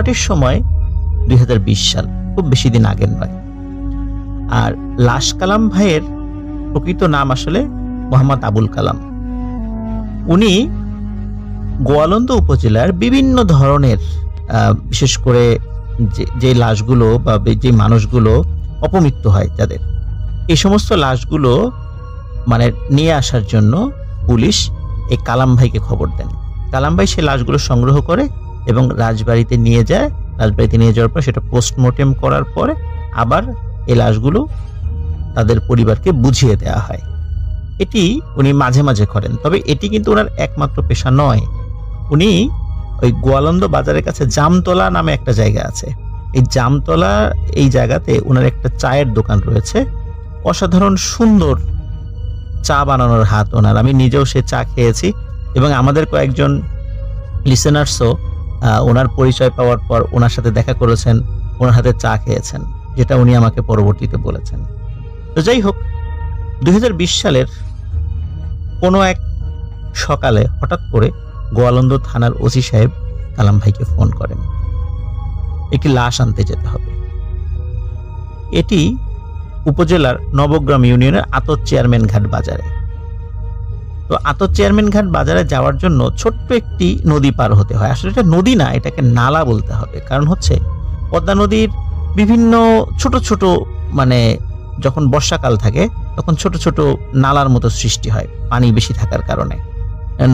ঘটনাটির সময় 2020 সাল, খুব বেশি দিন আগের নয়। আর লাশ কালাম ভাইয়ের প্রকৃত নাম আসলে মোহাম্মদ আবুল কালাম। উনি গোয়ালন্দ উপজেলার বিভিন্ন ধরনের বিশেষ করে যে লাশগুলো বা যে মানুষগুলো অপমৃত্যু হয় যাদের, এই সমস্ত লাশগুলো মানে নিয়ে আসার জন্য পুলিশ এই কালাম ভাইকে খবর দেন। কালাম ভাই সেই লাশগুলো সংগ্রহ করে এবং রাজবাড়িতে নিয়ে যায়। রাজবাড়িতে নিয়ে যাওয়ার পর সেটা পোস্টমর্টেম করার পরে আবার এই লাশগুলো তাদের পরিবারকে বুঝিয়ে দেওয়া হয়। এটি উনি মাঝে মাঝে করেন, তবে এটি কিন্তু ওনার একমাত্র পেশা নয়। উনি ওই গোয়ালন্দ বাজারের কাছে জামতলা নামে একটা জায়গা আছে, এই জামতলা এই জায়গাতে ওনার একটা চায়ের দোকান রয়েছে। অসাধারণ সুন্দর চা বানানোর হাত ওনার। আমি নিজেও সে চা খেয়েছি এবং আমাদের কয়েকজন লিসেনার্সও ওনার পরিচয় পাওয়ার পর ওনার সাথে দেখা করেছেন, ওনার হাতে চা খেয়েছেন, যেটা উনি আমাকে পরবর্তীতে বলেছেন। তো যাই হোক, 2020 সালের কোনো এক সকালে হঠাৎ করে গোয়ালন্দ থানার ওসি সাহেব কালাম ভাইকে ফোন করেন, একটি লাশ আনতে যেতে হবে। এটি উপজেলার নবগ্রাম ইউনিয়নের আতর চেয়ারম্যান ঘাট বাজারে। তো আতর চেয়ারম্যান ঘাট বাজারে যাওয়ার জন্য ছোট্ট একটি নদী পার হতে হয়। আসলে এটা নদী না, এটাকে নালা বলতে হবে। কারণ হচ্ছে পদ্মা নদীর বিভিন্ন ছোট ছোট মানে যখন বর্ষাকাল থাকে তখন ছোট ছোট নালার মতো সৃষ্টি হয় পানি বেশি থাকার কারণে।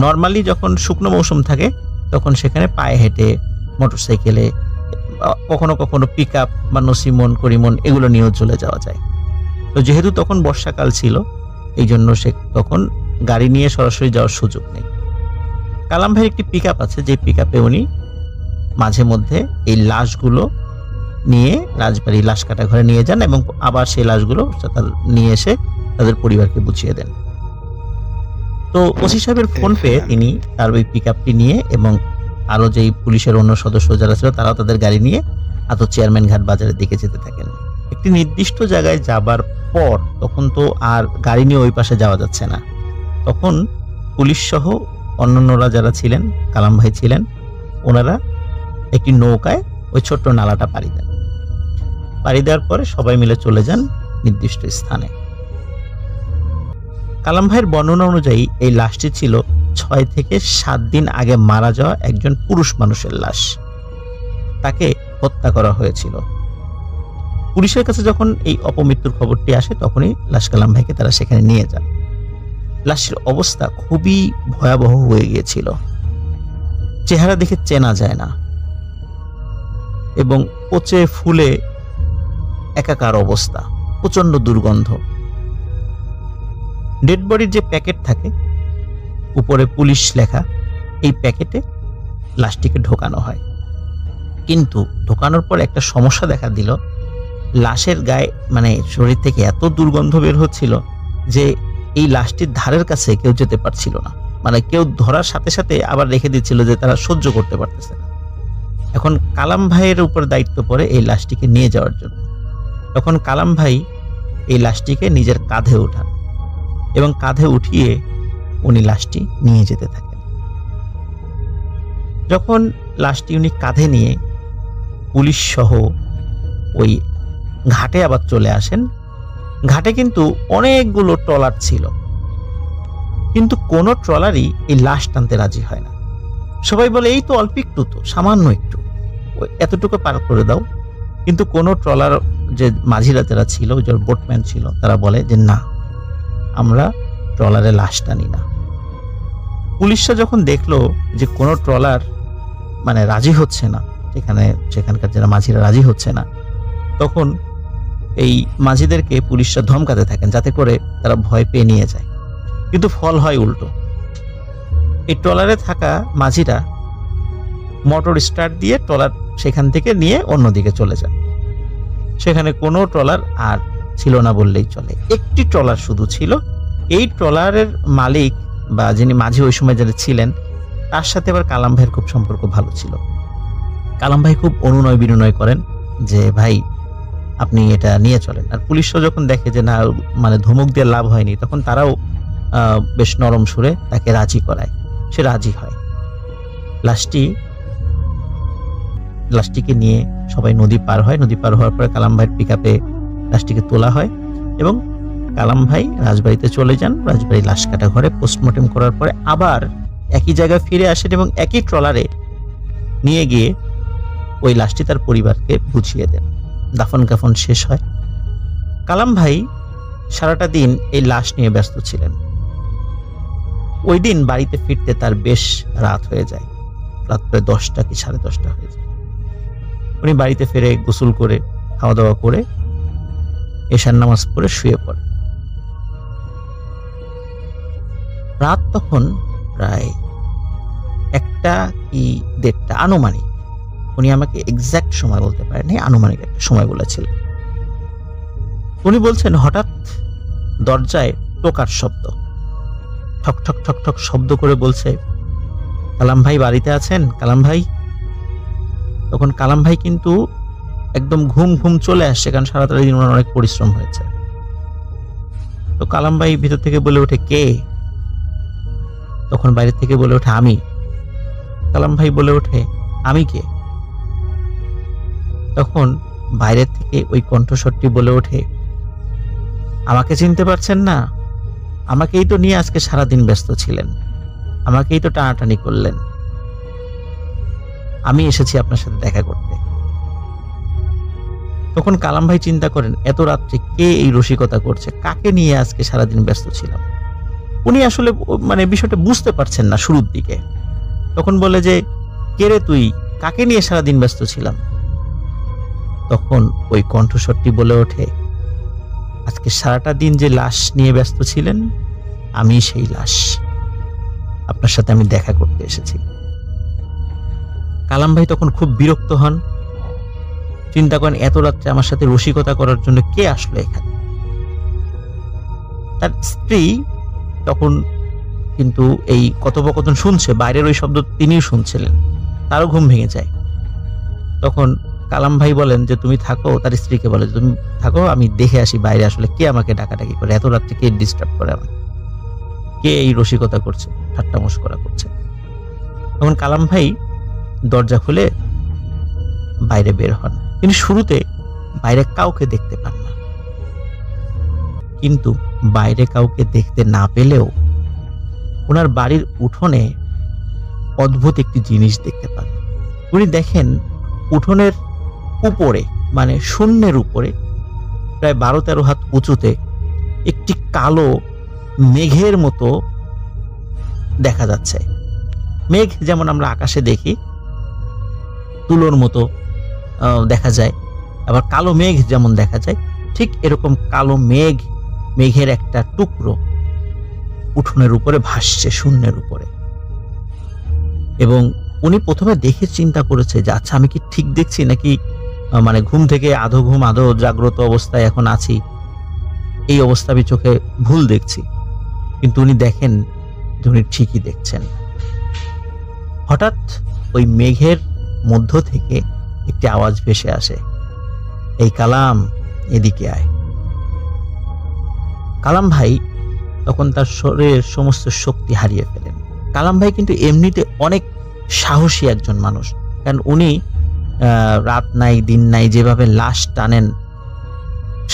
নর্মালি যখন শুকনো মৌসুম থাকে তখন সেখানে পায়ে হেঁটে, মোটরসাইকেলে, কখনো কখনো পিক আপ বা নসিমন, করিমন এগুলো নিয়েও চলে যাওয়া যায়। তো যেহেতু তখন বর্ষাকাল ছিল, এই জন্য সে তখন গাড়ি নিয়ে সরাসরি যাওয়ার সুযোগ নেই। কালাম ভাইয়ের একটি পিক আপ আছে, যে পিক আপে উনি মাঝে মধ্যে এই লাশগুলো নিয়ে রাজবাড়ি লাশ কাটা ঘরে নিয়ে যান এবং আবার সেই লাশগুলো নিয়ে এসে তাদের পরিবারকে বুঝিয়ে দেন। তো ওসি সাহেবের ফোন পেয়ে তিনি তার ওই পিক আপটি নিয়ে এবং আরো যেই পুলিশের অন্য সদস্য যারা ছিল তারাও তাদের গাড়ি নিয়ে আতর চেয়ারম্যান ঘাট বাজারের দিকে যেতে থাকেন। একটি নির্দিষ্ট জায়গায় যাবার পর তখন তো আর গাড়ি নিয়ে ওই পাশে যাওয়া যাচ্ছে না। তখন পুলিশ সহ অন্যান্যরা যারা ছিলেন, কালাম ভাই ছিলেন, ওনারা একটি নৌকায় ওই ছোট্ট নালাটা পাড়ি দেন। পাড়ি দেওয়ার পরে সবাই মিলে চলে যান নির্দিষ্ট স্থানে। কালাম ভাইয়ের বর্ণনা অনুযায়ী এই লাশটি ছিল 6 থেকে 7 দিন আগে মারা যাওয়া একজন পুরুষ মানুষের লাশ। তাকে হত্যা করা হয়েছিল। পুলিশের কাছে যখন এই অপমৃত্যুর খবরটি আসে তখনই লাশ কালাম ভাইকে তারা সেখানে নিয়ে যান। লাশের অবস্থা খুবই ভয়াবহ হয়ে গিয়েছিল, চেহারা দেখে চেনা যায় না এবং পচে ফুলে একাকার অবস্থা, প্রচন্ড দুর্গন্ধ। ডেড বডির যে প্যাকেট থাকে উপরে পুলিশ লেখা, এই প্যাকেটে লাশটিকে ঢোকানো হয়। কিন্তু ঢোকানোর পর একটা সমস্যা দেখা দিল, লাশের গায়ে মানে শরীর থেকে এত দুর্গন্ধ বের হচ্ছিল যে এই লাশটির ধারের কাছে কেউ যেতে পারছিল না। মানে কেউ ধরার সাথে সাথে আবার রেখে দিচ্ছিল যে তারা সহ্য করতে পারতেছে না। এখন কালাম ভাইয়ের উপর দায়িত্ব পড়ে এই লাশটিকে নিয়ে যাওয়ার জন্য। তখন কালাম ভাই এই লাশটিকে নিজের কাঁধে ওঠান এবং কাঁধে উঠিয়ে উনি লাশটি নিয়ে যেতে থাকেন। যখন লাশটি উনি কাঁধে নিয়ে পুলিশ সহ ওই ঘাটে আবার চলে আসেন, ঘাটে কিন্তু অনেকগুলো ট্রলার ছিল, কিন্তু কোনো ট্রলারই এই লাশ টানতে রাজি হয় না। সবাই বলে এই তো অল্প একটু, তো সামান্য একটু, এতটুকু পার করে দাও। কিন্তু কোনো ট্রলার যে মাঝিরা যারা ছিল, যে বোটম্যান ছিল, তারা বলে যে না, আমরা ট্রলারে লাশ টানি না। পুলিশরা যখন দেখলো যে কোনো ট্রলার মানে রাজি হচ্ছে না, সেখানকার যারা মাঝিরা রাজি হচ্ছে না, তখন এই মাঝিদেরকে পুলিশরা ধমকাতে থাকেন যাতে করে তারা ভয় পেয়ে নিয়ে যায়। কিন্তু ফল হয় উল্টো। এই ট্রলারে থাকা মাঝিরা মোটর স্টার্ট দিয়ে ট্রলার সেখান থেকে নিয়ে অন্যদিকে চলে যায়। সেখানে কোনো ট্রলার আর ছিল না বললেই চলে, একটি ট্রলার শুধু ছিল। এই ট্রলারের মালিক বা যিনি মাঝি ওই সময় যারা ছিলেন, তার সাথে আবার কালাম ভাইয়ের খুব সম্পর্ক ভালো ছিল। কালাম ভাই খুব অনুনয় বিনয় করেন যে ভাই আপনি এটা নিয়ে চলেন। আর পুলিশরা যখন দেখে যে না, মানে ধমক দিয়ে লাভ হয়নি, তখন তারাও বেশ নরম সুরে তাকে রাজি করায়। সে রাজি হয়। লাশটি লাশটিকে নিয়ে সবাই নদী পার হয়। নদী পার হওয়ার পরে কালাম ভাইয়ের পিকআপে লাশটিকে তোলা হয় এবং কালাম ভাই রাজবাড়িতে চলে যান। রাজবাড়ি লাশ কাটা ঘরে পোস্টমর্টেম করার পরে আবার একই জায়গায় ফিরে আসেন এবং একই ট্রলারে নিয়ে গিয়ে ওই লাশটি তার পরিবারকে বুঝিয়ে দেন। দাফন কাফন শেষ হয়। কালাম ভাই সারাটা দিন এই লাশ নিয়ে ব্যস্ত ছিলেন। ওই দিন বাড়িতে ফিরতে তার বেশ রাত হয়ে যায়, রাত প্রায় 10টা কি 10:30 হয়ে যায়। উনি বাড়িতে ফিরে গোসল করে খাওয়া দাওয়া করে এশার নামাজ পড়ে শুয়ে পড়ে। রাত তখন প্রায় 1টা কি 1:30 আনুমানিক। উনি আমাকে এক্সাক্ট সময় বলতে পারেননি, আনুমানিক একটা সময় বলেছিলেন। উনি বলছেন হঠাৎ দরজায় টোকার শব্দ, ঠক ঠক ঠক ঠক শব্দ করে বলছে, কালাম ভাই বাড়িতে আছেন? কালাম ভাই। তখন কালাম ভাই কিন্তু একদম ঘুম ঘুম চলে আসছে, কারণ সারাটা দিন ওনার অনেক পরিশ্রম হয়েছে। তো কালাম ভাই ভিতর থেকে বলে ওঠে, কে? তখন বাইরে থেকে বলে ওঠে, আমি। কালাম ভাই বলে ওঠে, আমি কে? তখন বাইরে থেকে ওই কণ্ঠস্বরটি বলে ওঠে, আমাকে চিনতে পারছেন না? আমাকেই তো নিয়ে আজকে সারাদিন ব্যস্ত ছিলেন, আমাকেই তো টানাটানি করলেন। আমি এসেছি আপনার সাথে দেখা করতে। তখন কালাম ভাই চিন্তা করেন, এত রাত্রে কে এই রসিকতা করছে, কাকে নিয়ে আজকে সারাদিন ব্যস্ত ছিলাম। উনি আসলে মানে বিষয়টা বুঝতে পারছেন না শুরুর দিকে। তখন বলে যে, কে রে তুই, কাকে নিয়ে সারাদিন ব্যস্ত ছিলাম? তখন ওই কণ্ঠস্বরটি বলে ওঠে, আজকে সারাটা দিন যে লাশ নিয়ে ব্যস্ত ছিলেন, আমি সেই লাশ, আপনার সাথে আমি দেখা করতে এসেছি। কালাম ভাই তখন খুব বিরক্ত হন, চিন্তা করেন এত রাত্রে আমার সাথে রসিকতা করার জন্য কে আসলো এখানে। তার স্ত্রী তখন কিন্তু এই কথোপকথন শুনছে, বাইরের ওই শব্দ তিনিও শুনছিলেন, তারও ঘুম ভেঙে যায়। তখন কালাম ভাই বলেন যে, তুমি থাকো, তার স্ত্রীকে বলে, তুমি থাকো, আমি দেখে আসি বাইরে আসলে কে আমাকে ডাকাডাকি করে, এত রাত্রে কে ডিস্টার্ব করে আমাকে, কে এই রসিকতা করছে, ঠাট্টা মশকরা করছে। তখন কালাম ভাই দরজা খুলে বাইরে বের হন। তিনি শুরুতে বাইরে কাউকে দেখতে পান না, কিন্তু বাইরে কাউকে দেখতে না পেলেও ওনার বাড়ির উঠোনে অদ্ভুত একটি জিনিস দেখতে পান। উনি দেখেন উঠোনের উপরে, মানে শূন্যের উপরে প্রায় 12-13 হাত উঁচুতে একটি কালো মেঘের মতো দেখা যাচ্ছে। মেঘ যেমন আমরা আকাশে দেখি, তুলোর মতো দেখা যায়, আবার কালো মেঘ যেমন দেখা যায়, ঠিক এরকম কালো মেঘের একটা টুকরো উঠোনের উপরে ভাসছে, শূন্যের উপরে। এবং উনি প্রথমে দেখে চিন্তা করেছে যে, আচ্ছা আমি কি ঠিক দেখছি নাকি মানে ঘুম থেকে আধো ঘুম আধো জাগ্রত অবস্থায় এখন আছি, এই অবস্থা আমি চোখে ভুল দেখছি। কিন্তু উনি দেখেন যে উনি ঠিকই দেখছেন। হঠাৎ ওই মেঘের মধ্য থেকে একটি আওয়াজ ভেসে আসে, এই কালাম, এদিকে আয়। কালাম ভাই তখন তার শরীরের সমস্ত শক্তি হারিয়ে ফেলেন। কালাম ভাই কিন্তু এমনিতে অনেক সাহসী একজন মানুষ, কারণ উনি রাত নাই দিন নাই যেভাবে লাশ টানেন,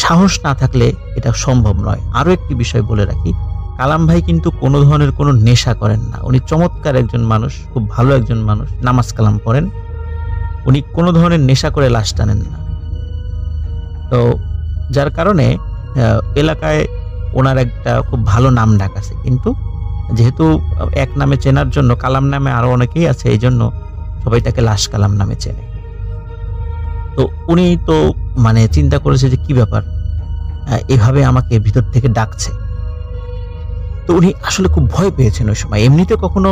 সাহস না থাকলে এটা সম্ভব নয়। আরো একটি বিষয় বলে রাখি, কালাম ভাই কিন্তু কোনো ধরনের কোনো নেশা করেন না। উনি চমৎকার একজন মানুষ, খুব ভালো একজন মানুষ, নামাজ কালাম পড়েন। উনি কোনো ধরনের নেশা করে লাশ টানেন না। তো যার কারণে এলাকায় ওনার একটা খুব ভালো নাম ডাক আছে। কিন্তু যেহেতু এক নামে চেনার জন্য কালাম নামে আরো অনেকেই আছে, এই জন্য সবাই তাকে লাশ কালাম নামে চেনে। তো উনি তো মানে চিন্তা করেছে যে কি ব্যাপার, এভাবে আমাকে ভিতর থেকে ডাকছে। তো উনি আসলে খুব ভয় পেয়েছেন ওই সময়। এমনিতে কখনো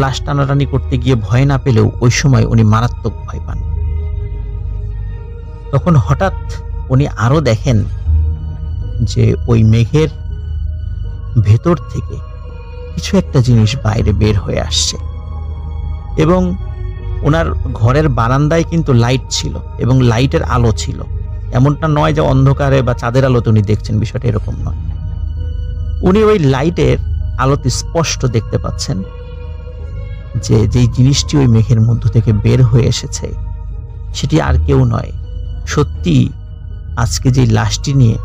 লাশ টানাটানি করতে গিয়ে ভয় না পেলেও ওই সময় উনি মারাত্মক ভয় পান। তখন হঠাৎ উনি আরো দেখেন যে ওই মেঘের ভেতর থেকে কিছু একটা জিনিস বাইরে বের হয়ে আসছে, এবং ওনার ঘরের বারান্দায় কিন্তু লাইট ছিল এবং লাইটের আলো ছিল। এমনটা নয় যে অন্ধকারে বা চাঁদের আলোতে উনি দেখছেন, বিষয়টা এরকম নয়। উনি ওই লাইটের আলোতে স্পষ্ট দেখতে পাচ্ছেন যে যেই জিনিসটি ওই মেঘের মধ্য থেকে বের হয়ে এসেছে, সেটি আর কেউ নয়, সত্যি আজকে যে লাশটি নিয়ে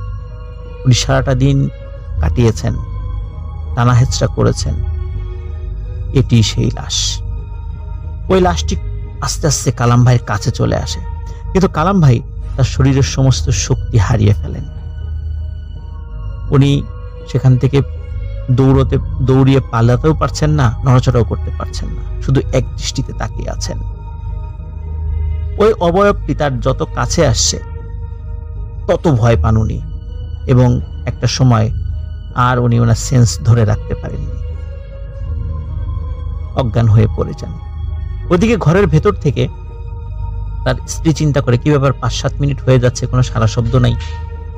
উনি সারাটা দিন কাটিয়েছেন, টানা হেঁচড়া করেছেন, এটি সেই লাশ। ওই লাশটি আস্তে আস্তে কালাম ভাইয়ের কাছে চলে আসে, কিন্তু কালাম ভাই তার শরীরের সমস্ত শক্তি হারিয়ে ফেলেন। উনি সেখান থেকে দৌড়িয়ে পালাতেও পারছেন না, নড়াচড়াও করতে পারছেন না, শুধু এক দৃষ্টিতে তাকিয়ে আছেন। ওই অবয়বটি তার যত কাছে আসছে তত ভয় পান উনি, এবং একটা সময় আর উনি ওনার সেন্স ধরে রাখতে পারেননি, অজ্ঞান হয়ে পড়ে যান। ওদিকে ঘরের ভেতর থেকে তার স্ত্রী চিন্তা করে কি ব্যাপার, 5-7 মিনিট হয়ে যাচ্ছে, কোনো সারা শব্দ নাই।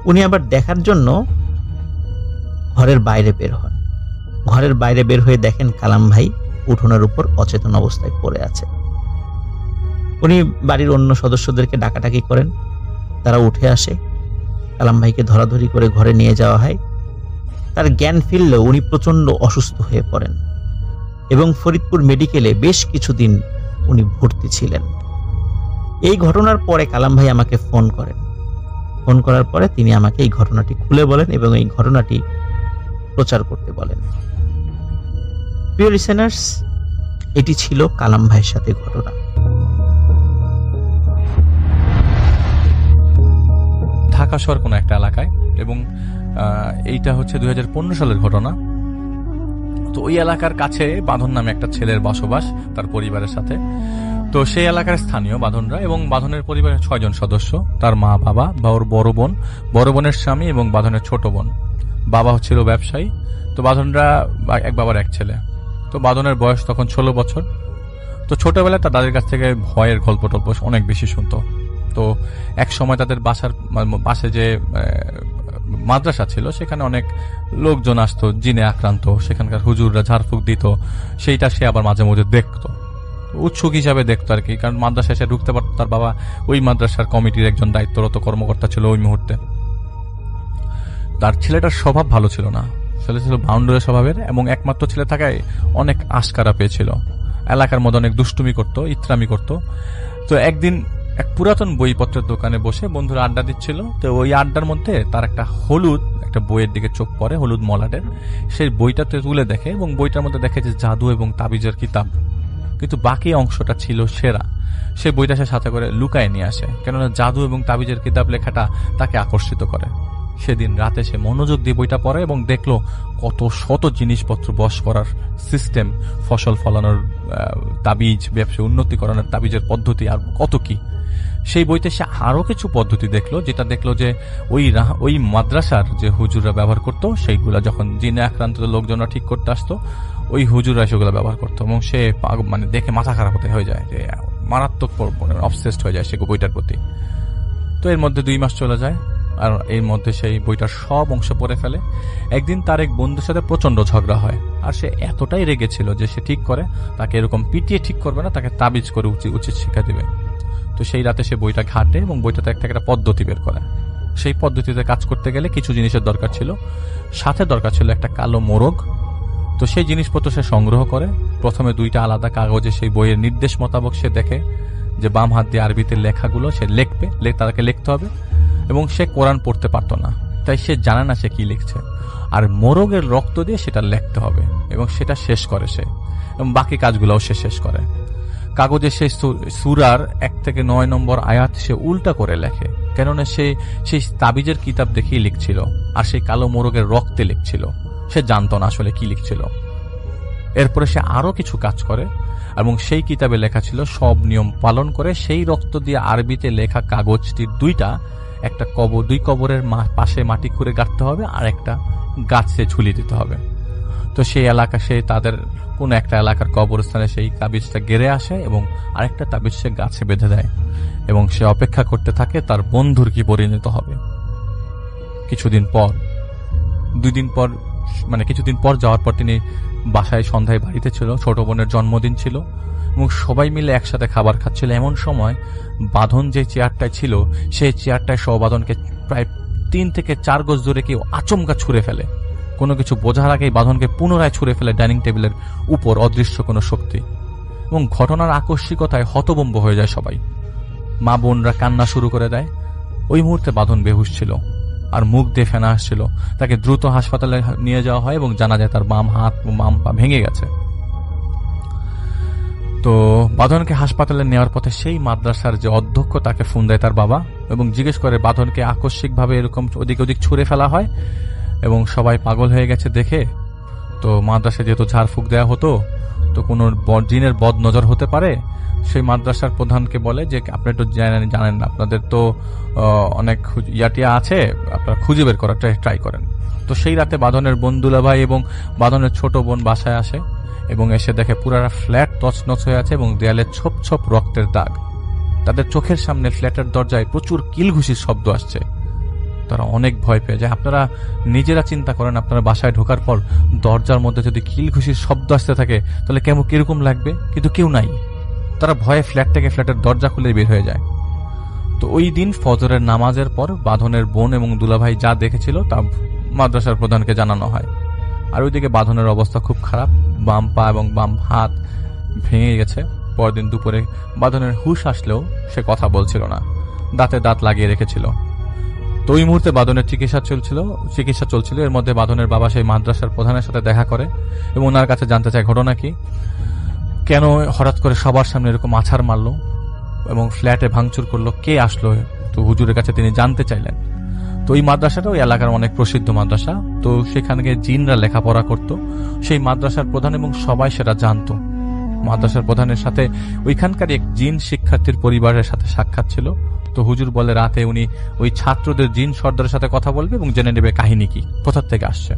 উনি আবার দেখার জন্য ঘরের বাইরে বের হন। ঘরের বাইরে বের হয়ে দেখেন কালাম ভাই উঠোনের উপর অচেতন অবস্থায় পড়ে আছে। উনি বাড়ির অন্য সদস্যদেরকে ডাকাডাকি করেন, তারা উঠে আসে, কালাম ভাইকে ধরাধরি করে ঘরে নিয়ে যাওয়া হয়। তার জ্ঞান ফিরলেও উনি প্রচন্ড অসুস্থ হয়ে পড়েন এবং ফরিদপুর মেডিকেলে বেশ কিছুদিন উনি ভর্তি ছিলেন। এই ঘটনার পরে কালাম ভাই আমাকে ফোন করেন। ফোন করার পরে তিনি আমাকে এই ঘটনাটি খুলে বলেন এবং এই ঘটনাটি প্রচার করতে বলেন। প্রিয় লিসেনার্স, এটি ছিল কালাম ভাইয়ের সাথে ঘটনা। ঢাকা শহর কোনো একটা এলাকায়, এবং এইটা হচ্ছে 2015 সালের ঘটনা। তো ওই এলাকার কাছে বাঁধন নামে একটা ছেলের বসবাস তার পরিবারের সাথে। তো সেই এলাকার স্থানীয় বাঁধনরা, এবং বাঁধনের পরিবারের 6 জন সদস্য, তার মা, বাবা বা ওর বড় বোনের স্বামী এবং বাঁধনের ছোট বোন। বাবা হচ্ছিল ব্যবসায়ী। তো বাঁধনরা এক বাবার এক ছেলে। তো বাঁধনের বয়স তখন 16 বছর। তো ছোটবেলায় তার দাদির কাছ থেকে ভয়ের গল্প টল্প অনেক বেশি শুনতো। তো এক সময় তাদের বাসে যে মাদ্রাসা ছিল সেখানে অনেক লোকজন আসতো জিনে আক্রান্ত, সেখানকার হুজুররা ঝাড়ফুঁক দিত, সেইটা সে আবার মাঝে মধ্যে দেখতো, উৎসুক হিসাবে দেখতো আর কি, কারণ মাদ্রাসায় সে ঢুকতে পারতো। তার বাবা ওই মাদ্রাসার কমিটির একজন দায়িত্বরত কর্মকর্তা ছিল ওই মুহূর্তে। তার ছেলেটার স্বভাব ভালো ছিল না, ছেলে ছিল বাউন্ডারি স্বভাবের, এবং একমাত্র ছেলে থাকায় অনেক আশকারা পেয়েছিল। এলাকার মধ্যে অনেক দুষ্টুমি করতো, ইত্রামি করতো। তো একদিন এক পুরাতন বইপত্রের দোকানে বসে বন্ধুরা আড্ডা দিচ্ছিল। তো ওই আড্ডার মধ্যে তার একটা বইয়ের দিকে চোখ পড়ে, হলুদ মলাটের। সেই বইটাতে তুলে দেখে, এবং বইটার মধ্যে দেখে যে জাদু এবং তাবিজের কিতাব, কিন্তু বাকি অংশটা ছিল সেরা। সেই বইটা সে সাথে করে লুকায় নিয়ে আসে, কেননা জাদু এবং তাবিজের কিতাব লেখাটা তাকে আকর্ষিত করে। সেদিন রাতে সে মনোযোগ দিয়ে বইটা পড়ে এবং দেখলো কত শত জিনিসপত্র বশ করার সিস্টেম, ফসল ফলানোর তাবিজ, ব্যবসা উন্নতি করানোর তাবিজের পদ্ধতি, আর কত কি। সেই বইতে সে আরো কিছু পদ্ধতি দেখলো, যেটা দেখলো যে ওই মাদ্রাসার যে হুজুররা ব্যবহার করতো, সেইগুলা যখন জিনে আক্রান্ত লোকজনরা ঠিক করতে আসতো, ওই হুজুররা সেগুলো ব্যবহার করতো। এবং সে মানে দেখে মাথা খারাপ হয়ে যায়, যে মারাত্মক অবসেসড হয়ে যায় সে বইটার প্রতি। তো এর মধ্যে 2 মাস চলে যায়, আর এর মধ্যে সেই বইটার সব অংশ পড়ে ফেলে। একদিন তার এক বন্ধুর সাথে প্রচন্ড ঝগড়া হয়, আর সে এতটাই রেগেছিল যে সে ঠিক করে তাকে এরকম পিটিয়ে ঠিক করবে না, তাকে তাবিজ করে উচিত শিক্ষা দিবে। তো সেই রাতে সে বইটা ঘাটে এবং বইটাতে একটা পদ্ধতি বের করে। সেই পদ্ধতিতে কাজ করতে গেলে কিছু জিনিসের দরকার ছিল, সাথে দরকার ছিল একটা কালো মোরগ। তো সেই জিনিসপত্র সে সংগ্রহ করে। প্রথমে 2টা আলাদা কাগজে সেই বইয়ের নির্দেশ মোতাবেক সে দেখে যে বাম হাত দিয়ে আরবিতে লেখাগুলো সে তাকে লিখতে হবে, এবং সে কোরআন পড়তে পারতো না, তাই সে জানে না সে কি লিখছে। আর মোরগের রক্ত দিয়ে সেটা লিখতে হবে, এবং সেটা শেষ করে সে, এবং বাকি কাজগুলোও সে শেষ করে। কাগজে সেই সূরার 1 থেকে 9 নম্বর আয়াত সে উল্টা করে লেখে, কেননা সে সেই তাবিজের কিতাব দেখেই লিখছিল, আর সেই কালো মোরগের রক্তে লিখছিল। সে জানতো না আসলে কি লিখছিল। এরপরে সে আরো কিছু কাজ করে, এবং সেই কিতাবে লেখা ছিল সব নিয়ম পালন করে সেই রক্ত দিয়ে আরবিতে লেখা কাগজটির 2টা, একটা দুই কবরের পাশে মাটি খুঁড়ে গাঁথতে হবে, আর একটা গাছে ঝুলিয়ে দিতে হবে। তো সেই এলাকা, সে তাদের কোন একটা এলাকার কবরস্থানে সেই তাবিজটা গেড়ে আসে, এবং আরেকটা তাবিজ সে গাছে বেঁধে দেয়, এবং সে অপেক্ষা করতে থাকে তার বন্ধুর কি পরিণত হবে। কিছুদিন পর যাওয়ার পর তিনি বাসায় সন্ধ্যায় বাড়িতে ছিল, ছোট বোনের জন্মদিন ছিল, এবং সবাই মিলে একসাথে খাবার খাচ্ছিল। এমন সময় বাঁধন যে চেয়ারটায় ছিল, সেই চেয়ারটায় সহ বাঁধনকে প্রায় 3 থেকে 4 গজ দূরে কেউ আচমকা ছুঁড়ে ফেলে। কোনো কিছু বোঝার আগেই বাঁধনকে পুনরায় ছুঁড়ে ফেলে ডাইনিং টেবিলের উপর অদৃশ্য কোনো শক্তি, এবং ঘটনার আকস্মিকতায় হতভম্ব হয়ে যায় সবাই। মা বোনরা কান্না শুরু করে দেয়। ওই মুহূর্তে বাঁধন বেহুশ ছিল আর মুখ দিয়ে ফেনা আসছিল। তাকে দ্রুত হাসপাতালে নিয়ে যাওয়া হয় এবং জানা যায় তার বাম হাত ও বাম পা ভেঙে গেছে। তো বাঁধনকে হাসপাতালে নেওয়ার পথে সেই মাদ্রাসার যে অধ্যক্ষ তাকে ফোন দেয় তার বাবা এবং জিজ্ঞেস করে বাঁধনকে আকস্মিকভাবে এরকম ওদিক ওদিক ছুঁড়ে ফেলা হয় এবং সবাই পাগল হয়ে গেছে দেখে। তো মাদ্রাসায় যেহেতু ঝাড়ফুঁক দেওয়া হতো, তো কোনো জিনের বদ নজর হতে পারে। সেই মাদ্রাসার প্রধানকে বলে যে আপনি একটু জানেন আপনাদের তো অনেক ইয়াটিয়া আছে, আপনারা খুঁজে বের করার ট্রাই করেন। তো সেই রাতে বাঁধনের বোন দুলাভাই এবং বাঁধনের ছোট বোন বাসায় আসে এবং এসে দেখে পুরাটা ফ্ল্যাট তছনছ হয়ে আছে এবং দেয়ালে ছোপ ছোপ রক্তের দাগ। তাদের চোখের সামনে ফ্ল্যাটের দরজায় প্রচুর কিলঘুষির শব্দ আসছে। তারা অনেক ভয় পেয়ে যায়। আপনারা নিজেরা চিন্তা করেন, আপনারা বাসায় ঢোকার পর দরজার মধ্যে যদি কিলঘুষির শব্দ আসতে থাকে তাহলে কিরকম লাগবে, কিন্তু কেউ নাই। তারা ভয়ে ফ্ল্যাট থেকে ফ্ল্যাটের দরজা খুলে বের হয়ে যায়। তো ওই দিন ফজরের নামাজের পর বাঁধনের বোন এবং দুলাভাই যা দেখেছিল তা মাদ্রাসার প্রধানকে জানানো হয়। আর ওইদিকে বাঁধনের অবস্থা খুব খারাপ, বাম পা এবং বাম হাত ভেঙে গেছে। পরদিন দুপুরে বাঁধনের হুঁশ আসলেও সে কথা বলছিল না, দাঁতে দাঁত লাগিয়ে রেখেছিল। তো ওই মুহূর্তে বাঁধনের চিকিৎসা চলছিল। এর মধ্যে বাঁধনের বাবা সেই মাদ্রাসার প্রধানের সাথে দেখা করে এবং ওনার কাছে জানতে চায় ঘটনা কি, কেন হঠাৎ করে সবার সামনে এরকম আছাড় মারলো এবং ফ্ল্যাটে ভাঙচুর করলো, কে আসলো। তো হুজুরের কাছে তিনি জানতে চাইলেন। তো এই মাদ্রাসাটা ওই এলাকার অনেক প্রসিদ্ধ মাদ্রাসা, তো সেখানে জিনরা লেখাপড়া করত। সেই মাদ্রাসার প্রধান এবং সবাই সেটা জানতো। মাদ্রাসার প্রধানের সাথে ওইখানকার এক জিন শিক্ষার্থীর পরিবারের সাথে সাক্ষাৎ ছিল। তো হুজুর বলে রাতে উনি ওই ছাত্রদের জিন সর্দারের সাথে কথা বলবে এবং জেনে নেবে কাহিনী কি, কোথা থেকে আসছে।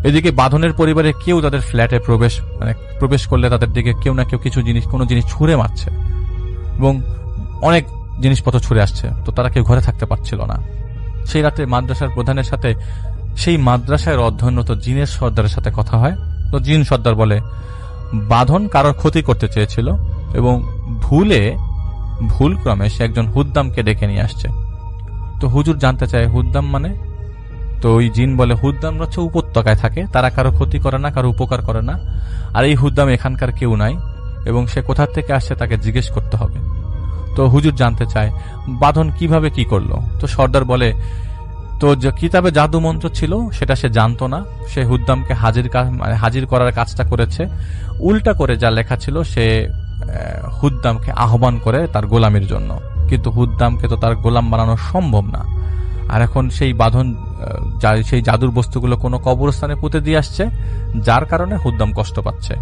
এদিকে বাঁধনের পরিবারে কেউ তাদের ফ্ল্যাটে প্রবেশ করলে তাদের দিকে কেউ না কেউ কোনো জিনিস ছুঁড়ে মারছে এবং অনেক জিনিসপত্র ছুঁড়ে আসছে। তো তারা কেউ ঘরে থাকতে পারছিল না। সেই রাতে মাদ্রাসার প্রধানের সাথে সেই মাদ্রাসায় অধ্যয়নরত জিনের সর্দারের সাথে কথা হয়। তো জিন সর্দার বলে বাঁধন কারোর ক্ষতি করতে চেয়েছিল এবং ভুলক্রমে সে একজন হুদ্দামকে ডেকে নিয়ে আসছে। তো হুজুর জানতে চায় হুদ্দাম মানে। তো ওই জিন বলে হুদ্দামরা হচ্ছে উপত্যকায় থাকে, তারা কারো ক্ষতি করে না, কারো উপকার করে না। আর এই হুদ্দাম এখানকার কেউ নাই এবং সে কোথা থেকে আসছে তাকে জিজ্ঞেস করতে হবে। তো হুজুর জানতে চায় বাঁধন কিভাবে কি করলো। তো সর্দার বলে তো যে কিতাবে জাদু মন্ত্র ছিল সেটা সে জানতো না, সে হুদ্দামকে হাজির করার কাজটা করেছে। উল্টা করে যা লেখা ছিল সে হুদ্দামকে আহ্বান করে তার গোলামির জন্য, কিন্তু হুদ্দামকে তো তার গোলাম বানানো সম্ভব না। আর এখন সেই বাঁধন সেই জাদুর বস্তুগুলো কোনো কবরস্থানে পুঁতে দিয়ে আসছে, যার কারণে হুদ্দাম কষ্ট পাচ্ছে।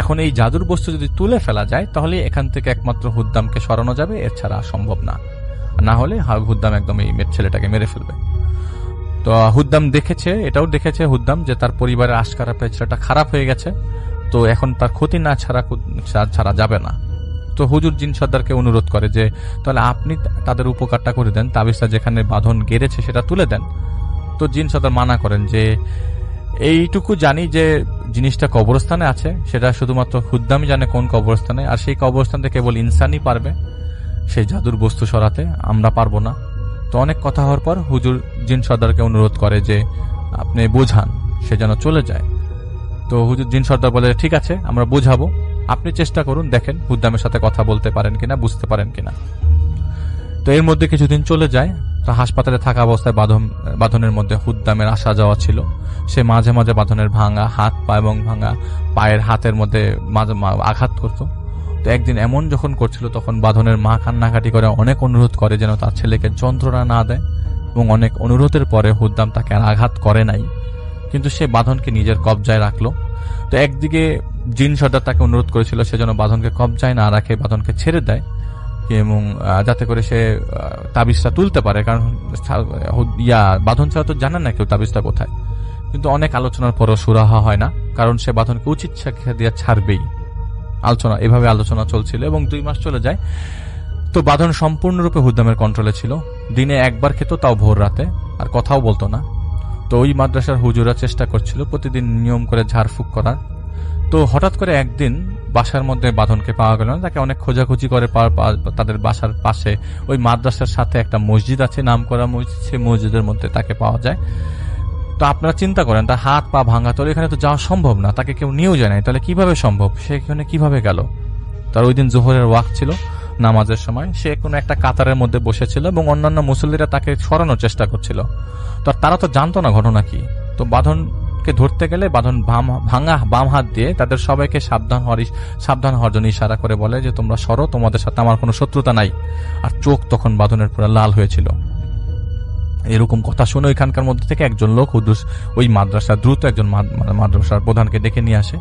এখন এই জাদুর বস্তু যদি তুলে ফেলা যায় তাহলে এখান থেকে একমাত্র হুদ্দামকে সরানো যাবে, এছাড়া সম্ভব না। না হলে হুদ্দাম একদম এই ছেলেটাকে মেরে ফেলবে। তো হুদ্দাম এটাও দেখেছে হুদ্দাম যে তার পরিবারের আশকারা পেয়ে ছেলেটা খারাপ হয়ে গেছে, তো এখন তার ক্ষতি না ছাড়া যাবে না। তো হুজুর জিন সর্দারকে অনুরোধ করে যে তাহলে আপনি তাদের উপকারটা করে দেন, তাবিজটা যেখানে বাঁধন গেড়েছে সেটা তুলে দেন। তো জিন সর্দার মানা করেন যে এইটুকু জানি যে জিনিসটা কবরস্থানে আছে, সেটা শুধুমাত্র হুদ্দামই জানে কোন কবরস্থানে, আর সেই কবরস্থান থেকে কেবল ইনসানই পারবে সেই জাদুর বস্তু সরাতে, আমরা পারবো না। তো অনেক কথা হওয়ার পর হুজুর জিন সর্দারকে অনুরোধ করে যে আপনি বোঝান, সে যেন চলে যায়। তো হুজুর জিন সর্দার বলে ঠিক আছে আমরা বোঝাবো, আপনি চেষ্টা করুন, দেখেন হুদ্দামের সাথে কথা বলতে পারেন কিনা, বুঝতে পারেন কিনা। তো এর মধ্যে কিছুদিন চলে যায়। তো হাসপাতালে থাকা অবস্থায় বাঁধনের মধ্যে হুদ্দামের আসা যাওয়া ছিল। সে মাঝে মাঝে বাঁধনের ভাঙা হাত পা এবং ভাঙা পায়ের হাতের মধ্যে আঘাত করত। তো একদিন এমন যখন করছিল তখন বাঁধনের মা কান্নাকাটি করে অনেক অনুরোধ করে যেন তার ছেলেকে যন্ত্রণা না দেয়, এবং অনেক অনুরোধের পরে হুদ্দাম তাকে আর আঘাত করে নাই, কিন্তু সে বাঁধনকে নিজের কবজায় রাখলো। তো একদিকে জিন সর্দার তাকে অনুরোধ করেছিল সে যেন বাঁধনকে কবজায় না রাখে, বাঁধনকে ছেড়ে দেয় এবং যাতে করে সে তাবিজটা তুলতে পারে, কারণ বাঁধন ছাড়া তো জানে না কেউ তাবিজটা কোথায়। কিন্তু অনেক আলোচনার পরও সুরাহা হয় না, কারণ সে বাঁধনকে উচিত শিক্ষা দিয়ে ছাড়বেই। এভাবে আলোচনা চলছিল এবং 2 মাস চলে যায়। তো বাঁধন সম্পূর্ণরূপে হুদ্দামের কন্ট্রোলে ছিল। দিনে একবার খেত, তাও ভোর রাতে, আর কথাও বলতো না। তো ওই মাদ্রাসার হুজুরা চেষ্টা করছিল প্রতিদিন নিয়ম করে ঝাড়ফুঁক করার। তো হঠাৎ করে একদিন বাসার মধ্যে বাঁধনকে পাওয়া গেল না। তাকে অনেক খোঁজাখুঁজি করে তাদের বাসার পাশে ওই মাদ্রাসার সাথে একটা মসজিদ আছে, নাম করা মসজিদ, সেই মসজিদের মধ্যে তাকে পাওয়া যায়। তো আপনারা চিন্তা করেন, তার হাত পা ভাঙা, তো এখানে তো যাওয়া সম্ভব না, তাকে কেউ নিয়েও যায় নাই, তাহলে কিভাবে সম্ভব, সে এখানে কিভাবে গেল? তার ওই দিন জোহরের ওয়াক্ত ছিল। নামাজের সময় সে কোনো একটা কাতারের মধ্যে বসেছিল এবং অন্যান্য মুসল্লিরা তাকে সরানোর চেষ্টা করছিল। তো তারা তো জানতো না ঘটনা কি। তো বাঁধনকে ধরতে গেলে বাঁধন ভাঙা বাম হাত দিয়ে তাদের সবাইকে সাবধান হওয়ার জন্য ইশারা করে বলে যে তোমরা সরো, তোমাদের সাথে আমার কোনো শত্রুতা নাই। আর চোখ তখন বাঁধনের পুরো লাল হয়েছিল। এরকম কথা শুনে ওইখানকার মধ্যে থেকে একজন লোক ওই মাদ্রাসা দ্রুত একজন মাদ্রাসার প্রধানকে ডেকে নিয়ে আসে।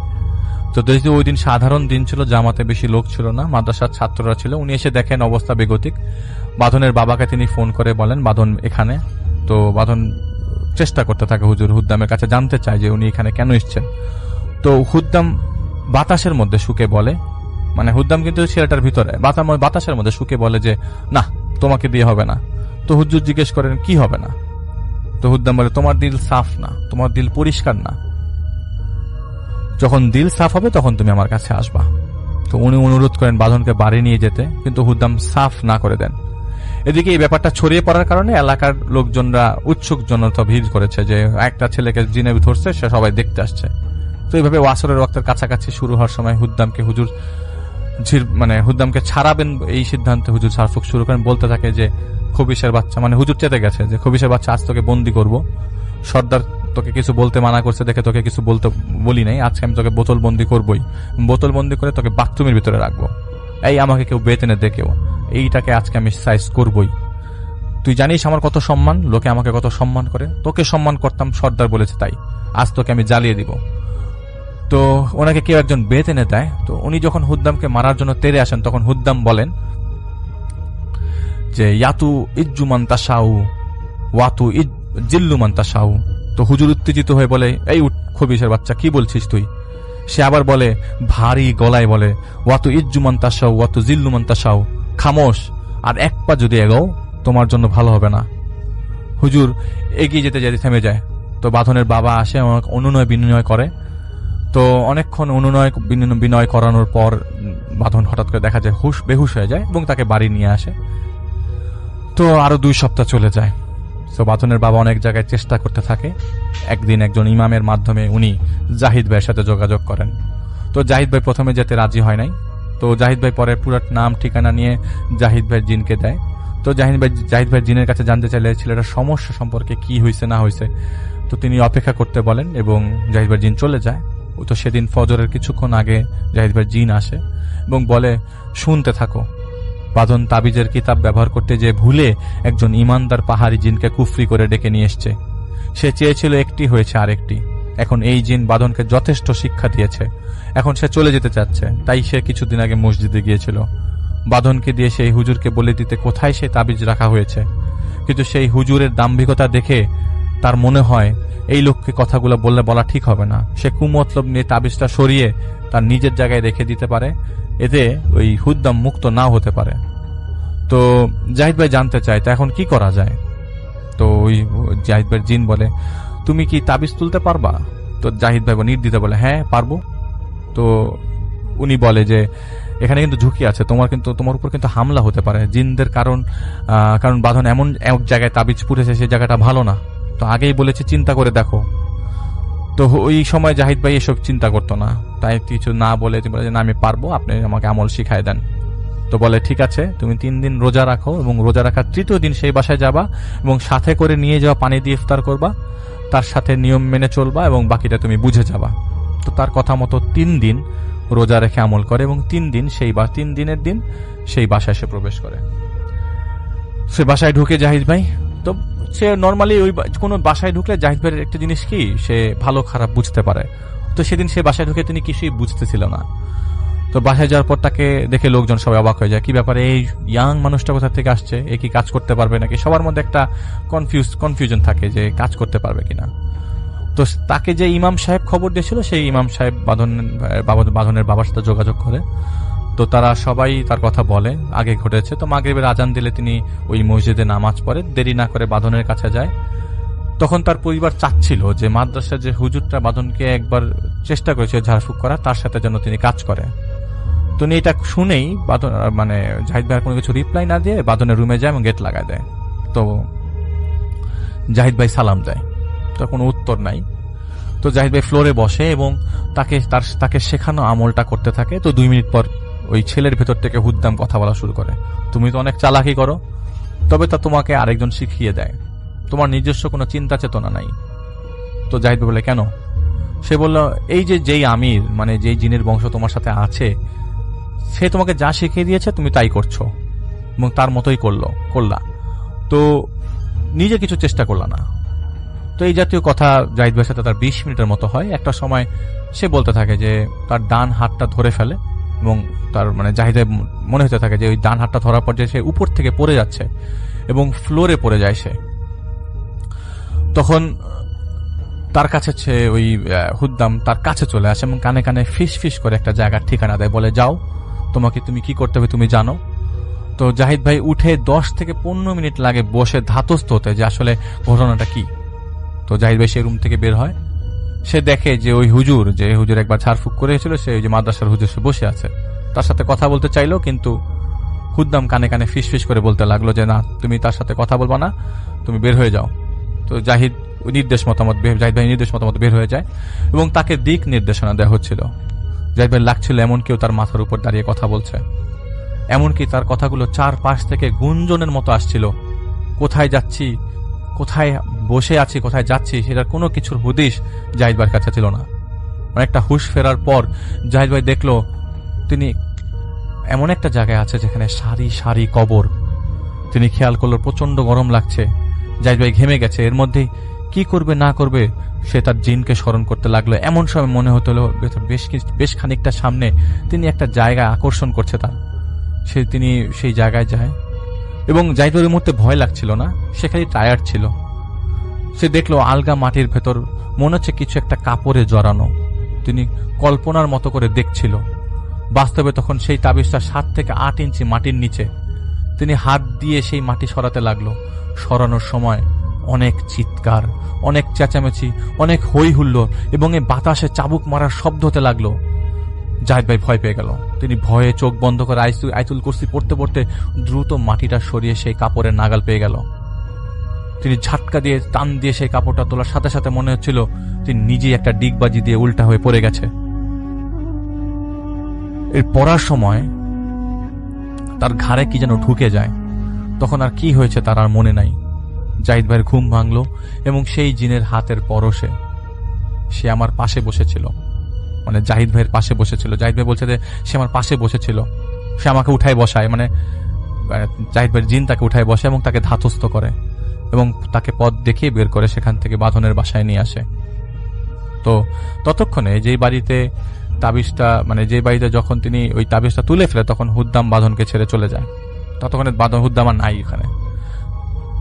তো যেহেতু ওই দিন সাধারণ দিন ছিল, জামাতে বেশি লোক ছিল না, মাদ্রাসার ছাত্ররা ছিল, উনি এসে দেখেন অবস্থা বেগতিক। বাঁধনের বাবাকে তিনি ফোন করে বলেন বাঁধন এখানে। তো বাঁধন চেষ্টা করতে থাকে হুদ্দামের কাছে, জানতে চায় যে উনি এখানে কেন এসছেন। তো হুদ্দাম বাতাসের মধ্যে শুকে বলে, মানে হুদ্দাম কিন্তু ছেলেটার ভিতরে বাতাসের মধ্যে শুকে বলে যে না, তোমাকে দিয়ে হবে না। তো হুজুর জিজ্ঞেস করেন কি হবে না? তো হুদ্দাম বলে তোমার দিল সাফ না, তোমার দিল পরিষ্কার না, যখন দিল সাফ হবে তখন তুমি আমার কাছে আসবা। তো উনি অনুরোধ করেন বাঁধনকে বাড়ি নিয়ে যেতে, কিন্তু হুদ্দাম সাফ না করে দেন। এদিকে এই ব্যাপারটা ছড়িয়ে পড়ার কারণে এলাকার লোকজনরা উৎসুক জনতা ভিড় করেছে যে একটা ছেলেকে জিনে ধরছে, সে সবাই দেখতে আসছে। তো এইভাবে ওয়াসরের ওয়াক্তের কাছাকাছি শুরু হওয়ার সময় হুদ্দামকে হুদ্দামকে ছাড়াবেন এই সিদ্ধান্তে হুজুর সারফুক শুরু করেন। বলতে থাকে যে খবিশের বাচ্চা, মানে হুজুর চেতে গেছে যে খবিশের বাচ্চা, আজ তোকে বন্দি করব। সর্দার তোকে কিছু বলতে মানা করছে দেখে তোকে কিছু বলি নাই, আজকে আমি তোকে বোতল বন্দি করবই, বোতল বন্দি করে তোকে বাথরুমের ভিতরে রাখবো। এই আমাকে কেউ বেতেনে দেখেও এইটাকে আজকে আমি সাইজ করবই। তুই জানিস আমার কত সম্মান, লোকে আমাকে কত সম্মান করে, তোকে সম্মান করতাম, সর্দার বলেছে তাই, আজ তোকে আমি জ্বালিয়ে দিব। তো ওনাকে কেউ একজন বেতেনে দেয়। তো উনি যখন হুদ্দামকে মারার জন্য তেরে আসেন, তখন হুদ্দাম বলেন যে ইয়াতু ইজ্জুমান তাসাউ ওয়াতু জিল্লুমান তাসাউ। তো হুজুর উত্তেজিত হয়ে বলে এই খবিশের বাচ্চা, কি বলছিস তুই? সে আবার বলে ভারী গলায় বলে ওয়াতু ইজ্জুমান তাসাউ ওয়াতু জিল্লুমান তাসাউ, খামোশ, আর এক পা যদি এগোও তোমার জন্য ভালো হবে না। হুজুর এগিয়ে যেতে যেতে থেমে যায়। তো বাঁধনের বাবা আসে, অনুনয় বিনয় করে। তো অনেকক্ষণ অনুনয় বিনয় করানোর পর বাঁধন হঠাৎ করে দেখা যায় বেহুশ হয়ে যায় এবং তাকে বাড়ি নিয়ে আসে। তো আরো 2 সপ্তাহ চলে যায়। তো বাঁধনের বাবা অনেক জায়গায় চেষ্টা করতে থাকে। একদিন একজন ইমামের মাধ্যমে উনি জাহিদ ভাইয়ের সাথে যোগাযোগ করেন। তো জাহিদ ভাই প্রথমে যেতে রাজি হয় নাই। তো জাহিদ ভাই পরে পুরো নাম ঠিকানা নিয়ে জাহিদ ভাইয়ের জিনকে দেয়। তো জাহিদ ভাই জিনের কাছে জানতে চাইলে ছেলেটার সমস্যা সম্পর্কে কি হয়েছে না হয়েছে। তো তিনি অপেক্ষা করতে বলেন এবং জাহিদ ভাইয়ের জিন চলে যায়। তো সেদিন ফজরের কিছুক্ষণ আগে জাহিদ ভাইয়ের জিন আসে এবং বলে শুনতে থাকো। বাঁধন তাবিজের কিতাব ব্যবহার করতে যে ভুলে একজন ইমানদার পাহাড়ি জিনকে কুফরি করে ডেকে নিয়ে এসছে। সে চেয়েছিল একটি, হয়েছে আরেকটি। এখন এই জিন বাঁধনকে যথেষ্ট শিক্ষা দিয়েছে, এখন সে চলে যেতে চাচ্ছে। তাই সে কিছুদিন আগে মসজিদে গিয়েছিল। বাঁধনকে দিয়ে সেই হুজুরকে বলে দিতে কোথায় সে তাবিজ রাখা হয়েছে। কিন্তু সেই হুজুরের দাম্ভিকতা দেখে তার মনে হয় এই লোককে কথাগুলো বলা ঠিক হবে না। সে কুমতলব নিয়ে তাবিজটা সরিয়ে তার নিজের জায়গায় রেখে দিতে পারে, এতে ওই হুদ্দাম মুক্ত নাও হতে পারে। তো জাহিদ ভাই জানতে চায় তা এখন কি করা যায়। তো ওই জাহিদ ভাইয়ের জিন বলে তুমি কি তাবিজ তুলতে পারবা? তো জাহিদ ভাই নির্দ্বিধ বলে হ্যাঁ পারবো। তো উনি বলে যে এখানে কিন্তু ঝুঁকি আছে, তোমার উপর কিন্তু হামলা হতে পারে জিনদের, কারণ বাঁধন এমন এক জায়গায় তাবিজ পুড়েছে, সেই জায়গাটা ভালো না। তো আগেই বলেছে চিন্তা করে দেখো। তো ওই সময় জাহিদ ভাই এসব চিন্তা করতো না, তাই কিছু না বলে বলে যে না আমি পারবো, আপনি আমাকে আমল শিখাই দেন। তো বলে ঠিক আছে, তুমি 3 দিন রোজা রাখো এবং রোজা রাখার 3য় দিন সেই বাসায় যাবা এবং সাথে করে নিয়ে যাওয়া পানি দিয়ে ইফতার করবা, তার সাথে নিয়ম মেনে চলবা এবং বাকিটা তুমি বুঝে যাবা। তো তার কথা মতো 3 দিন রোজা রেখে আমল করে এবং 3 দিনের দিন সেই বাসায় সে প্রবেশ করে। সে বাসায় ঢুকে জাহিদ ভাই, তো সে নর্মালি ওই কোনো বাসায় ঢুকলে জাহিদ ভাইয়ের একটা জিনিস কি, সে ভালো খারাপ বুঝতে পারে। তো সেদিন সে বাসায় ঢুকে তিনি কিছুই বুঝতেছিল না। তো বাসায় যাওয়ার পর তাকে দেখে লোকজন সবাই অবাক হয়ে যায়, কি ব্যাপারে, এই ইয়াং মানুষটা কোথা থেকে আসছে, এ কি কাজ করতে পারবে নাকি। সবার মধ্যে একটা কনফিউশন থাকে যে কাজ করতে পারবে কিনা। তো তাকে যে ইমাম সাহেব খবর দিয়েছিল, সেই ইমাম সাহেব বাঁধনের বাবার সাথে যোগাযোগ করে। তো তারা সবাই তার কথা বলে আগে ঘটেছে। তো মাগরিবের আজান দিলে তিনি ওই মসজিদে নামাজ পড়ে, দেরি না করে বাঁধনের কাছে যায়। তখন তার পরিবার চাচ্ছিল যে মাদ্রাসার যে হুজুরটা বাঁধনকে একবার চেষ্টা করেছে ঝাড়ফুঁক করা, তার সাথে যেন তিনি কাজ করে। তো এটা শুনেই জাহিদ ভাই কোনো কিছু রিপ্লাই না দিয়ে বাঁধনের রুমে যায় এবং গেট লাগায় দেয়। তো জাহিদ ভাই সালাম দেয়, তার কোনো উত্তর নাই। তো জাহিদ ভাই ফ্লোরে বসে এবং তাকে শেখানো আমলটা করতে থাকে। তো 2 মিনিট পর ওই ছেলের ভেতর থেকে হুদ্দাম কথা বলা শুরু করে, তুমি তো অনেক চালাকি করো, তবে তা তোমাকে আরেকজন শিখিয়ে দেয়, তোমার নিজস্ব কোনো চিন্তা চেতনা নাই। তো জাহিদ ভাই বলে, কেন? সে বলল, এই যে যেই আমির, মানে যেই জিনের বংশ তোমার সাথে আছে, সে তোমাকে যা শিখিয়ে দিয়েছে তুমি তাই করছো এবং তার মতোই করলা, তো নিজে কিছু চেষ্টা করলা না। তো এই জাতীয় কথা জাহিদ ভাইয়ের সাথে তার 20 মিনিটের মতো হয়। একটা সময় সে বলতে থাকে যে তার ডান হাতটা ধরে ফেলে এবং তার মানে জাহিদের মনে হতে থাকে যে ওই ডান হাতটা ধরার পর যে সে উপর থেকে পড়ে যাচ্ছে এবং ফ্লোরে পড়ে যায় সে। তখন তার কাছে ওই হুদ্দাম তার কাছে চলে আসে এবং কানে কানে ফিস ফিস করে একটা জায়গার ঠিকানা দেয়, বলে যাও, তুমি কি করতে হবে তুমি জানো। তো জাহিদ ভাই উঠে 10 থেকে 15 মিনিট লাগে বসে ধাতস্থ হতে যে আসলে ঘটনাটা কি। তো জাহিদ ভাই সেই রুম থেকে বের হয়, সে দেখে যে ওই হুজুর একবার ঝাড়ফুঁক করেছিল, সে ওই যে মাদ্রাসার হুজুর সে বসে আছে, তার সাথে কথা বলতে চাইলো, কিন্তু হুদ্দাম কানে কানে ফিস ফিস করে বলতে লাগলো যে না, তুমি তার সাথে কথা বলবা না, তুমি বের হয়ে যাও। তো জাহিদ ভাই নির্দেশ মতামত বের হয়ে যায় এবং তাকে দিক নির্দেশনা দেওয়া হচ্ছিল। জাহিদ ভাই লাগছিল এমন কেউ তার মাথার উপর দাঁড়িয়ে কথা বলছে, এমনকি তার কথাগুলো চারপাশ থেকে গুঞ্জনের মতো আসছিল। কোথায় যাচ্ছি, কোথায় বসে আছি, কোথায় যাচ্ছি, সেটার কোনো কিছুর হুদিশ জাহিদ ভাইয়ের কাছে ছিল না। অনেকটা হুশ ফেরার পর জাহিদ ভাই দেখলো তিনি এমন একটা জায়গায় আছে যেখানে সারি সারি কবর। তিনি খেয়াল করলো প্রচন্ড গরম লাগছে, জাহিদ ভাই ঘেমে গেছে। এর মধ্যে কি করবে না করবে সে তার জিনকে স্মরণ করতে লাগলো। এমন সময় মনে হতো বেশ খানিকটা সামনে তিনি একটা জায়গায় আকর্ষণ করছে তার, তিনি সেই জায়গায় যায় এবং জাহিদ ভাইয়ের মুহূর্তে ভয় লাগছিল না, সে খালি টায়ার্ড ছিল। সে দেখলো আলগা মাটির ভেতর মনে হচ্ছে কিছু একটা কাপড়ে জড়ানো। তিনি কল্পনার মতো করে দেখছিল, বাস্তবে তখন সেই তাবিজটা 7 থেকে 8 ইঞ্চি মাটির নিচে। তিনি হাত দিয়ে সেই মাটি সরাতে লাগলো। সরানোর সময় অনেক চিৎকার, অনেক চেঁচামেচি, অনেক হই হুল্লোড় এবং এই বাতাসে চাবুক মারার শব্দ হতে লাগলো। জাহিদ ভাই ভয় পেয়ে গেল। তিনি ভয়ে চোখ বন্ধ করে আয়াতুল কুরসি পড়তে পড়তে দ্রুত মাটিটা সরিয়ে সেই কাপড়ের নাগাল পেয়ে গেল। তিনি ঝাটকা দিয়ে টান দিয়ে সেই কাপড়টা তোলার সাথে সাথে মনে হচ্ছিল তিনি নিজেই একটা ডিগবাজি দিয়ে উল্টা হয়ে পড়ে গেছে। এর পড়ার সময় তার ঘাড়ে কি যেন ঢুকে যায়, তখন আর কি হয়েছে তার আর মনে নাই। জাহিদ ভাইয়ের ঘুম ভাঙলো এবং সেই জিনের হাতের পরশে সে আমার পাশে বসেছিল, মানে জাহিদ ভাইয়ের পাশে বসেছিল। জাহিদ ভাই বলছে যে সে আমার পাশে বসেছিল, সে আমাকে উঠায় বসায়, মানে জাহিদ ভাইয়ের জিন তাকে উঠায় বসে এবং তাকে ধাতস্থ করে এবং তাকে পথ দেখিয়ে বের করে সেখান থেকে বাঁধনের বাসায় নিয়ে আসে। তো ততক্ষণে যেই বাড়িতে তাবিজটা, মানে যে বাড়িতে যখন তিনি ওই তাবিজটা তুলে ফেলে তখন হুদ্দাম বাঁধনকে ছেড়ে চলে যায়। ততক্ষণে হুদ্দাম আর নাই এখানে।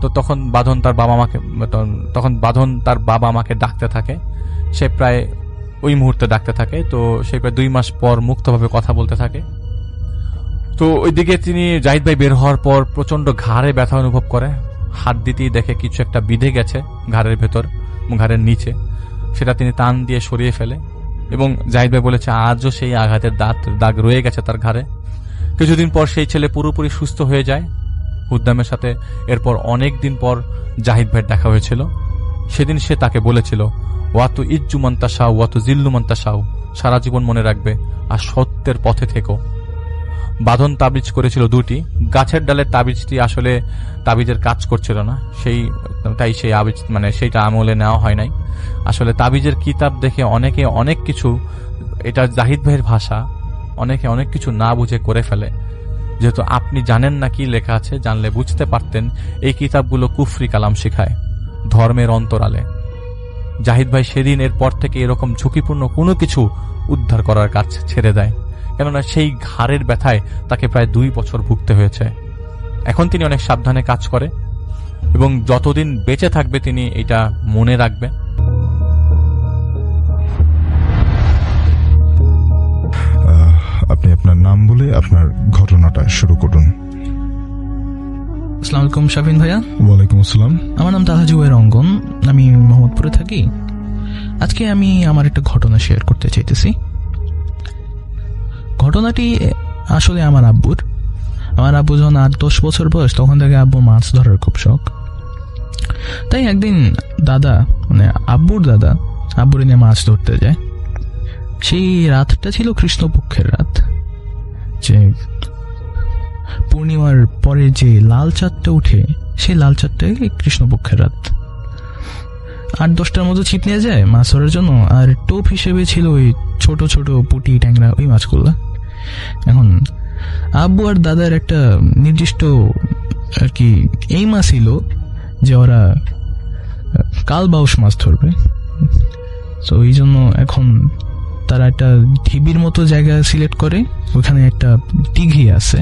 তো তখন বাঁধন তার বাবা মাকে ডাকতে থাকে, সে প্রায় ওই মুহূর্তে ডাকতে থাকে। তো সে প্রায় 2 মাস পর মুক্তভাবে কথা বলতে থাকে। তো ওইদিকে তিনি জাহিদ ভাই বের হওয়ার পর প্রচন্ড ঘাড়ে ব্যথা অনুভব করে। হাত দিতেই দেখে কিছু একটা বিঁধে গেছে ঘাড়ের ভেতর, ঘাড়ের নিচে। সেটা তিনি টান দিয়ে সরিয়ে ফেলে এবং জাহিদ ভাই বলেছে আজও সেই আঘাতের দাগ রয়ে গেছে তার ঘাড়ে। কিছুদিন পর সেই ছেলে পুরোপুরি সুস্থ হয়ে যায় হুদ্দামের সাথে। এরপর অনেক দিন পর জাহিদ ভাইয়ের দেখা হয়েছিল। সেদিন সে তাকে বলেছিল, ওয়াতু ইজ্জু মন্তাসাউ ওয়াতু জিল্লু মন্তাসাউ, সারা জীবন মনে রাখবে আর সত্যের পথে থেকো। বাঁধন তাবিজ করেছিল 2টি। গাছের ডালের তাবিজটি আসলে তাবিজের কাজ করছিল না, তাই সেই আবিজ মানে সেইটা আমলে নেওয়া হয় নাই। আসলে তাবিজের কিতাব দেখে অনেকে অনেক কিছু, এটা জাহিদ ভাইয়ের ভাষা, অনেকে অনেক কিছু না বুঝে করে ফেলে। যেহেতু আপনি জানেন না কি লেখা আছে, জানলে বুঝতে পারতেন এই কিতাবগুলো কুফরি কালাম শেখায় ধর্মের অন্তরালে। জাহিদ ভাই সেদিন এর পর থেকে এরকম ঝুঁকিপূর্ণ কোনো কিছু উদ্ধার করার কাজ ছেড়ে দেয়, কেননা সেই ঘাড়ের ব্যথায় তাকে প্রায় 2 বছর ভুগতে হয়েছে। এখন তিনি অনেক সাবধানে কাজ করে এবং যতদিন বেঁচে থাকবে তিনি এটা মনে রাখবেন। আপনি আপনার নাম বলে আপনার ঘটনাটা শুরু করুন। আসসালামু আলাইকুম শাফিন ভাইয়া। ওয়ালাইকুম আসসালাম। আমার নাম তাহা জুয়ের অঙ্গন, আমি মোহাম্মদপুরে থাকি। আজকে আমি আমার একটা ঘটনা শেয়ার করতে চাইতেছি। ঘটনাটি আসলে আমার আব্বু যখন 8-10 বছর বয়স, তখন থেকে আব্বু মাছ ধরার খুব শখ। তাই একদিন দাদা, মানে আব্বুর দাদা, আব্বুর নিয়ে মাছ ধরতে যায়। সেই রাতটা ছিল কৃষ্ণপক্ষের রাত। যে পূর্ণিমার পরে যে লাল চাঁদটা উঠে, সেই লাল চাঁদটা কৃষ্ণপক্ষের রাত। 8-10টার মতো ছিপ নিয়ে যায় মাছ ধরার জন্য, আর টোপ হিসেবে ছিল ওই ছোট ছোট পুঁটি ট্যাংরা ওই মাছগুলো। এখন আব্বু আর দাদার একটা নির্দিষ্ট আর কি এই মাছ ছিল যে ওরা কালবাউস মাছ ধরবে। তো এই জন্য এখন তারা একটা ঢিবির মতো জায়গা সিলেক্ট করে, ওখানে একটা দিঘি আছে,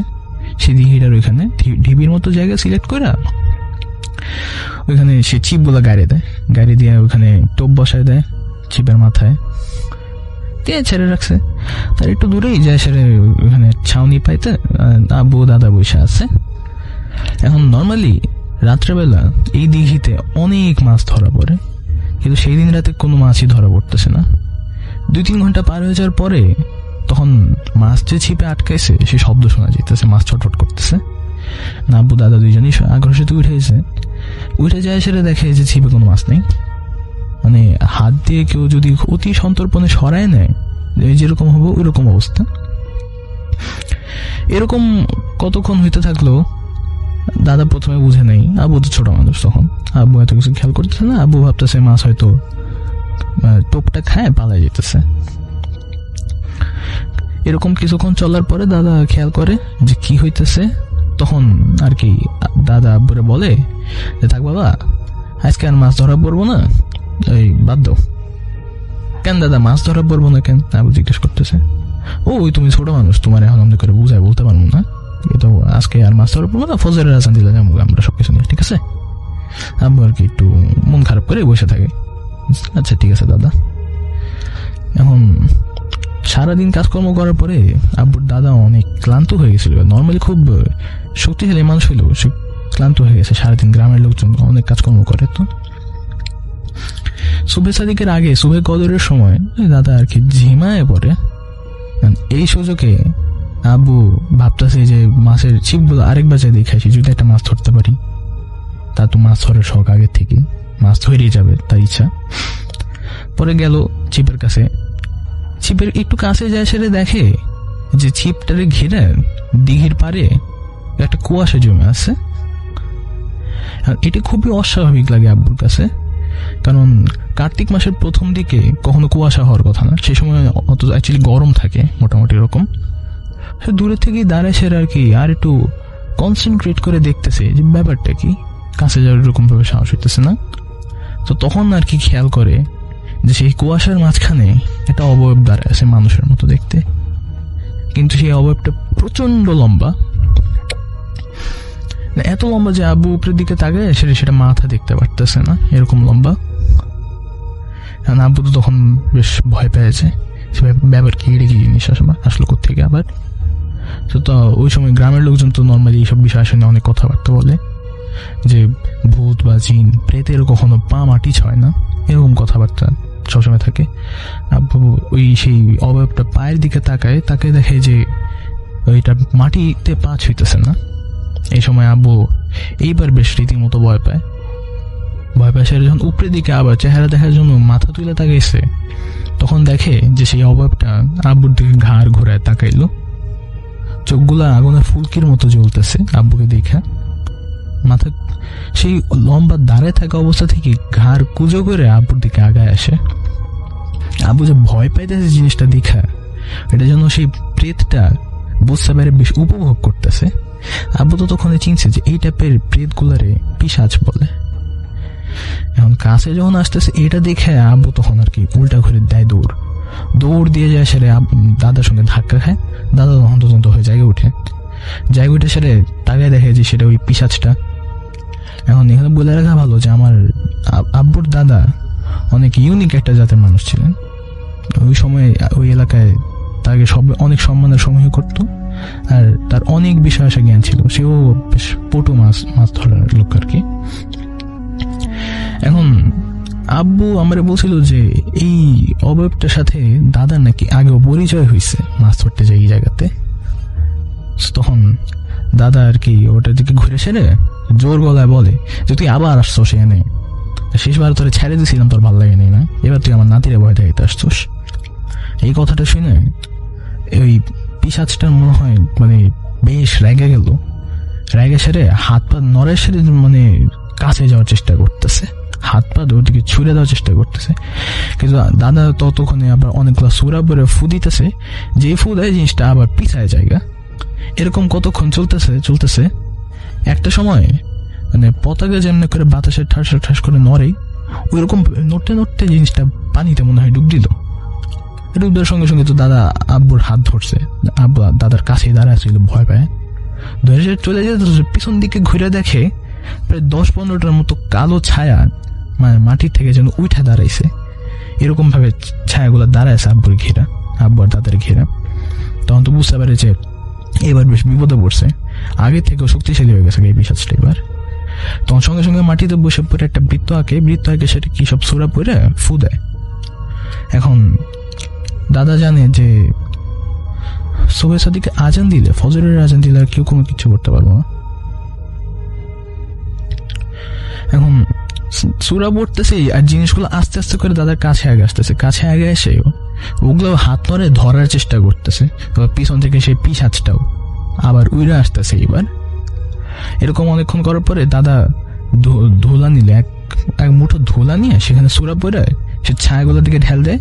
সেই দিঘিটার ওইখানে ঢিবির মতো জায়গা সিলেক্ট করে ওইখানে সে ছিপগুলো গাড়ি দেয়, গাড়ি দিয়ে ওখানে টোপ বসায় দেয় ছিপের মাথায় দিয়ে ছেড়ে রাখছে। তার একটু দূরেই যায় সেরে ওখানে ছাউনি পাইতে আব্বু দাদা বসে আছে। এখন নর্মালি রাত্রেবেলা এই দিঘিতে অনেক মাছ ধরা পড়ে, কিন্তু সেই দিন রাতে কোনো মাছই ধরা পড়তেছে না। 2-3 ঘন্টা পার হয়ে যাওয়ার পরে তখন মাছ যে ছিপে আটকাইছে সে শব্দ শোনা যেতেছে, মাছ ছটফট করতেছে। না আব্বু দাদা দুইজনই আগ্রহিত উঠে যায়, সেটা দেখে যে ছিপে কোনো মাছ নেই। মানে হাত দিয়ে কেউ যদি অতি সন্তর্পণে সরায় নেয় যেরকম হবে ওইরকম অবস্থা। এরকম কতক্ষণ হইতে থাকলো দাদা প্রথমে বুঝে নেই, আব্বু তো ছোট মানুষ তখন, আব্বু এত কিছু খেয়াল করতেছে না। আব্বু ভাবতেছে মাছ হয়তো টোপটা খায় পালাই যেতেছে। এরকম কিছুক্ষণ চলার পরে দাদা খেয়াল করে যে কি হইতেছে। তখন আর কি দাদা আব্বুরে বলে যে থাক বাবা, আজকে আর মাছ ধরা পড়বো না, ওই বাদ দাও। কেন দাদা মাছ ধরা পড়বো না কেন? আব্বু জিজ্ঞেস করতেছে। ওই তুমি ছোট মানুষ, তোমার এখন আমরা করে বুঝায় বলতে পারবো না, তো আজকে আর মাছ ধরা পড়বো না, ফজরের আজান দিলে যাবো আমরা সবকিছু নিয়ে, ঠিক আছে? আব্বু আর কি একটু মন খারাপ করে বসে থাকে। আচ্ছা ঠিক আছে দাদা। এখন সারাদিন কাজকর্ম করার পরে আব্বুর দাদা অনেক ক্লান্ত হয়ে গেছিল। নর্মালি খুব শক্তিশালী মানুষ হইলেও সে ক্লান্ত হয়ে গেছে, সারাদিন গ্রামের লোকজন অনেক কাজকর্ম করে। তো সুবে সাদিকের আগে সুবে কদরের সময় দাদা আর কি ঝিমায় পড়ে। এই সুযোগে আব্বু ভাবতেছে যে মাছের ছিপগুলো আরেক বাজায় দেখাইছি, যদি একটা মাছ ধরতে পারি। তা তো মাছ ধরার শখ আগের থেকে, মাছ ধরেই যাবে তার ইচ্ছা। পরে গেল ছিপের কাছে, ছিপের একটু কাছে যায়, সেটা দেখে যে ছিপটারে ঘিরে দিঘির পারে একটা কুয়াশা জমে আছে। এটা খুবই অস্বাভাবিক লাগে আব্বুর কাছে, কারণ কার্তিক মাসের প্রথম দিকে কখনো কুয়াশা হওয়ার কথা না, সেই সময় অত অ্যাকচুয়ালি গরম থাকে মোটামুটি এরকম। সে দূরের থেকেই দাঁড়ায় সে আর কি, আর একটু কনসেন্ট্রেট করে দেখতেছে যে ব্যাপারটা কি, কাছে যাওয়ার এরকম ভাবে সাহস হইতেছে না। তো তখন আর কি খেয়াল করে যে সেই কুয়াশার মাঝখানে একটা অবয়ব দাঁড়ায় আছে মানুষের মতো দেখতে, কিন্তু সেই অবয়বটা প্রচন্ড লম্বা, এত লম্বা যে আব্বু উপরের দিকে তাকায় সেটা মাথা দেখতে পারতেছে না, এরকম লম্বা। আব্বু তো তখন বেশ ভয় পেয়েছে, সে ব্যাপার কি, এটা কি জিনিস আসলো কোথেকে আবার। তো ওই সময় গ্রামের লোকজন তো নর্মালি এইসব বিষয় শুনে অনেক কথাবার্তা বলে যে ভূত বা জিন প্রেতের কখনো পা মাটি ছয় না, এরকম কথাবার্তা সবসময় থাকে। আব্বু ওই সেই অবয়বটা পায়ের দিকে তাকায় দেখে যে ওইটা মাটিতে পা ছুঁইতেছে না। এই সময় আব্বু এইবার বেশ রীতিমতো ভয় পায়। সে যখন উপরের দিকে আবার চেহারা দেখার জন্য মাথা তুলে তাকাইছে, তখন দেখে যে সেই অবয়বটা আব্বুর দিকে ঘাড় ঘোরায় তাকাইলো, চোখগুলা আগুনের ফুলকির মতো জ্বলতেছে আব্বুকে দেখা। মাথা সেই লম্বা দাঁড়ায় থাকা অবস্থা থেকে ঘাড় কুজো করে আব্বুর দিকে আগায় আসে। আব্বু যে ভয় পাইতেছে জিনিসটা দেখা, এটা যেন সেই প্রেতটা বুঝতে পারে বেশ উপভোগ করতেছে। আব্বু তো তখন চিনছে যে এই টাইপের প্রেতগুলারে পিশাচ বলে। এখন কাছে যখন আসতেছে এটা দেখে আব্বু তখন আর কি উল্টা ঘুরে দেয় দৌড় দিয়ে যায়, সেরে দাদার সঙ্গে ধাক্কা খায়। দাদা তখন তদন্ত হয়ে জায়গায় উঠে সেরে তাকায় দেখে যে সেটা ওই পিশাচটা। এখন এখানে বলে রাখা ভালো যে আমার আব্বুর দাদা অনেক ইউনিক একটা জাতের মানুষ ছিলেন। ওই সময় ওই এলাকায় তাকে অনেক সম্মানের সময় করতো, আর তার অনেক বিষয় আসা জ্ঞান ছিল। সেও বেশ পটু মাছ ধরার লোক আর কি। এখন আব্বু আমরা বলছিল যে এই অবয়বটার সাথে দাদার নাকি আগেও পরিচয় হয়েছে মাছ ধরতে যাই এই জায়গাতে। তখন দাদা আর কি ওটার দিকে ঘুরে সেরে জোর গলায় বলে যে তুই আবার আসছো সেখানে, শেষবার তোরে ছেড়ে দিয়েছিলাম, তোর ভালো লাগেনি না, এবার তুই আমার নাতিরে ভয় দেখাইতে আসছোস। এই কথাটা শুনে ওই পিশাচটার মনে হয় মানে বেশ রেগে গেল, রেগে সেরে হাত পা নড়ে সেরে মানে কাছে যাওয়ার চেষ্টা করতেছে, হাত পা ওদিকে ছুঁড়ে দেওয়ার চেষ্টা করতেছে। কিন্তু দাদা ততক্ষণে আবার অনেকগুলো সুরা পরে ফু দিতেছে, যে ফু দেয় জিনিসটা আবার পিছায় জায়গা। এরকম কতক্ষণ চলতেছে। একটা সময় মানে পতাকা যেমনি করে বাতাসে ঠাস ঠাস করে নড়ে, ওইরকম নড়তে জিনিসটা পানিতে মনে হয় ডুব দিল। ডুব দেওয়ার সঙ্গে সঙ্গে তো দাদা আব্বুর হাত ধরছে, আব্বু দাদার কাছে দাঁড়া ছিল, ভয় পায় ধরে চলে যেতে পিছন দিকে ঘুরে দেখে প্রায় 10-15টার মতো কালো ছায়া মানে মাটির থেকে যেন উঠে দাঁড়াইছে। এরকম ভাবে ছায়াগুলো দাঁড়াইছে আব্বুর ঘেরা, আব্বু আর দাদার ঘেরা। তখন তো বুঝতে পারে যে এবার বেশ বিপদে পড়ছে, আগে থেকেও শক্তিশালী হয়ে গেছে এই পিশাচটা এবার। তখন সঙ্গে সঙ্গে মাটিতে বসে পড়ে একটা বৃত্ত আঁকে সেটা কি সব সুরা পড়ে ফু দেয়। এখন দাদা জানে যে সুবহে সাদিকে আজান দিলে, ফজরের আজান দিলে আর কেউ কোনো কিছু করতে পারবো না। এখন সূরা পড়তেছে আর জিনিসগুলো আস্তে আস্তে করে দাদার কাছে আগে এসে ওগুলো হাত ধরে ধরার চেষ্টা করতেছে। পিছন থেকে সেই পিশাচটাও আবার উইরা আসতেছে। এবার এরকম অনেকক্ষণ করার পরে দাদা ধুলা নিলে, এক মুঠো ধুলা নিয়ে সেখানে সূরা পড়ে সে ছায়াগুলোর দিকে ঢেল দেয়।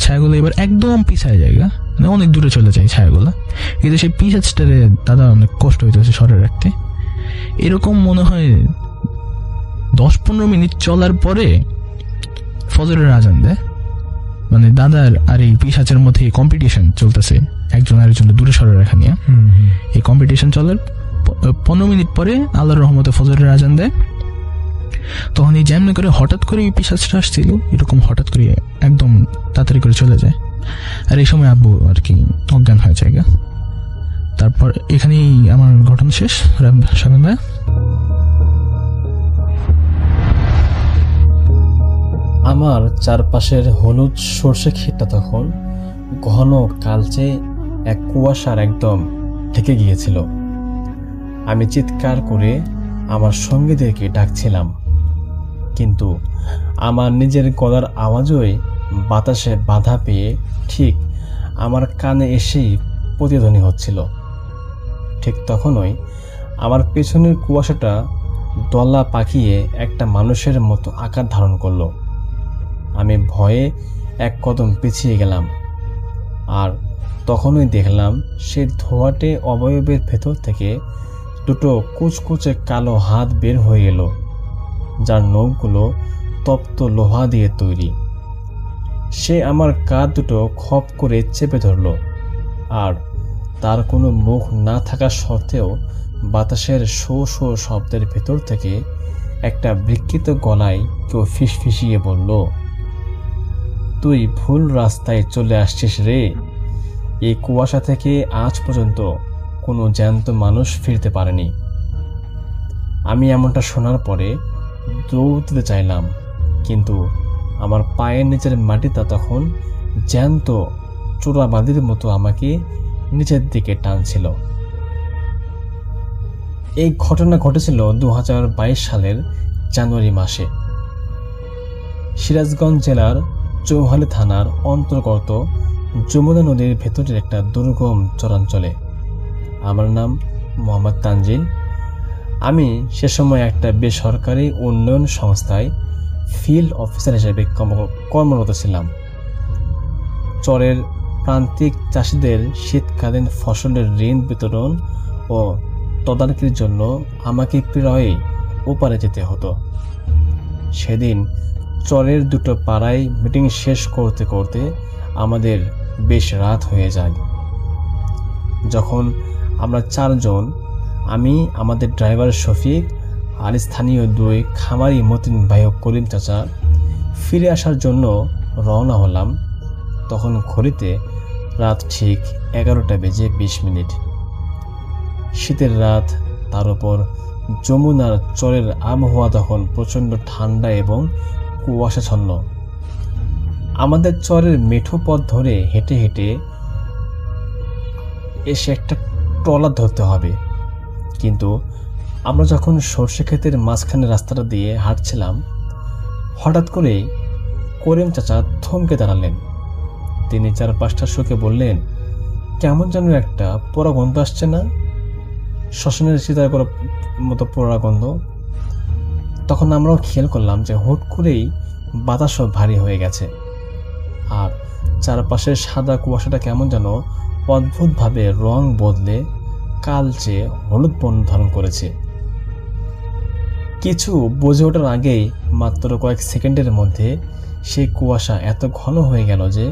ছায়াগুলো এবার একদম পিছায় জায়গা, মানে অনেক দূরে চলে যায় ছায়াগুলো। কিন্তু সেই পিশাচটারে দাদা অনেক কষ্ট হইতেছে সরে রাখতে। এরকম মনে হয় 10-15 মিনিট চলার পরে ফজরের আজান দেয়। মানে দাদার আর এই পিশাচের মধ্যে কম্পিটিশন চলতেছে, একজন আরেকজনের দূরে সরে রাখা নিয়ে। এই কম্পিটিশন চলার 15 মিনিট পরে আল্লাহর রহমতে ফজরের আজান দেয়। তখন এই যেমনি করে হঠাৎ করে পিশাচটা আসছিল, এরকম হঠাৎ করে একদম তাড়াতাড়ি করে চলে যায়। আর এই সময় আব্বু আর কি অজ্ঞান হয়ে যায়। তারপর এখানেই আমার ঘটনা শেষ। শামিম ভাই, আমার চারপাশের হলুদ সর্ষে ক্ষেতটা তখন ঘন কালচে এক কুয়াশার একদম ঢেকে গিয়েছিল। আমি চিৎকার করে আমার সঙ্গীদেরকে ডাকছিলাম, কিন্তু আমার নিজের গলার আওয়াজই বাতাসে বাধা পেয়ে ঠিক আমার কানে এসেই প্রতিধ্বনি হচ্ছিল। ঠিক তখনই আমার পেছনের কুয়াশাটা দলা পাকিয়ে একটা মানুষের মতো আকার ধারণ করলো। আমি ভয়ে এক কদম পিছিয়ে গেলাম, আর তখনই দেখলাম সে ধোঁয়াটে অবয়বের ভেতর থেকে দুটো কুচকুচে কালো হাত বের হয়ে এলো, যার নখগুলো তপ্ত লোহা দিয়ে তৈরি। সে আমার কাঁধ দুটো খপ করে চেপে ধরল, আর তার কোনো মুখ না থাকা সত্ত্বেও বাতাসের শো শো শব্দের ভেতর থেকে একটা বিকৃত গলায় কেউ ফিসফিসিয়ে বলল, তুই ভুল রাস্তায় চলে আসছিস রে। এই কুয়াশা থেকে আজ পর্যন্ত কোনো জ্যান্ত মানুষ ফিরতে পারেনি। আমি এমনটা শোনার পরে দৌড় দিতে চাইলাম, কিন্তু আমার পায়ের নিচের মাটিটা তখন জ্যান্ত চোরাবাঁধির মতো আমাকে নিচের দিকে টানছিল। এই ঘটনা ঘটেছিল 2022 সালের জানুয়ারি মাসে সিরাজগঞ্জ জেলার চৌহালি থানার অন্তর্গত যমুনা নদীর ভেতরের একটা দুর্গম চরাঞ্চলে। আমার নাম মোহাম্মদ তানজিল। আমি সে সময় একটা বেসরকারি উন্নয়ন সংস্থায় ফিল্ড অফিসার হিসেবে কর্মরত ছিলাম। চরের প্রান্তিক চাষিদের শীতকালীন ফসলের ঋণ বিতরণ ও তদারকির জন্য আমাকে প্রায় ওপারে যেতে হতো। সেদিন চরের দুটো পাড়ায় মিটিং শেষ করতে করতে আমাদের বেশ রাত হয়ে যায়। যখন আমরা 4 জন, আমি, আমাদের ড্রাইভার শফিক আর স্থানীয় 2 খামারি মতিন ভাই ও করিম চাচা ফিরে আসার জন্য রওনা হলাম, তখন ঘড়িতে রাত ঠিক 11:20 শীতের রাত, তার উপর যমুনার চরের আবহাওয়া তখন প্রচণ্ড ঠান্ডা এবং কুয়াশাচ্ছন্ন। আমাদের চরের মেঠো পথ ধরে হেঁটে হেঁটে এসে একটা ট্রলার ধরতে হবে, কিন্তু আমরা যখন সর্ষে ক্ষেতের মাঝখানে রাস্তাটা দিয়ে হাঁটছিলাম, হঠাৎ করে করিম চাচা থমকে দাঁড়ালেন। তিনি 4-5টা শুকে বললেন, কেমন যেন একটা পোড়া গন্ধ আসছে না, শ্মশানের চিতার করার মতো পোড়া গন্ধ। তখন আমরাও খেয়াল করলাম যে হুট করেই বাতাসও ভারী হয়ে গেছে, আর চারপাশের সাদা কুয়াশাটা কেমন যেন অদ্ভুতভাবে রং বদলে কালচে হলুদ বর্ণ ধারণ করেছে। কিছু বুঝে ওঠার আগেই মাত্র কয়েক সেকেন্ডের মধ্যে সেই কুয়াশা এত ঘন হয়ে গেল যে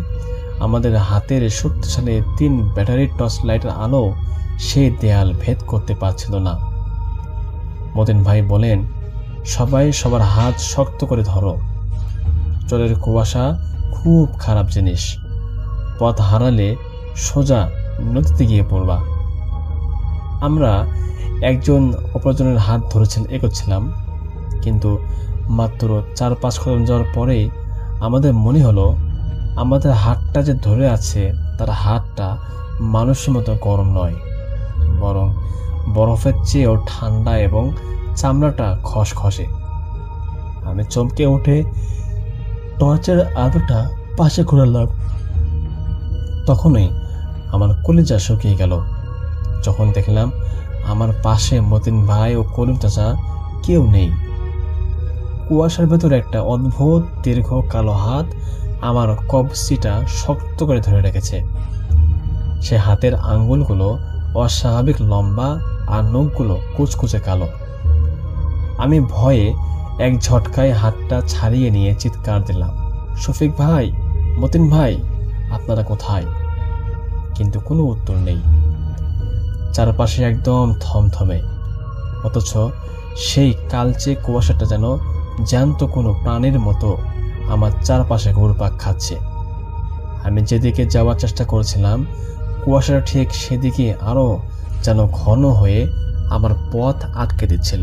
আমাদের হাতের শক্তিশালী 3 ব্যাটারি টর্চ লাইটের আলো সেই দেয়াল ভেদ করতে পারছিল না। মতিন ভাই বলেন, সবাই সবার হাত শক্ত করে ধরো, জলের কুয়াশা খুব খারাপ জিনিস, পথ হারালে সোজা নদীতে গিয়ে পড়বা। আমরা একজন অপরজনের হাত ধরেছেন এগোচ্ছিলাম, কিন্তু মাত্র 4-5 কদম যাওয়ার পরেই আমাদের মনে হলো আমাদের হাতটা যে ধরে আছে তার হাতটা মানুষের মতো গরম নয়, বরং বরফের চেয়েও ঠান্ডা এবং চামড়াটা খসখসে। আমি চমকে উঠে টর্চের আলোটা পাশে ঘোরালাম। তখনই আমার কলিজা শুকিয়ে গেল যখন দেখলাম আমার পাশে মতিন ভাই ও করিম চাচা কেউ নেই। কুয়াশার ভেতরে একটা অদ্ভুত দীর্ঘ কালো হাত আমার কবজিটা শক্ত করে ধরে রেখেছে। সে হাতের আঙ্গুলগুলো অস্বাভাবিক লম্বা আর নখগুলো কুচকুচে কালো। আমি ভয়ে এক ঝটকায় হাতটা ছাড়িয়ে নিয়ে চিৎকার দিলাম, শফিক ভাই, মতিন ভাই, আপনারা কোথায়? কিন্তু কোনো উত্তর নেই। চারপাশে একদম থমথমে, অথচ সেই কালচে কুয়াশাটা যেন জ্যান্ত কোনো প্রাণীর মতো আমার চারপাশে ঘুরপাক খাচ্ছে। আমি যেদিকে যাওয়ার চেষ্টা করেছিলাম কুয়াশাটা ঠিক সেদিকে আরও যেন ঘন হয়ে আমার পথ আটকে দিচ্ছিল।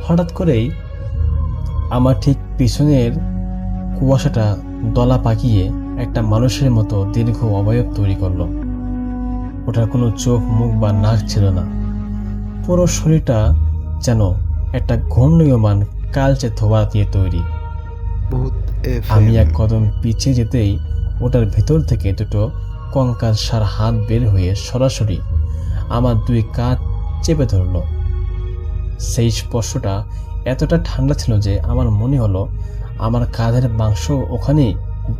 হঠাৎ করেই আমার ঠিক পিছনের কুয়াশাটা দলা পাকিয়ে একটা মানুষের মতো দীর্ঘ অবয়ব তৈরি করলো। ওটার কোনো চোখ, মুখ বা নাক ছিল না। পুরো শরীরটা যেন একটা ঘূর্ণীয়মান কালচে ধোঁয়া দিয়ে তৈরি। আমি এক কদম পিছিয়ে যেতেই ওটার ভেতর থেকে দুটো কঙ্কাল সার হাত বের হয়ে সরাসরি আমার 2 কাঁধ চেপে ধরল। সেই স্পর্শটা এতটা ঠান্ডা ছিল যে আমার মনে হলো আমার কাঁধের মাংস ওখানেই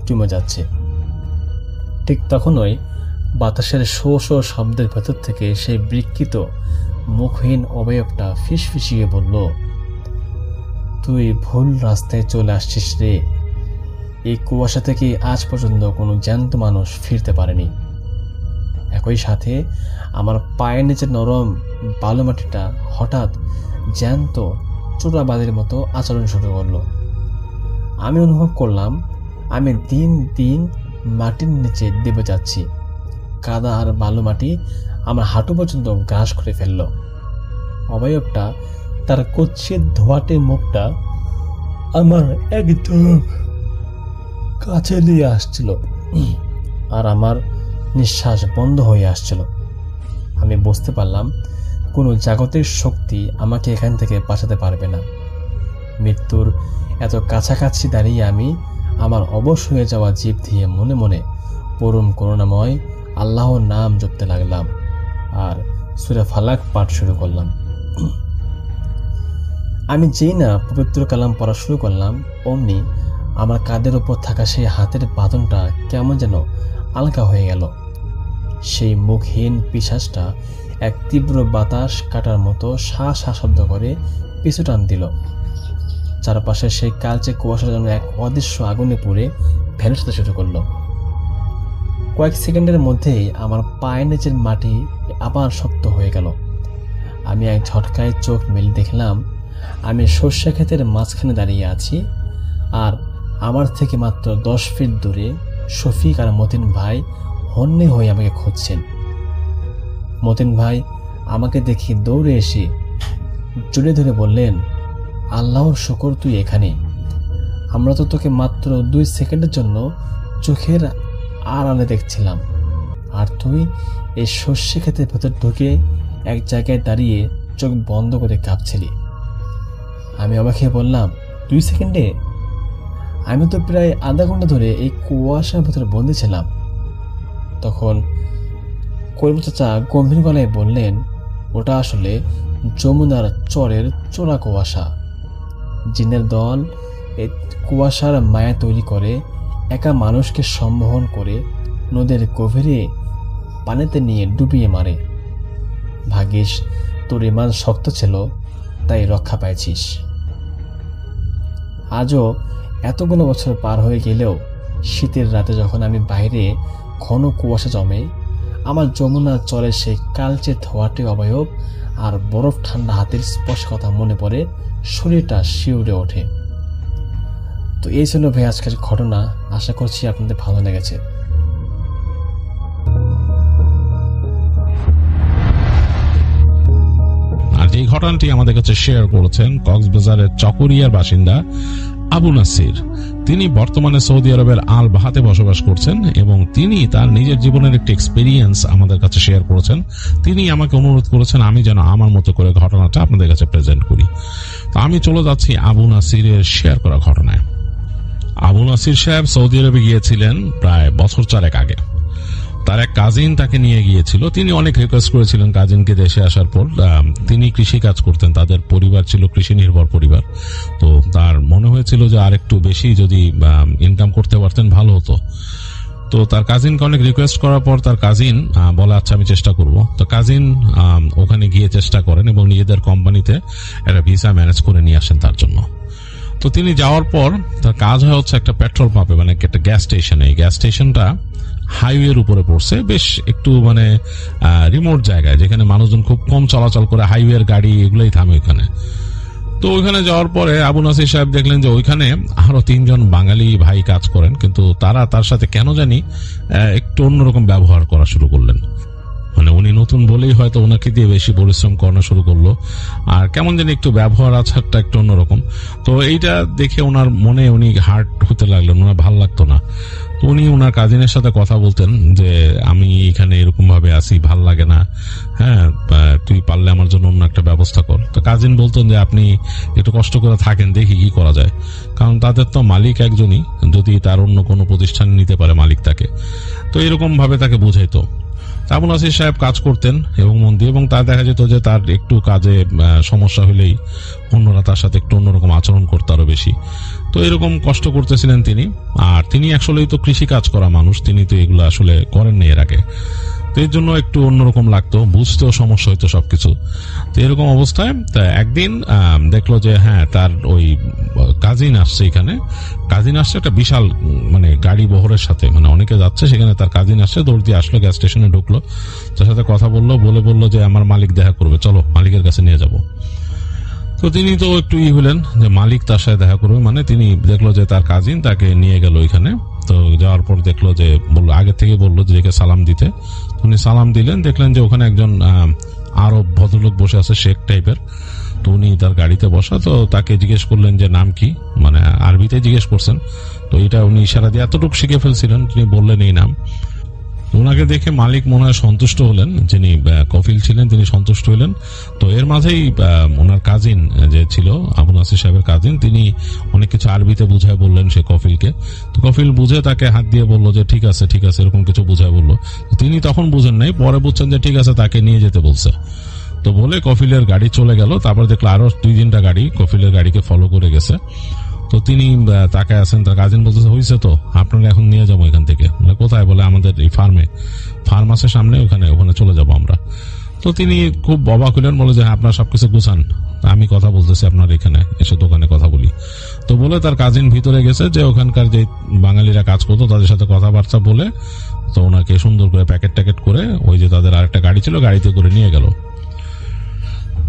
জমে যাচ্ছে। ঠিক তখনই বাতাসের শো শো শব্দের ভেতর থেকে সেই বিকৃত মুখহীন অবয়বটা ফিসফিসিয়ে বলল, তুই ভুল রাস্তায় চলে আসছিস রে। এই কুয়াশা থেকে আজ পর্যন্ত কোনো জ্যান্ত মানুষ ফিরতে পারেনি। একই সাথে আমার পায়ের নিচে নরম বালুমাটিটা হঠাৎ জ্যান্ত চোরাবাদের মতো আচরণ শুরু করলো। আমি অনুভব করলাম আমি দিন দিন মাটির নিচে দেবে যাচ্ছি। কাদা আর বালু মাটি আমার হাঁটু পর্যন্ত গ্রাস করে ফেলল। অবয়বটা তার কুৎসিত ধোঁয়াটে মুখটা আমার একদম কাছে নিয়ে আসছিল, আর আমার নিঃশ্বাস বন্ধ হয়ে আসছিল। আমি বুঝতে পারলাম কোনো জাগতিক শক্তি আমাকে এখান থেকে বাঁচাতে পারবে না। মৃত্যুর এত কাছাকাছি দাঁড়িয়ে আমি আমার অবশ হয়ে যাওয়া জীব দিয়ে মনে মনে পরম করুণাময় আল্লাহর নাম জপতে লাগলাম আর সূরা ফালাক পাঠ শুরু করলাম। আমি যেই না পবিত্র কালাম পড়া শুরু করলাম, অমনি আমার কাঁধের ওপর থাকা সেই হাতের বাঁধনটা কেমন যেন আলগা হয়ে গেল। সেই মুখহীন পিশাচটা এক তীব্র বাতাস কাটার মতো শা শা শব্দ করে পিছু টান দিল। চারপাশে সেই কালচে কুয়াশা যেন এক অদৃশ্য আগুনে পুড়ে ভেসতে শুরু করলো। কয়েক সেকেন্ডের মধ্যেই আমার পায়ের নিচের মাটি আবার শক্ত হয়ে গেল। আমি এক ঝটকায় চোখ মেলে দেখলাম আমি সর্ষে ক্ষেতের মাঝখানে দাঁড়িয়ে আছি, আর আমার থেকে মাত্র 10 ফিট দূরে শফিক আর মতিন ভাই হন্যে হয়ে আমাকে খুঁজছেন। মতিন ভাই আমাকে দেখে দৌড়ে এসে জড়িয়ে ধরে বললেন, আল্লাহর শুকর তুই এখানে। আমরা তো তোকে মাত্র 2 সেকেন্ডের জন্য চোখের আড়ালে দেখছিলাম, আর তুই এই সর্ষে ক্ষেতের ভেতর ঢুকে এক জায়গায় দাঁড়িয়ে চোখ বন্ধ করে কাঁপছিলি। আমি অবাক হয়ে বললাম, 2 সেকেন্ডে? আমি তো প্রায় আধা ঘন্টা ধরে এই কুয়াশার ভেতরে বন্দি ছিলাম। তখন করিম চাচা গম্ভীর গলায় বললেন, ওটা আসলে যমুনার চরের চোরা কুয়াশা। জিনের দল এই কুয়াশার মায়া তৈরি করে একা মানুষকে সম্মোহন করে নদীর গভীরে পানিতে নিয়ে ডুবিয়ে মারে। ভাগ্যিস তোর ইমান শক্ত ছিল, তাই রক্ষা পাইছিস। আজও এতগুলো বছর পার হয়ে গেলেও শীতের রাতে যখন আমি বাইরে ঘন কুয়াশা জমে, আমার যমুনার চরে সেই কালচে ধোয়াটে অবয়ব আর বরফ ঠান্ডা হাতের স্পর্শ কথা মনে পড়ে শরীরটা শিউরে ওঠে। তো এই ছিল ভাই আজকের ঘটনা। আশা করছি আপনাদের ভালো লেগেছে। আর এই ঘটনাটি আমাদের কাছে শেয়ার করেছেন কক্সবাজারের চকরিয়ার বাসিন্দা আবু নাসির। তিনি বর্তমানে সৌদি আরবের আল বাহাতে বসবাস করছেন এবং তিনি তার নিজের জীবনের একটি এক্সপেরিয়েন্স আমাদের কাছে শেয়ার করেছেন। তিনি আমাকে অনুরোধ করেছেন আমি যেন আমার মতো করে ঘটনাটা আপনাদের কাছে প্রেজেন্ট করি। তো আমি চলে যাচ্ছি আবু নাসিরের শেয়ার করা ঘটনায়। আবু নাসির সাহেব সৌদি আরবে গিয়েছিলেন প্রায় বছর 4 আগে। তার এক কাজিন তাকে নিয়ে গিয়েছিল। তিনি অনেক রিকোয়েস্ট করেছিলেন কাজিনকে দেশে আসার পর। তিনি কৃষি কাজ করতেন, তাদের পরিবার ছিল কৃষি নির্ভর পরিবার। তো তার মনে হয়েছিল যে আরেকটু বেশি যদি ইনকাম করতে পারতেন ভালো হতো। তো তার কাজিনকে অনেক রিকোয়েস্ট করার পর তার কাজিন বলে আচ্ছা আমি চেষ্টা করব। তো কাজিন ওখানে গিয়ে চেষ্টা করেন এবং নিজেদের কোম্পানিতে একটা ভিসা ম্যানেজ করে নিয়ে আসেন তার জন্য। তো তিনি যাওয়ার পর তার কাজ হয় হচ্ছে একটা পেট্রোল পাম্পে, মানে একটা গ্যাস স্টেশনে। এই গ্যাস স্টেশনটা হাইওয়ের উপরে পড়ছে, বেশ একটু মানে রিমোট জায়গায়, যেখানে মানুষজন খুব কম চলাচল করে, হাইওয়ের গাড়ি এগুলোই থামে ওইখানে। তো ওইখানে যাওয়ার পরে আবু নাসির সাহেব দেখলেন যে ওইখানে আরো 3 জন বাঙালি ভাই কাজ করেন, কিন্তু তারা তার সাথে কেন জানি একটু অন্যরকম ব্যবহার করা শুরু করলেন। মানে উনি নতুন বলেই হয়তো ওনাকে দিয়ে বেশি পরিশ্রম করানো শুরু করলো, আর কেমন জানি একটু ব্যবহার আচারটা একটু অন্যরকম। তো এইটা দেখে ওনার মনে উনি হার্ট হতে লাগলেন, ওনার ভাল লাগতো না। তো উনি ওনার কাজিনের সাথে কথা বলতেন যে আমি এখানে এরকম ভাবে আসি, ভাল লাগে না, হ্যাঁ তুই পারলে আমার জন্য অন্য একটা ব্যবস্থা কর। তো কাজিন বলতেন যে আপনি একটু কষ্ট করে থাকেন, দেখি কি করা যায়, কারণ তাদের তো মালিক একজনই, যদি তার অন্য কোনো প্রতিষ্ঠান নিতে পারে মালিক তাকে। তো এরকম ভাবে তাকে বুঝাইতো। আবু নাসির সাহেব কাজ করতেন এবং মন দিয়ে, এবং তার দেখা যেত যে তার একটু কাজে সমস্যা হলেই অন্যরা তার সাথে একটু অন্যরকম আচরণ করতে আরো বেশি। তো এরকম কষ্ট করতেছিলেন তিনি। আর তিনি আসলেই তো কৃষি কাজ করা মানুষ, তিনি তো এগুলো আসলে করেননি এর আগে। তো এর জন্য একটু অন্যরকম লাগতো, বুঝতেও সমস্যা হইতো সবকিছু। তো এরকম অবস্থায় একদিন দেখলো যে হ্যাঁ তার ওই কাজিন আসছে, এখানে কাজিন আসছে একটা বিশাল মানে গাড়ি বহরের সাথে, মানে অনেকে যাচ্ছে সেখানে, তার কাজিন আসছে, দৌড় দিয়ে আসলো, গ্যাস স্টেশনে ঢুকলো, তার সাথে কথা বললো, বললো যে আমার মালিক দেখা করবে, চলো মালিকের কাছে নিয়ে যাবো। তো তিনি তো একটু হলেন যে মালিক তার সাথে দেখা করবে, মানে তিনি দেখলো যে তার কাজিন তাকে নিয়ে গেল ওইখানে। তো যাওয়ার পর দেখলো যে বললো, আগে থেকে বললো যে সালাম দিতে। উনি সালাম দিলেন, দেখলেন যে ওখানে একজন আরব ভদ্রলোক বসে আছে, শেখ টাইপের। তো উনি তার গাড়িতে বসা, তো তাকে জিজ্ঞেস করলেন যে নাম কি, মানে আরবিতে জিজ্ঞেস করছেন। তো এটা উনি ইশারা দিয়ে এতটুকু শিখে ফেলছিলেন, তিনি বললেন এই নাম। ওনাকে দেখে মালিক মনে হয় সন্তুষ্ট হলেন, যিনি কফিল ছিলেন তিনি সন্তুষ্ট হলেন। তো এর মাঝেই ওনার কাজিন যে ছিল, আবু নাসির সাহেবের কাজিন, তিনি অনেক কিছু আরবিতে বুঝায় বললেন সে কফিলকে। তো কফিল বুঝে তাকে হাত দিয়ে বললো যে ঠিক আছে ঠিক আছে, এরকম কিছু বুঝায় বললো। তিনি তখন বুঝেন নাই, পরে বুঝছেন যে ঠিক আছে তাকে নিয়ে যেতে বলছে। তো বলে কফিলের গাড়ি চলে গেল। তারপর দেখলো আরো 2-3টা গাড়ি কফিলের গাড়িকে ফলো করে গেছে। তো তিনি তাকে আছেন, তার কাজিন বলতেছে হয়েছে তো, আপনারা এখন নিয়ে যাবো এখান থেকে। কোথায়? বলে আমাদের এই ফার্ম আছে সামনে, ওখানে চলে যাবো আমরা। তো তিনি খুব অবাক হলেন, বলে যে আপনার সবকিছু গুছান, আমি কথা বলতেছি আপনার এখানে এসে দোকানে কথা বলি। তো বলে তার কাজিন ভিতরে গেছে, যে ওখানকার যে বাঙালিরা কাজ করতো তাদের সাথে কথাবার্তা বলে, তো ওনাকে সুন্দর করে প্যাকেট ট্যাকেট করে ওই যে তাদের আরেকটা গাড়ি ছিল গাড়িতে করে নিয়ে গেল।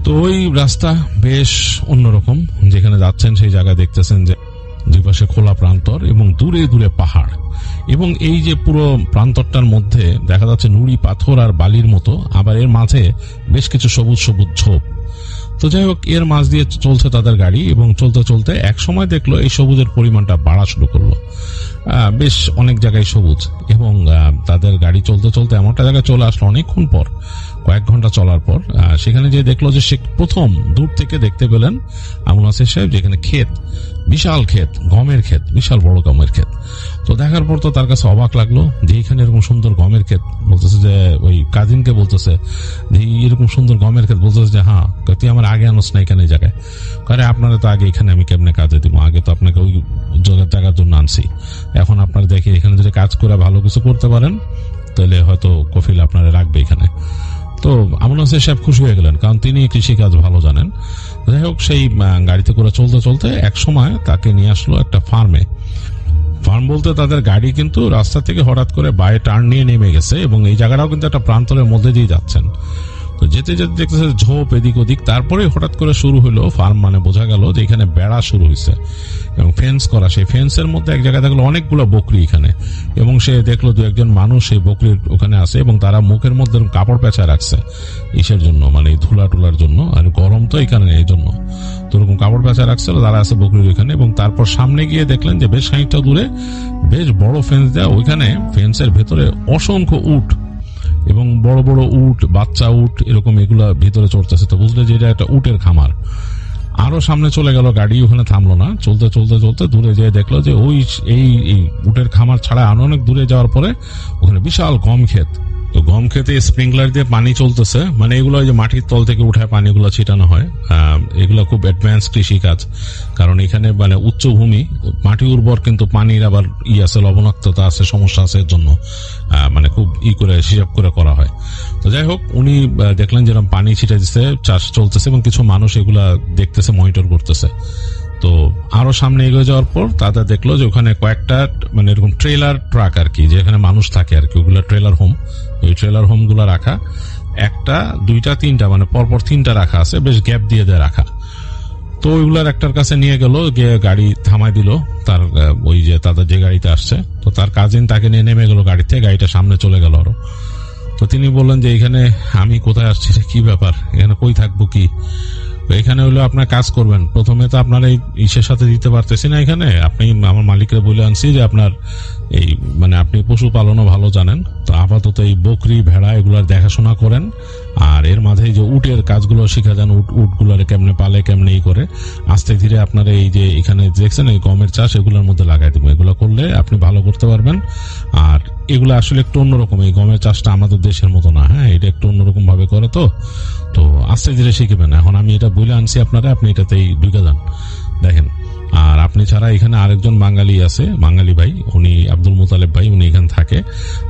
তো ওই রাস্তা বেশ অন্যরকম, যেখানে যাচ্ছেন সেই জায়গায় দেখতেছেন যে দুই পাশে খোলা প্রান্তর এবং দূরে দূরে পাহাড়, এবং এই যে পুরো প্রান্তরটার মধ্যে দেখা যাচ্ছে নুড়ি পাথর আর বালির মতো, আবার এর মাঝে বেশ কিছু সবুজ সবুজ ঝোপ। তো যাই হোক, এর মাঝ দিয়ে চলছে তাদের গাড়ি, এবং চলতে চলতে এক সময় দেখলো এই সবুজের পরিমাণটা বাড়া শুরু করলো, বেশ অনেক জায়গায় সবুজ। এবং তাদের গাড়ি চলতে চলতে এমন একটা জায়গায় চলে আসলো অনেকক্ষণ পর, কয়েক ঘন্টা চলার পর। সেখানে যে দেখলো যে সে প্রথম দূর থেকে দেখতে পেলেন আবু নাসির সাহেব যেখানে ক্ষেত, বিশাল ক্ষেত, গমের ক্ষেত, বিশাল বড় গমের ক্ষেত। তো দেখার পর তো তার কাছে অবাক লাগলো যে এখানে এরকম সুন্দর গমের ক্ষেত। বলতেছে যে ওই কাজিনকে বলতেছে যে এরকম সুন্দর গমের ক্ষেত, বলতেছে যে হ্যাঁ, তুই আমার আগে আনোস না এখানে জায়গায়। কারণ আপনারা তো আগে এখানে আমি কেমনে কাজে দিব, আগে তো আপনাকে ওই জায়গার জন্য আনছি। এখন আপনারা দেখি এখানে যদি কাজ করে ভালো কিছু করতে পারেন তাহলে হয়তো কফিল আপনারা রাখবে এখানে। তো আবু নাসির সাহেব খুশি হয়ে গেলেন, কারণ তিনি কৃষিকাজ ভালো জানেন। যাই হোক, সেই গাড়িতে করে চলতে চলতে এক সময় তাকে নিয়ে আসলো একটা ফার্মে। ফার্ম বলতে তাদের গাড়ি কিন্তু রাস্তা থেকে হঠাৎ করে বায়ে টার্ন নিয়ে নেমে গেছে, এবং এই জায়গাটাও কিন্তু একটা প্রান্তরের মধ্যে দিয়ে যাচ্ছেন। তো যেতে যেতে দেখতেছে ঝোপ এদিক ওদিক, তারপরে হঠাৎ করে শুরু হলো ফার্ম, মানে বোঝা গেল যে এখানে বেড়া শুরু হয়েছে এবং ফেন্স করা। সেই ফেন্সের মধ্যে এক জায়গায় দেখলো অনেকগুলো বকরি এখানে, এবং সে দেখলো দু একজন মানুষ সেই বকরির ওখানে আছে, এবং তারা মুখের মধ্যে কাপড় পেঁচা রাখছে ইসের জন্য, মানে ধুলা টুলার জন্য, আর গরম তো এখানে এই জন্য। তো এরকম কাপড় পেঁচা রাখছিল, তারা আছে বকরির ওইখানে। এবং তারপর সামনে গিয়ে দেখলেন যে বেশ খানিকটা দূরে বেশ বড় ফেন্স দেওয়া, ওইখানে ফেন্সের ভেতরে অসংখ্য উট এবং বড় বড় উট, বাচ্চা উট এরকম এগুলা ভিতরে চড়তেছে। তো বুঝলে যে এটা একটা উটের খামার। আরো সামনে চলে গেল, গাড়ি ওখানে থামলো না, চলতে চলতে চলতে দূরে যেয়ে দেখলো যে ওই এই উটের খামার ছাড়া আরো অনেক দূরে যাওয়ার পরে ওখানে বিশাল গম ক্ষেত। তো গম খেতে স্প্রিংকলার দিয়ে পানি চলতেছে, মানে এগুলো যে মাটির তল থেকে উঠায় পানিগুলো ছিটানো হয়। এগুলো খুব অ্যাডভান্স কৃষি কাজ, কারণ এখানে মানে উচ্চভূমি, মাটি উর্বর, কিন্তু পানির আবার আছে, লবণাক্ততা আছে, সমস্যা আছে, এর জন্য মানে খুব করে হিসাব করে করা হয়। তো যাই হোক, উনি দেখলেন যেরকম পানি ছিটা দিচ্ছে, চাষ চলতেছে, এবং কিছু মানুষ এগুলা দেখতেছে, মনিটর করতেছে। তো আরো সামনে এগিয়ে যাওয়ার পর তাদের দেখলো যে ওখানে কয়েকটা মানে এরকম ট্রেলার ট্রাক আর কি, যেখানে মানুষ থাকে আর কি, ওগুলা ট্রেলার হোম। ওই ট্রেলার হোম গুলা রাখা একটা, দুইটা, তিনটা, মানে পরপর তিনটা রাখা আছে, বেশ গ্যাপ দিয়ে দেয় রাখা। তো ওইগুলার একটার কাছে নিয়ে গেল, গিয়ে গাড়ি থামাই দিল তার, ওই যে তাদের যে গাড়িতে আসছে। তো তার কাজিন তাকে নিয়ে নেমে গেল গাড়ি থেকে, গাড়িটা সামনে চলে গেল আরো। তো তিনি বললেন যে এখানে আমি কোথায় আসছি, কি ব্যাপার, এখানে কই থাকবো কি? এখানে হলো আপনার কাজ করবেন, প্রথমে তো আপনার এই ইসের সাথে দিতে পারতেছি না, এখানে আপনি আমার মালিককে বলে আনছি যে আপনার এই মানে আপনি পশুপালনও ভালো জানেন, তো আপাতত এই বকরি ভেড়া এগুলার দেখাশোনা করেন, আর এর মাঝে যে উটের কাজগুলো শিখা যান, উটগুলারে কেমনে পালে, কেমনে ই করে, আস্তে ধীরে আপনার এই যে এখানে দেখছেন এই গমের চাষ, এগুলোর মধ্যে লাগাই দেবো। এগুলো করলে আপনি ভালো করতে পারবেন। আর এগুলো আসলে একটু অন্যরকম, এই গমের চাষটা আমাদের দেশের মতো না, হ্যাঁ, এটা একটু অন্যরকম ভাবে করে। তো আস্তে ধীরে শিখবেন। এখন আমি এটা বলে আনছি আপনারা, আপনি এটাতেই ঢুকে যান, দেখেন। আর আপনি ছাড়া এখানে আরেকজন বাঙালি আছে, বাঙালি ভাই, উনি আব্দুল মুতালেব ভাই, উনি এখানে থাকে।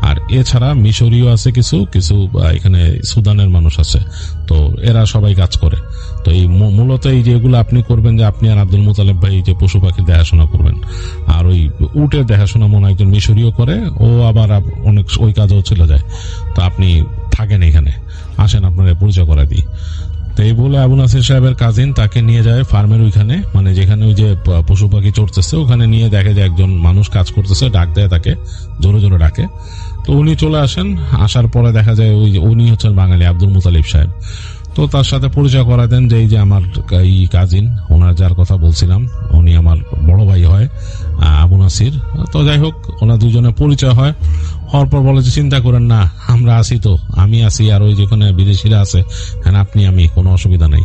আর এছাড়া মিশরীয় আছে কিছু কিছু, এখানে সুদানের মানুষ আছে। তো এরা সবাই কাজ করে। তো এই মূলত এই যেগুলো আপনি করবেন, যে আপনি আর আব্দুল মুতালেব ভাই যে পশু পাখির দেখাশোনা করবেন, আর ওই উটের দেখাশোনা মনে একজন মিশরীয় করে, ও আবার অনেক ওই কাজেও চলে যায়। তো আপনি থাকেন এখানে, আসেন আপনারা পরিচয় করে দিই। তো এই বলে আবু নাসির সাহেবের কাজিন তাকে নিয়ে যায় ফার্মের ওইখানে, মানে যেখানে ওই যে পশু পাখি চড়তেছে, ওখানে নিয়ে দেখে যে একজন মানুষ কাজ করতেছে, ডাক দেয় তাকে, জোরে জোরে ডাকে। তো উনি চলে আসেন, আসার পরে দেখা যায় ওই যে উনি হচ্ছেন বাঙালি আব্দুল মুতালিব সাহেব। তো তার সাথে পরিচয় করা দেন যে এই যে আমার এই কাজিন, ওনার যার কথা বলছিলাম, উনি আমার বড় ভাই হয় আবু নাসির। তো যাই হোক, ওনার দুজনের পরিচয় হয়। হওয়ার পর বলে যে চিন্তা করেন না, আমরা আছি তো, আমি আছি, আর ওই যেখানে বিদেশিরা আছে, হ্যাঁ আপনি আমি, কোনো অসুবিধা নেই।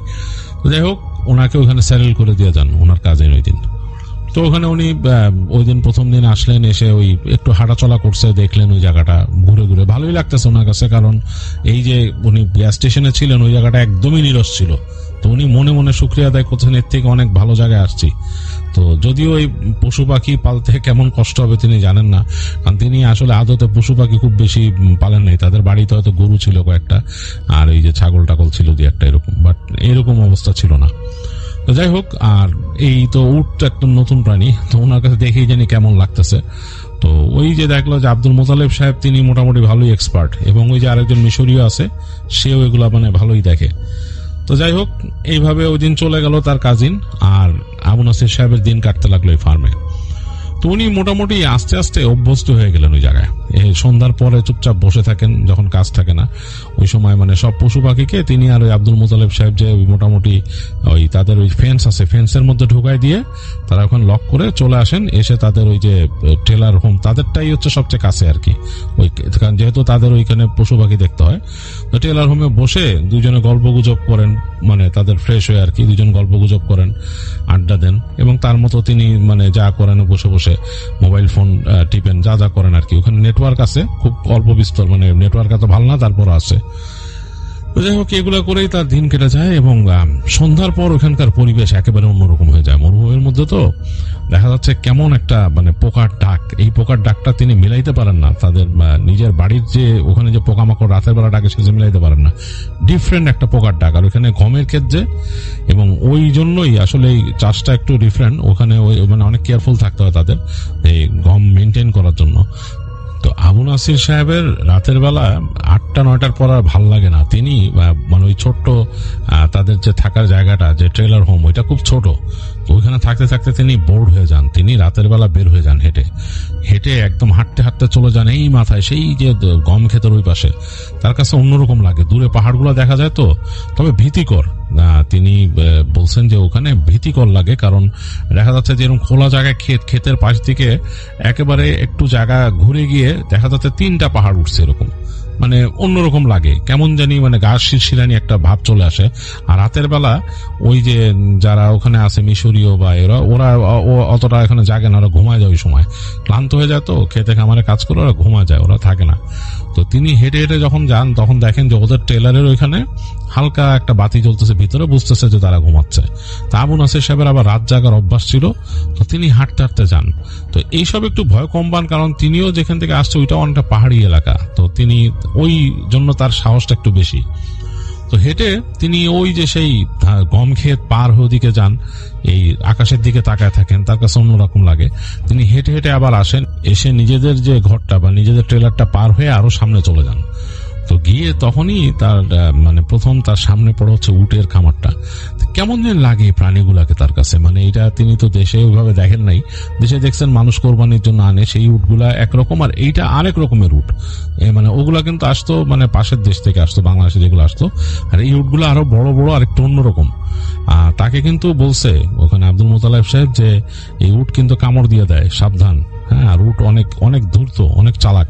তো যাই হোক, ওনাকে ওখানে স্যারেল করে দিয়ে যান ওনার কাজিন ওই দিন। তো ওখানে উনি ওই দিন প্রথম দিন আসলেন, এসে ওই একটু হাঁটাচলা করছে, দেখলেন ওই জায়গাটা ঘুরে ঘুরে, ভালোই লাগতেছে ওনার কাছে, কারণ এই যে উনি গ্যাস স্টেশনে ছিলেন, ওই জায়গাটা একদমই নিরস ছিল। তো উনি মনে মনে শুকরিয়া আদায় করছেন, এর থেকে অনেক ভালো জায়গায় আসছি। তো যদিও এই পশু পাখি পালতে কেমন কষ্ট হবে তিনি জানেন না, কারণ তিনি আসলে আদতে পশু পাখি খুব বেশি পালেন নাই। তাদের বাড়িতে হয়তো গরু ছিল কয়েকটা, আর এই যে ছাগল টাগল ছিল দুই একটা, এরকম, বাট এরকম অবস্থা ছিল না। তো যাই হোক, আর এই তো উট একদম নতুন প্রাণী, তো ওনার কাছে দেখেই জানি কেমন লাগতেছে। তো ওই যে দেখলো যে আব্দুল মুতালেব সাহেব তিনি মোটামুটি ভালোই এক্সপার্ট, এবং ওই যে আরেকজন মিশরীয় আছে, সেও এগুলা মানে ভালোই দেখে। তো যাই হোক, এইভাবে ওই দিন চলে গেল তার কাজিন, আর আবু নাসির সাহেবের দিন কাটতে লাগলো এই ফার্মে। তো উনি মোটামুটি আস্তে আস্তে অভ্যস্ত হয়ে গেলেন ওই জায়গায়। এই সন্ধ্যার পরে চুপচাপ বসে থাকেন যখন কাজ থাকে না, ওই সময় মানে সব পশু পাখিকে তিনি আর ওই আব্দুল মুতালেব সাহেব যে মোটামুটি ওই তাদের ওই ফেন্স আছে, ফেন্সের মধ্যে ঢুকাই দিয়ে তারা ওখানে লক করে চলে আসেন, এসে তাদের ওই যে ট্রেলার হোম তাদেরটাই হচ্ছে সবচেয়ে কাছে আর কি, ওই কারণ যেহেতু তাদের ওইখানে পশু পাখি দেখতে হয়। তো ট্রেলার হোমে বসে দুজনে গল্প গুজব করেন, মানে তাদের ফ্রেশ হয়ে আর কি, দুজন গল্প গুজব করেন, আড্ডা দেন, এবং তার মতো তিনি মানে যা করেন বসে বসে মোবাইল ফোন টিপেন, যা যা করেন আর কি। ওখানে নেটওয়ার্ক আছে খুব অল্প বিস্তর, মানে নেটওয়ার্ক এত ভালো না, তারপর আছে। তো যাই হোক এগুলো করেই তার দিন কেটে যায়, এবং সন্ধ্যার পর ওখানকার পরিবেশ একেবারে অন্যরকম হয়ে যায়। মরুভূমির মধ্যে তো দেখা যাচ্ছে কেমন একটা মানে পোকার ডাক, এই পোকার ডাকটা তিনি মিলাইতে পারেন না, তাদের নিজের বাড়ির যে ওখানে যে পোকামাকড় রাতের বেলা ডাকে সে মিলাইতে পারেন না, ডিফারেন্ট একটা পোকার ডাক। আর ওখানে গমের ক্ষেত যে, এবং ওই জন্যই আসলে এই চাষটা একটু ডিফারেন্ট, ওখানে ওই মানে অনেক কেয়ারফুল থাকতে হয় তাদের এই গম মেনটেন করার জন্য। তো আবু নাসির সাহেবের রাতের বেলা 8টা-9টার পর আর ভাল লাগে না। তিনি মানে ওই ছোট্ট তাদের যে থাকার জায়গাটা যে ট্রেলার হোম, ওইটা খুব ছোট, তো ওইখানে থাকতে থাকতে তিনি বোর্ড হয়ে যান। তিনি রাতের বেলা বের হয়ে যান হেঁটে হেঁটে, একদম হাঁটতে হাঁটতে চলে যান এই মাথায় সেই যে গম ক্ষেতের ওই পাশে। তার কাছে অন্যরকম লাগে, দূরে পাহাড়গুলো দেখা যায় তো, তবে ভীতিকর। তিনি বলছেন যে ওখানে ভীতিকর লাগে, কারণ দেখা যাচ্ছে যে এরকম খোলা জায়গায় ক্ষেতের পাশ দিকে একেবারে একটু জায়গা ঘুরে গিয়ে দেখা যাচ্ছে 3টা পাহাড় উঠছে, এরকম মানে অন্যরকম লাগে, কেমন জানি মানে গা শিরশিরানি একটা ভাব চলে আসে। আর রাতের বেলা ওই যে যারা ওখানে আছে মিশরীয় বা ওরা অতটা এখানে জাগে না, ওরা ঘুমায় যায়, ওই সময় ক্লান্ত হয়ে যায় তো, খেতে খামারে কাজ করে ওরা ঘুমায় যায়, ওরা থাকে না। তো তিনি হেঁটে হেঁটে যখন যান তখন দেখেন যে ওদের ট্রেলারের ওইখানে হালকা একটা বাতি জ্বলতেছে ভিতরে, বুঝতেছে যে তারা ঘুমাচ্ছে। তা আবু নাসির সাহেবের আবার রাত জাগার অভ্যাস ছিল, তো তিনি হাঁটতে হাঁটতে যান। তো এইসব একটু ভয় কম পান, কারণ তিনিও যেখান থেকে আসছে ওইটাও অনেকটা পাহাড়ি এলাকা, তো তিনি ওই জন্য তার সাহসটা একটু বেশি। তো হেঁটে তিনি ওই যে সেই গম ক্ষেত পার হয়ে দিকে যান, এই আকাশের দিকে তাকায় থাকেন, তার কাছে অন্যরকম লাগে। তিনি হেঁটে হেঁটে আবার আসেন, এসে নিজেদের যে ঘরটা বা নিজেদের ট্রেলারটা পার হয়ে আরো সামনে চলে যান। তো গিয়ে তখনই তার মানে প্রথম তার সামনে পড়ে হচ্ছে উটের খামারটা। কেমন যেন লাগে প্রাণীগুলাকে তার কাছে, মানে এটা তিনি তো দেশে ওইভাবে দেখেন নাই, দেশে দেখছেন মানুষ কোরবানির জন্য আনে সেই উটগুলা একরকম, আর এইটা আরেক রকমের উট। মানে ওগুলা কিন্তু আসতো মানে পাশের দেশ থেকে আসতো, বাংলাদেশে যেগুলো আসতো, আর এই উটগুলো আরো বড় বড় আর একটু অন্যরকম। তাকে কিন্তু বলছে ওখানে আব্দুল মুতালেব সাহেব যে এই উট কিন্তু কামড় দিয়ে দেয়, সাবধান। হ্যাঁ, আর উট অনেক অনেক ধূর্ত, অনেক চালাক।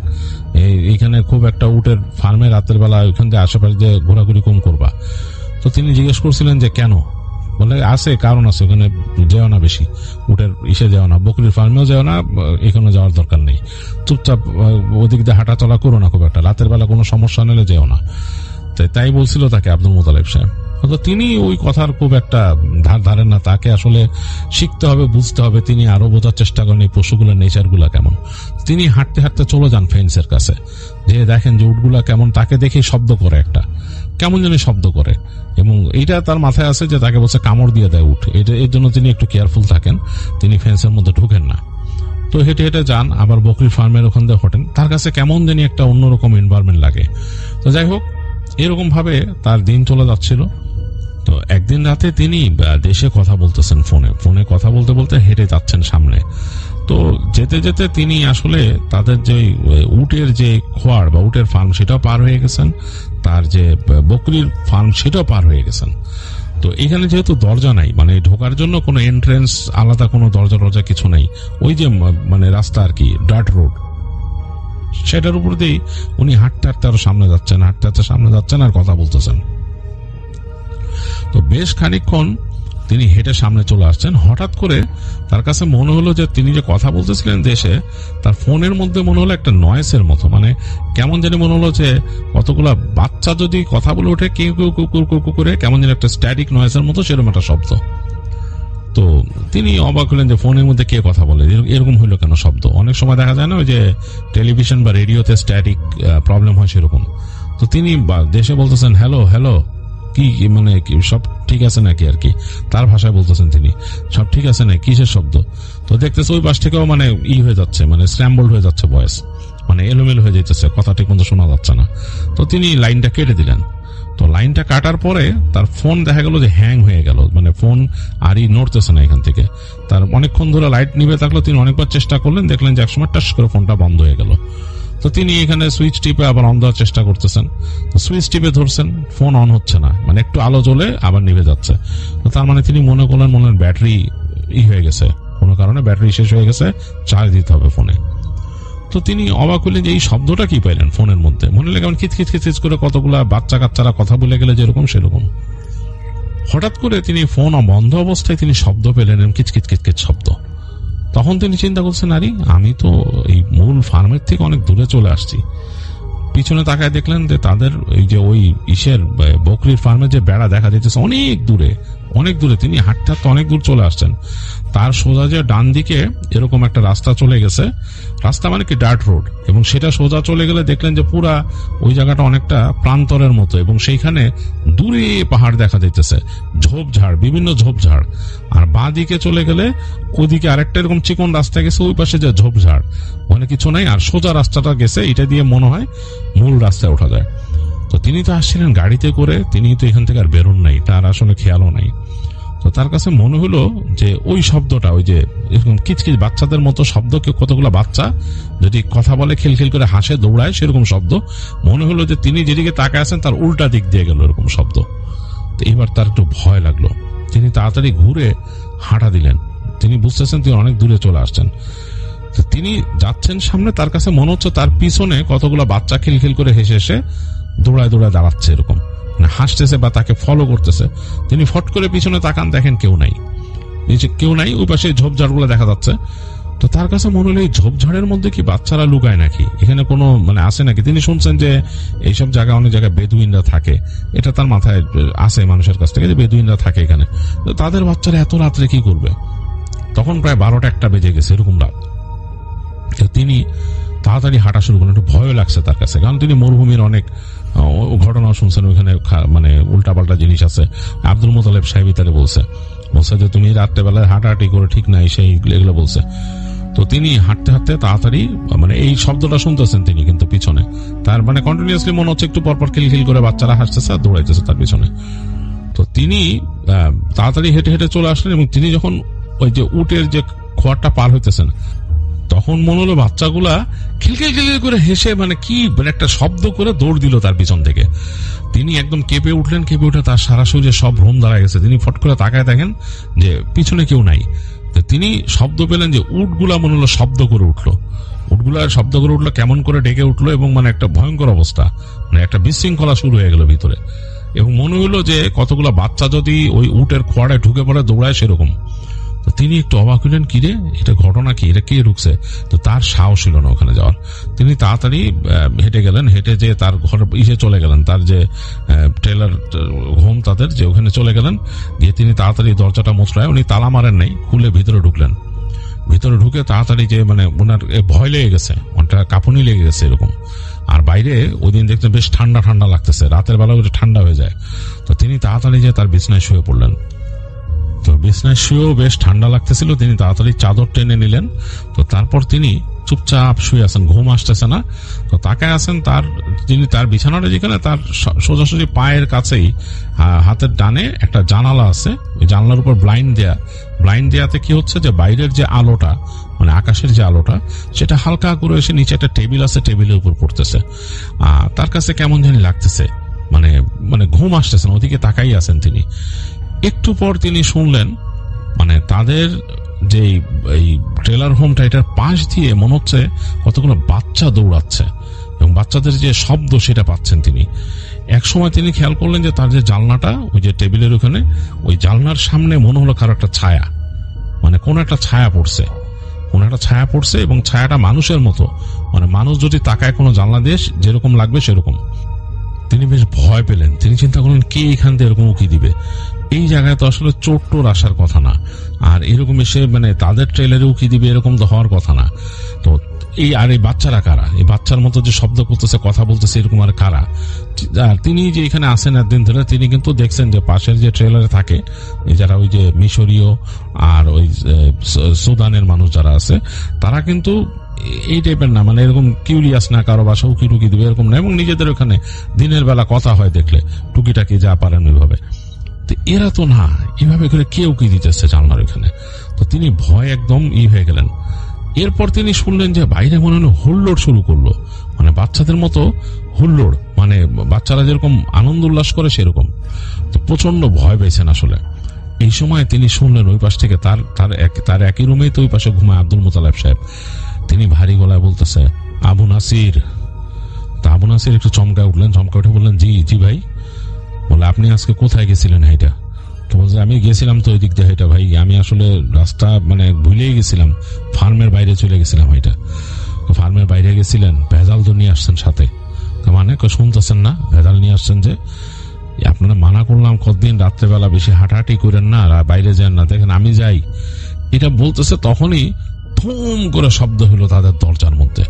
এইখানে খুব একটা উটের ফার্মে রাতের বেলা ওইখান থেকে আশেপাশে যে ঘোরাঘুরি কম করবা। তো তিনি জিজ্ঞেস করছিলেন যে কেন, বলে আছে, কারণ আছে, ওখানে যেও না বেশি, উটের ইসে যেও না, বকরির ফার্মেও যেও না, এখানে যাওয়ার দরকার নেই, চুপচাপ ওদিক দিয়ে হাঁটা চলা করো না খুব একটা, রাতের বেলা কোনো সমস্যা নিলে যেও না। তাই বলছিল তাকে আব্দুল মুতালেব সাহেব। তো তিনি ওই কথার খুব একটা ধার ধারেন না, তাকে আসলে শিখতে হবে, বুঝতে হবে। তিনি আরো বোঝার চেষ্টা করেন এই পশুগুলোর নেচারগুলা কেমন। তিনি হাঁটতে হাঁটতে চলে যান ফেন্সের কাছে, যে দেখেন যে উটগুলা কেমন, তাকে দেখে শব্দ করে একটা, কেমন জানি শব্দ করে, এবং এইটা তার মাথায় আছে যে তাকে বলছে কামড় দিয়ে দেয় উঠ, এর জন্য তিনি একটু কেয়ারফুল থাকেন, তিনি ফেন্সের মধ্যে ঢুকেন না। তো হেঁটে হেঁটে যান, আবার বকরির ফার্মের ওখান দিয়ে হটেন, তার কাছে কেমন জানি একটা অন্যরকম এনভায়রনমেন্ট লাগে। তো যাই হোক এরকম ভাবে তার দিন চলে যাচ্ছিল। তো একদিন রাতে তিনি দেশে কথা বলতেছেন, ফোনে কথা বলতে বলতে হেঁটে যাচ্ছেন সামনে। তো যেতে যেতে তিনি আসলে তাদের যে উটের যে খোয়ার বা উটের ফার্ম সেটাও পার হয়ে গেছেন, তার যে বকরির ফার্ম সেটাও পার হয়ে গেছেন। তো এখানে যেহেতু দরজা নাই, মানে ঢোকার জন্য কোনো এন্ট্রেন্স আলাদা কোনো দরজা কিছু নেই, ওই যে মানে রাস্তা আর কি, ডার্ট রোড, সেটার উপর দিয়ে উনি হাঁটতে হাঁটতে আরো সামনে যাচ্ছেন, আর কথা বলতেছেন। তো বেশ খানিকক্ষণ তিনি হেঁটে সামনে চলে আসছেন। হঠাৎ করে তার কাছে মনে হলো যে তিনি যে কথা বলতেছিলেন দেশে, তার ফোনের মধ্যে মনে হলো একটা নয়েসের মতো, মানে কেমন জানি মনে হলো যে কতগুলা বাচ্চা যদি কথা বলে ওঠে কেউ কেউ কুকুর করে, কেমন যেন একটা স্ট্যাটিক নয়েসের মতো সেরকম একটা শব্দ। তো তিনি অবাক হলেন যে ফোনের মধ্যে কে কথা বলে, এরকম হইলো কেন শব্দ। অনেক সময় দেখা যায় না ওই যে টেলিভিশন বা রেডিওতে স্ট্যাটিক প্রবলেম হয় সেরকম। তো তিনি দেশে বলতেছেন হ্যালো হ্যালো, কি মানে সব ঠিক আছে নাকি আর কি, তার ভাষায় বলতেছেন তিনি, সব ঠিক আছে না, কিসের শব্দ। তো দেখতেছে ওই পাশ থেকেও মানে হয়ে যাচ্ছে, মানে স্ক্র্যাম্বলড হয়ে যাচ্ছে ভয়েস, মানে এলোমেলো হয়ে যাচ্ছে, কথা ঠিক মতো শোনা যাচ্ছে না। তো তিনি লাইনটা কেটে দিলেন। তো লাইনটা কাটার পরে তার ফোন দেখা গেল যে হ্যাং হয়ে গেল, মানে ফোন আরই নড়তেছে না এখান থেকে। তার অনেকক্ষণ ধরে লাইট নিভে থাকলো, তিনি অনেকবার চেষ্টা করলেন, দেখলেন যে একসময় টাস করে ফোনটা বন্ধ হয়ে গেল। তো তিনি এখানে সুইচ টিপে আবার অন দেওয়ার চেষ্টা করতেছেন, তো সুইচ টিপে ধরছেন, ফোন অন হচ্ছে না, মানে একটু আলো জ্বলে আবার নিভে যাচ্ছে। তো তার মানে তিনি মনে করলেন ব্যাটারি হয়ে গেছে, কোনো কারণে ব্যাটারি শেষ হয়ে গেছে, চার্জ দিতে হবে ফোনে। তো তিনি অবাক হলেন যে এই শব্দটা কি পাইলেন ফোনের মধ্যে। মনে হলে কেমন খিচখিচ খিচখিচ করে কতগুলা বাচ্চা কাচ্চারা কথা বলে গেলে যেরকম সেরকম। হঠাৎ করে তিনি ফোন বন্ধ অবস্থায় তিনি শব্দ পেলেন, কিচকিচ কিচকিচ শব্দ। তখন তিনি চিন্তা করছেন, আরে আমি তো এই মূল ফার্মের থেকে অনেক দূরে চলে আসছি। পিছনে তাকায় দেখলেন যে তাদের এই যে ওই বকরির ফার্মের যে বেড়া দেখা যাচ্ছে অনেক দূরে, অনেক দূরে। তিনি হাঁটতে হাঁটতে অনেক দূর চলে আসছেন। তার সোজা যে ডান দিকে এরকম একটা রাস্তা চলে গেছে, রাস্তা মানে কি ডার্ট রোড, এবং সেটা সোজা চলে গেলে দেখলেন যে পুরা ওই জায়গাটা অনেকটা প্রান্তরের মতো, এবং সেইখানে দূরে পাহাড় দেখা যাইতেছে, ঝোপঝাড়, বিভিন্ন ঝোপঝাড়। আর বাঁ দিকে চলে গেলে ওইদিকে আরেকটা এরকম চিকন রাস্তা গেছে, ওই পাশে যে ঝোপঝাড়, ওখানে কিছু নাই। আর সোজা রাস্তাটা গেছে, এটা দিয়ে মনে হয় মূল রাস্তায় ওঠা যায়। তো তিনি তো আসছিলেন গাড়িতে করে, তিনি তো এখান থেকে আর বেরোন নাই, তার আসলে খেয়ালও নাই। তো তার কাছে মনে হলো যে ওই শব্দটা, ওই যে এরকম কিচকিচ বাচ্চাদের মতো শব্দ, কেউ কতগুলো বাচ্চা যদি কথা বলে, খিলখিল করে হাসে, দৌড়ায়, সেরকম শব্দ মনে হলো। যে তিনি যেদিকে তাকায় আছেন তার উল্টা দিক দিয়ে গেল এরকম শব্দ। তো এবার তার একটু ভয় লাগলো, তিনি তাড়াতাড়ি ঘুরে হাঁটা দিলেন। তিনি বুঝতেছেন তিনি অনেক দূরে চলে আসছেন। তো তিনি যাচ্ছেন সামনে, তার কাছে মনে হচ্ছে তার পিছনে কতগুলো বাচ্চা খিলখিল করে হেসে হেসে দৌড়ায় দৌড়ায় দাঁড়াচ্ছে, এরকম মানে হাসতেছে বা তাকে ফলো করতেছে। তিনি ফট করে পিছনে তাকান, দেখেন কেউ নাই, কেউ নাই, ওই পাশে ঝোপঝাড় গুলো দেখা যাচ্ছে। তো তার কাছে মনে হলো এই ঝোপঝাড়ের মধ্যে কি বাচ্চারা লুকায় নাকি, এখানে কোনো আছে নাকি। তিনি শুনছেন যে এইসব জায়গায় অনেক জায়গায় বেদুইনরা থাকে, এটা তার মাথায় আসে মানুষের কাছ থেকে যে বেদুইনরা থাকে এখানে। তো তাদের বাচ্চারা এত রাত্রে কি করবে? তখন প্রায় 12টা-1টা বেজে গেছে, এরকম রাত। তো তিনি তাড়াতাড়ি হাঁটা শুরু করেন, একটু ভয় লাগছে তার কাছে, কারণ তিনি মরুভূমির অনেক ঘটনাও শুনছেন, ওইখানে মানে উল্টাপাল্টা জিনিস আছে। আব্দুল মোতালেব সাহেব তারে বলছে যে তুমি রাত্রেবেলায় হাঁটাহাঁটি করে ঠিক নাই, সেই এগুলো বলছে। তো তিনি হাঁটতে হাঁটতে তাড়াতাড়ি মানে এই শব্দটা শুনতেছেন তিনি, কিন্তু পিছনে তার মানে কন্টিনিউয়াসলি মনে হচ্ছে একটু পরপর খিলখিল করে বাচ্চারা হাসতেছে আর দৌড়াইতেছে তার পিছনে। তো তিনি তাড়াতাড়ি হেঁটে হেঁটে চলে আসলেন, এবং তিনি যখন ওই যে উটের যে খোয়ারটা পার হইতেছেন, তখন মনে হলো বাচ্চাগুলা খিলখিল খিলখিল করে হেসে মানে কি মানে একটা শব্দ করে দৌড় দিল তার পিছন থেকে। তিনি একদম কেঁপে উঠলেন, কেঁপে উঠে তার সারা শরীরে সব ভ্রম দাঁড়ায় গেছে। তিনি ফট করে তাকায় দেখেন যে পিছনে কেউ নাই। তিনি শব্দ পেলেন যে উটগুলা মনে হলো শব্দ করে উঠলো, উটগুলা শব্দ করে উঠলো, কেমন করে ডেকে উঠলো, এবং মানে একটা ভয়ঙ্কর অবস্থা, মানে একটা বিশৃঙ্খলা শুরু হয়ে গেল ভিতরে। এবং মনে হলো যে কতগুলা বাচ্চা যদি ওই উটের খোয়াড়ায় ঢুকে পড়ে দৌড়ায় সেরকম। তো তিনি একটু অবাক হলেন, কিরে এটা ঘটনা কি, এটা কে ঢুকছে? তো তার সাহস ছিল না ওখানে যাওয়ার। তিনি তাড়াতাড়ি হেঁটে গেলেন, হেঁটে যে তার ঘর চলে গেলেন, তার যে ট্রেলার হোম তাদের যে ওখানে চলে গেলেন, গিয়ে তিনি তাড়াতাড়ি দরজাটা মোচড়ায়, উনি তালা মারেন নাই, খুলে ভিতরে ঢুকলেন। ভিতরে ঢুকে তাড়াতাড়ি যে মানে ওনার ভয় লেগে গেছে, ওনার কাঁপুনি লেগে গেছে এরকম। আর বাইরে ওই দিন দেখতে বেশ ঠান্ডা ঠান্ডা লাগতেছে, রাতের বেলা ওটা ঠান্ডা হয়ে যায়। তো তিনি তাড়াতাড়ি যে তার বিছনায় শুয়ে পড়লেন। তো বিছনায় শুয়েও বেশ ঠান্ডা লাগতেছিল, তিনি তাড়াতাড়ি চাদর টেনে নিলেন। তো তারপর তিনি চুপচাপ শুয়ে আছেন, ঘুম আসতেছে না। তো তাকায় আছেন তিনি তার বিছানাটা যেখানে, তার সোজাসুজি পায়ের কাছেই হাতের ডানে একটা জানালা আছে, ওই জানালার উপর ব্লাইন্ড দেয়াতে কি হচ্ছে যে বাইরের যে আলোটা মানে আকাশের যে আলোটা সেটা হালকা করে এসে নিচে একটা টেবিল আছে, টেবিলের উপর পড়তেছে। তার কাছে কেমন জানি লাগতেছে, মানে ঘুম আসতেছে না, ওদিকে তাকাই আছেন তিনি। একটু পর তিনি শুনলেন মানে তাদের যে এই ট্রেলার হোমটা, এটার পাশ দিয়ে মনে হচ্ছে কতগুলো বাচ্চা দৌড়াচ্ছে, এবং বাচ্চাদের যে শব্দ সেটা পাচ্ছেন তিনি। এক সময় তিনি খেয়াল করলেন যে তার যে জানলাটা, ওই যে টেবিলের ওখানে, ওই জানলার সামনে মনে হলো কারো একটা ছায়া, মানে কোন একটা ছায়া পড়ছে, এবং ছায়াটা মানুষের মতো, মানে মানুষ যদি তাকায় কোনো জানলা দিয়ে যেরকম লাগবে সেরকম। তিনি বেশ ভয় পেলেন, তিনি চিন্তা করলেন কে এখান দিয়ে এরকম উকি দিবে, এই জায়গায় তো আসলে চোর টোর আসার কথা না, আর এরকম এসে মানে তাদের ট্রেলারে উকি দিবে এরকম তো হওয়ার কথা না। তো এই বাচ্চারা কারা, এই বাচ্চার মতো যে শব্দ করতেছে, কথা বলতেছে, এরকম আর কারা? তিনি যে এখানে আসেন একদিন ধরে, তিনি কিন্তু দেখছেন যে পাশের যে ট্রেলারে থাকে যারা ওই যে মিশরীয় আর ওই সুদানের মানুষ যারা আছে, তারা কিন্তু এই টাইপের না, মানে এরকম কিউরিয়াস না, কারো বাসা উকি টুকি দিবে এরকম না, এবং নিজেদের ওখানে দিনের বেলা কথা হয় দেখলে টুকিটাকি যা পারেন ওইভাবে। তো এরা তো না, এইভাবে করে কেউ কি দিতেছে জানলার ওখানে। তো তিনি ভয় একদম হয়ে গেলেন। এরপর তিনি শুনলেন যে বাইরে মনে হলো হুল্লোড় শুরু করলো, মানে বাচ্চাদের মতো হুল্লোড়, মানে বাচ্চারা যেরকম আনন্দ উল্লাস করে সেরকম। তো প্রচন্ড ভয় পেয়েছেন আসলে। এই সময় তিনি শুনলেন ওই পাশ থেকে তার একই রুমেই তো ওই পাশে ঘুমায় আব্দুল মোতালেব সাহেব। তিনি ভারী গলায় বলতেছে, আবু নাসির। তা আবু নাসির একটু চমকায় উঠলেন, চমকা উঠে বললেন, জি জি ভাই। বলে, আপনি আজকে কোথায় গেছিলেন? হাইটা। তো বলছে, আমি গেছিলাম তো ওই দিক দিয়ে হাইটা ভাই, আমি আসলে রাস্তা মানে ভুলেই গেছিলাম, ফার্মের বাইরে চলে গেছিলাম হাইটা। ফার্মের বাইরে গেছিলেন, ভেজাল তো নিয়ে আসছেন সাথে। মানে শুনতেছেন না, ভেজাল নিয়ে আসছেন যে আপনারা মানা করলাম কতদিন রাত্রেবেলা বেশি হাঁটাহাঁটি করেন না, বাইরে যান না, দেখেন আমি যাই। এটা বলতেছে, তখনই ধুম করে শব্দ হলো তাদের দরজার মধ্যে।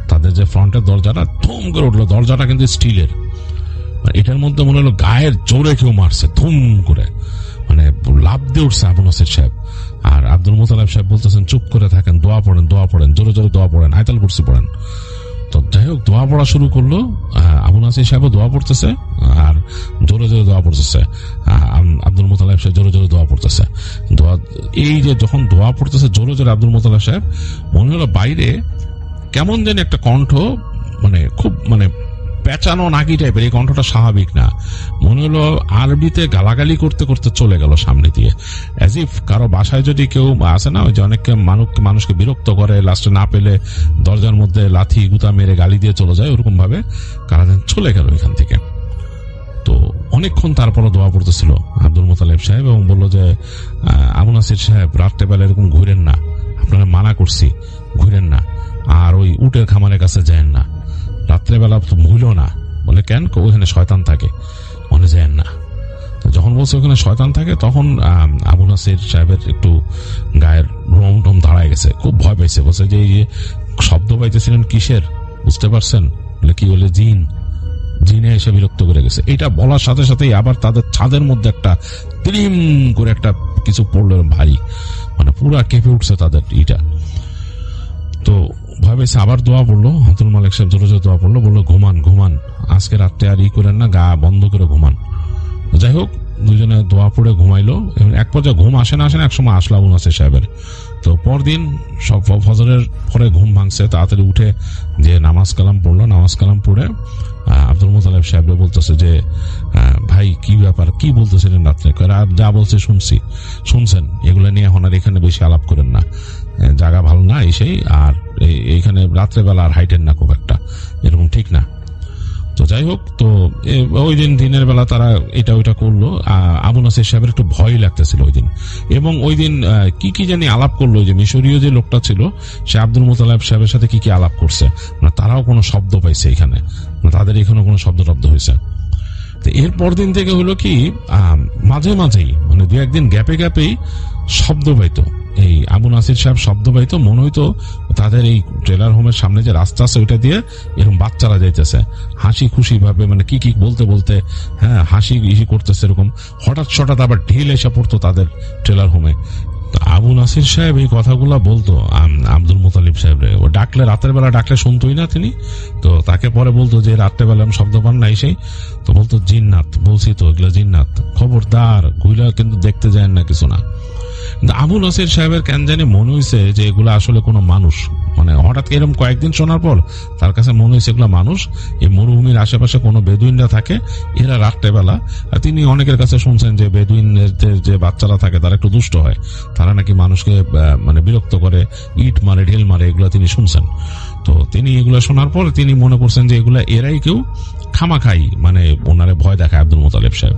তাদের যে ফ্রন্টের দরজাটা ধুম করে উঠলো, দরজাটা কিন্তু স্টিলের। এটার মধ্যে মনে হলো গায়ের জোরে কেউ মারছে, ধুম করে, মানে লাফ দিয়ে উঠছে আবু নাসির সাহেব। আর আব্দুল মোতালেব সাহেব বলতেছেন, চুপ করে থাকেন, দোয়া পড়েন, দোয়া পড়েন, জোরে জোরে দোয়া পড়েন, আয়াতুল কুরসি পড়েন। তো যাই হোক, দোয়া পড়া শুরু করলো। আবু নাসির সাহেবও দোয়া পড়তেছে আর জোরে জোরে দোয়া পড়তেছে। আব্দুল মোতালেব সাহেব জোরে জোরে দোয়া পড়তেছে। এই যে যখন দোয়া পড়তেছে জোরে জোরে আব্দুল মোতালেব সাহেব, মনে হলো বাইরে কেমন যেন একটা কণ্ঠ, মানে খুব মানে পেঁচানো নাকি টাইপের। এই কণ্ঠটা স্বাভাবিক না, মনে হলো আরবিতে গালাগালি করতে করতে চলে গেল সামনে দিয়ে, অ্যাজ ইফ কারো বাসায় যদি কেউ আসে না, ওই যে অনেককে মানুষকে বিরক্ত করে, লাস্টে না পেলে দরজার মধ্যে লাথি গুতা মেরে গালি দিয়ে চলে যায়, ওরকম ভাবে কারাদিন চলে গেল এখান থেকে। তো অনেকক্ষণ তারপরও দোয়া পড়তেছিল আব্দুল মোতালেব সাহেব, এবং বললো যে, আবু নাসির সাহেব, রাত্রেবেলা এরকম ঘুরেন না, আপনারা মানা করছি, ঘুরেন না, আর ওই উটের খামারের কাছে যায়েন না, রাত্রেবেলা ভুলো না। বলে, কেন? ওইখানে শয়তান থাকে, মনে যায় না। তো যখন বলছে ওখানে শয়তান থাকে, তখন আবু নাসির সাহেবের একটু গায়ের রোম টোম দাঁড়ায় গেছে, খুব ভয় পাইছে। বলছে যে, এই যে শব্দ পাইতেছিলেন কিসের, বুঝতে পারছেন? বলে, কি? বলে, জিন। জিনে এসে বিরক্ত করে গেছে। এটা বলার সাথে সাথেই আবার তাদের ছাদের মধ্যে একটা ত্রিম করে একটা কিছু পড়লো ভারী, মানে পুরা কেঁপে উঠছে তাদের ইটা। তো ভয় পেয়েছে, আবার দোয়া পড়লো। আব্দুল মালিক সাহেব জোরে জোরে দোয়া পড়লো, বললো, ঘুমান ঘুমান, আজকে রাত্রে আর করেন না, গা বন্ধ করে ঘুমান। যাই হোক, দুজনে দোয়া পড়ে ঘুমাইলো। এক পর্যায়ে ঘুম আসে না এক সময় আসলো আবু নাসির সাহেবের। তো পরদিন সব ফজরের পরে ঘুম ভাঙছে, তাড়াতাড়ি উঠে যে নামাজ কালাম পড়লো। নামাজ কালাম পড়ে আব্দুল মোতালেব সাহেব বলতেছে যে, ভাই কি ব্যাপার, কি বলতেছিলেন রাত্রে? যা বলছে শুনছেন, এগুলো নিয়ে এখন আর এখানে বেশি আলাপ করেন না, জায়গা ভালো না এসেই, আর এইখানে রাত্রেবেলা আর হাইটেন না খুব একটা, এরকম ঠিক না। তো যাই হোক, তো ওই দিন দিনের বেলা তারা এটা ওইটা করলো। আবু নাসির সাহেবের একটু ভয় লাগতেছিল ওই দিন, এবং ওই দিন কি জানি আলাপ করলো, যে মিশরীয় যে লোকটা ছিল সে আব্দুল মোতালেব সাহেবের সাথে কি আলাপ করছে, মানে তারাও কোনো শব্দ পাইছে এখানে, তাদের এখানে কোনো শব্দ হয়েছে। তো এরপর দিন থেকে হলো কি, মাঝে মাঝেই মানে দু একদিন গ্যাপে গ্যাপেই শব্দ পাইতো। এই আবু নাসির সাহেব শব্দ পাইতো, মনে হইতো তাদের এই ট্রেলার হোমের সামনে যে রাস্তা আছে ওইটা দিয়ে এরকম বাচ্চারা যাইতেছে হাসি খুশি ভাবে, মানে কি বলতে বলতে, হ্যাঁ হাসি করতেছে এরকম। হঠাৎ আবার ঢিল এসে পড়তো তাদের ট্রেলার হোমে। আবু নাসির সাহেব এই কথাগুলা বলতো আব্দুল মোতালিব সাহেবরে। ও ডাকলে, রাতের বেলা ডাকলে শুনতোই না তিনি। তো তাকে পরে বলতো যে, রাত্রেবেলা আমি শব্দ পান না এসেই, তো বলতো, জিন্নাত। বলছি তো এগুলো জিন্নাত, খবরদার ঘুইলা কিন্তু দেখতে যায় না কিছু না। আবু নাসির সাহেবের কেন জানি মনে হয়েছে যে এগুলো আসলে কোনো মানুষ, মানে হঠাৎ এরকম কয়েকদিন শোনার পর তার কাছে মনে হয়েছে এগুলো মানুষ। এই মরুভূমির আশেপাশে কোনো বেদুইনরা থাকে, এরা রাত্রেবেলা, তিনি অনেকের কাছে শুনছেন যে বেদুইনের যে বাচ্চারা থাকে তারা একটু দুষ্ট হয়, তারা নাকি মানুষকে মানে বিরক্ত করে, ইট মারে, ঢিল মারে, এগুলো তিনি শুনছেন। তো তিনি এগুলো শোনার পর তিনি মনে করছেন যে এগুলা এরাই কেউ খামাখাই মানে ওনারে ভয় দেখায় আব্দুল মোতালেব সাহেব।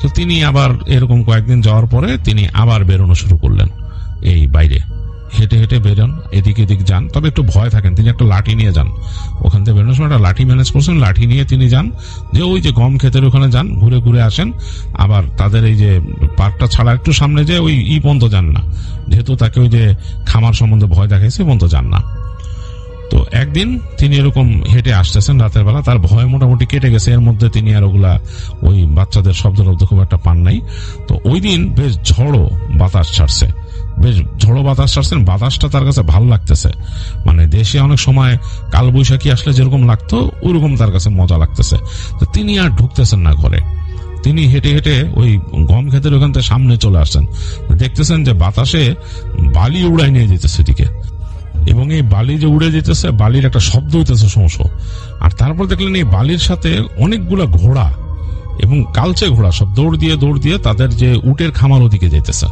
তো তিনি আবার এরকম কয়েকদিন যাওয়ার পরে তিনি আবার বেরোনো শুরু করলেন, এই বাইরে হেঁটে হেঁটে বেরোন, এদিক এদিক যান, তবে একটু ভয় থাকেন। তিনি একটা লাঠি নিয়ে যান, ওখান থেকে বেরোনোর সময় একটা লাঠি ম্যানেজ করছেন, লাঠি নিয়ে তিনি যান, যে ওই যে গম ক্ষেতের ওখানে যান, ঘুরে ঘুরে আসেন। আবার তাদের এই যে পার্কটা ছাড়া একটু সামনে যে ওই পর্যন্ত যান না, যেহেতু তাকে ওই যে খামার সম্বন্ধে ভয় দেখাইছে পর্যন্ত যান না। তো একদিন তিনি এরকম হেঁটে আসতেছেন রাতের বেলা, তার ভয় মোটামুটি কেটে গেছে, এর মধ্যে তিনি আর ওগুলা ওই বাচ্চাদের শব্দ খুব একটা পান নাই। তো ওই দিন বেশ ঝড়ো বাতাস ছাড়ছে, বাতাসটা তার কাছে ভালো লাগতেছে, মানে দেশে অনেক সময় কালবৈশাখী আসলে যেরকম লাগতো ওইরকম তার কাছে মজা লাগতেছে। তো তিনি আর ঢুকতেছেন না ঘরে, তিনি হেঁটে হেঁটে ওই গম ক্ষেতের ওখান থেকে সামনে চলে আসছেন। দেখতেছেন যে বাতাসে বালি উড়াই নিয়ে যেতেছে দিকে, এবং এই বালি যে উড়ে যেতেছে বালির একটা শব্দ হইতেছে শোঁ। আর তারপর দেখলেন এই বালির সাথে অনেকগুলা ঘোড়া এবং কালচে ঘোড়া সব দৌড় দিয়ে তাদের যে উটের খামার ওদিকে যেতেছে।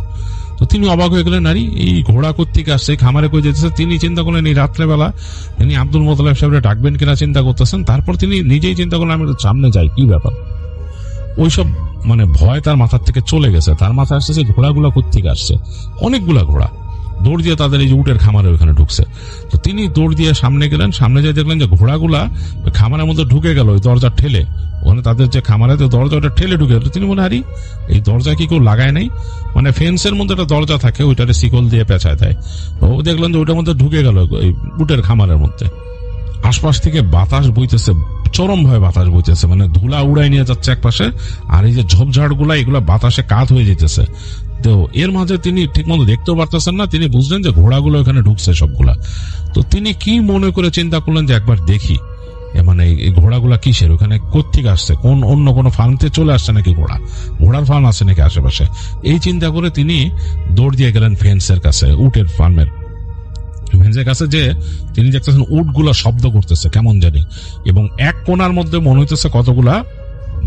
তো তিনি অবাক হয়ে গেলেন, আরে এই ঘোড়া কোত্থেকে আসছে, খামারে কই যেতেছে। তিনি চিন্তা করলেন এই রাত্রেবেলা তিনি আব্দুল মোতালেব সাহেবরা ডাকবেন কিনা চিন্তা করতেছেন। তারপর তিনি নিজেই চিন্তা করলেন আমি সামনে যাই, কি ব্যাপার। ওইসব মানে ভয় তার মাথার থেকে চলে গেছে, তার মাথায় আসছে যে ঘোড়াগুলা কোত্থেকে আসছে, অনেকগুলা ঘোড়া দৌড় দিয়ে তাদের এই যে উটের খামারে ওখানে ঢুকছে। তো তিনি দৌড় দিয়ে সামনে গেলেন, সামনে যেয়ে দেখলেন যে ঘোড়াগুলা খামারের মধ্যে ঢুকে গেল ওই দরজা ঠেলে, ওখানে তাদের যে খামারে দরজাটা ঠেলে ঢুকে গেল। তিনি মনে হারি এই দরজা কি কেউ লাগায় নাই, মানে ফেন্সের মধ্যে একটা দরজা থাকে ওইটারে শিকল দিয়ে পেঁচায় দেয়। তো ও দেখলেন যে ওইটার মধ্যে ঢুকে গেল এই উটের খামারের মধ্যে। আশপাশ থেকে বাতাস বইতেছে, চরম ভাবে বাতাস বইতেছে, মানে ধুলা উড়াই নিয়ে যাচ্ছে এক পাশে, আর এই যে ঝোপঝাড় গুলা এগুলা বাতাসে কাত হয়ে যেতেছে। তো এর মাঝে তিনি ঠিক মতো দেখতেও পারতেছেন না, তিনি বুঝলেন যে ঘোড়াগুলো এখানে ঢুকছে সবগুলা। তো তিনি কি মনে করে চিন্তা করলেন যে একবার দেখি মানে এই ঘোড়াগুলা কিসের, ওখানে কোত্থেকে আসছে, কোন অন্য কোনো ফার্মতে চলে আসছে নাকি ঘোড়ার ফার্ম আছে নাকি আশেপাশে। এই চিন্তা করে তিনি দৌড় দিয়ে গেলেন ফেন্সের কাছে, উটের ফার্মের ফেন্সের কাছে, যে তিনি দেখতেছেন উটগুলা শব্দ করতেছে কেমন জানি, এবং এক কোণার মধ্যে মনে হইতেছে কতগুলা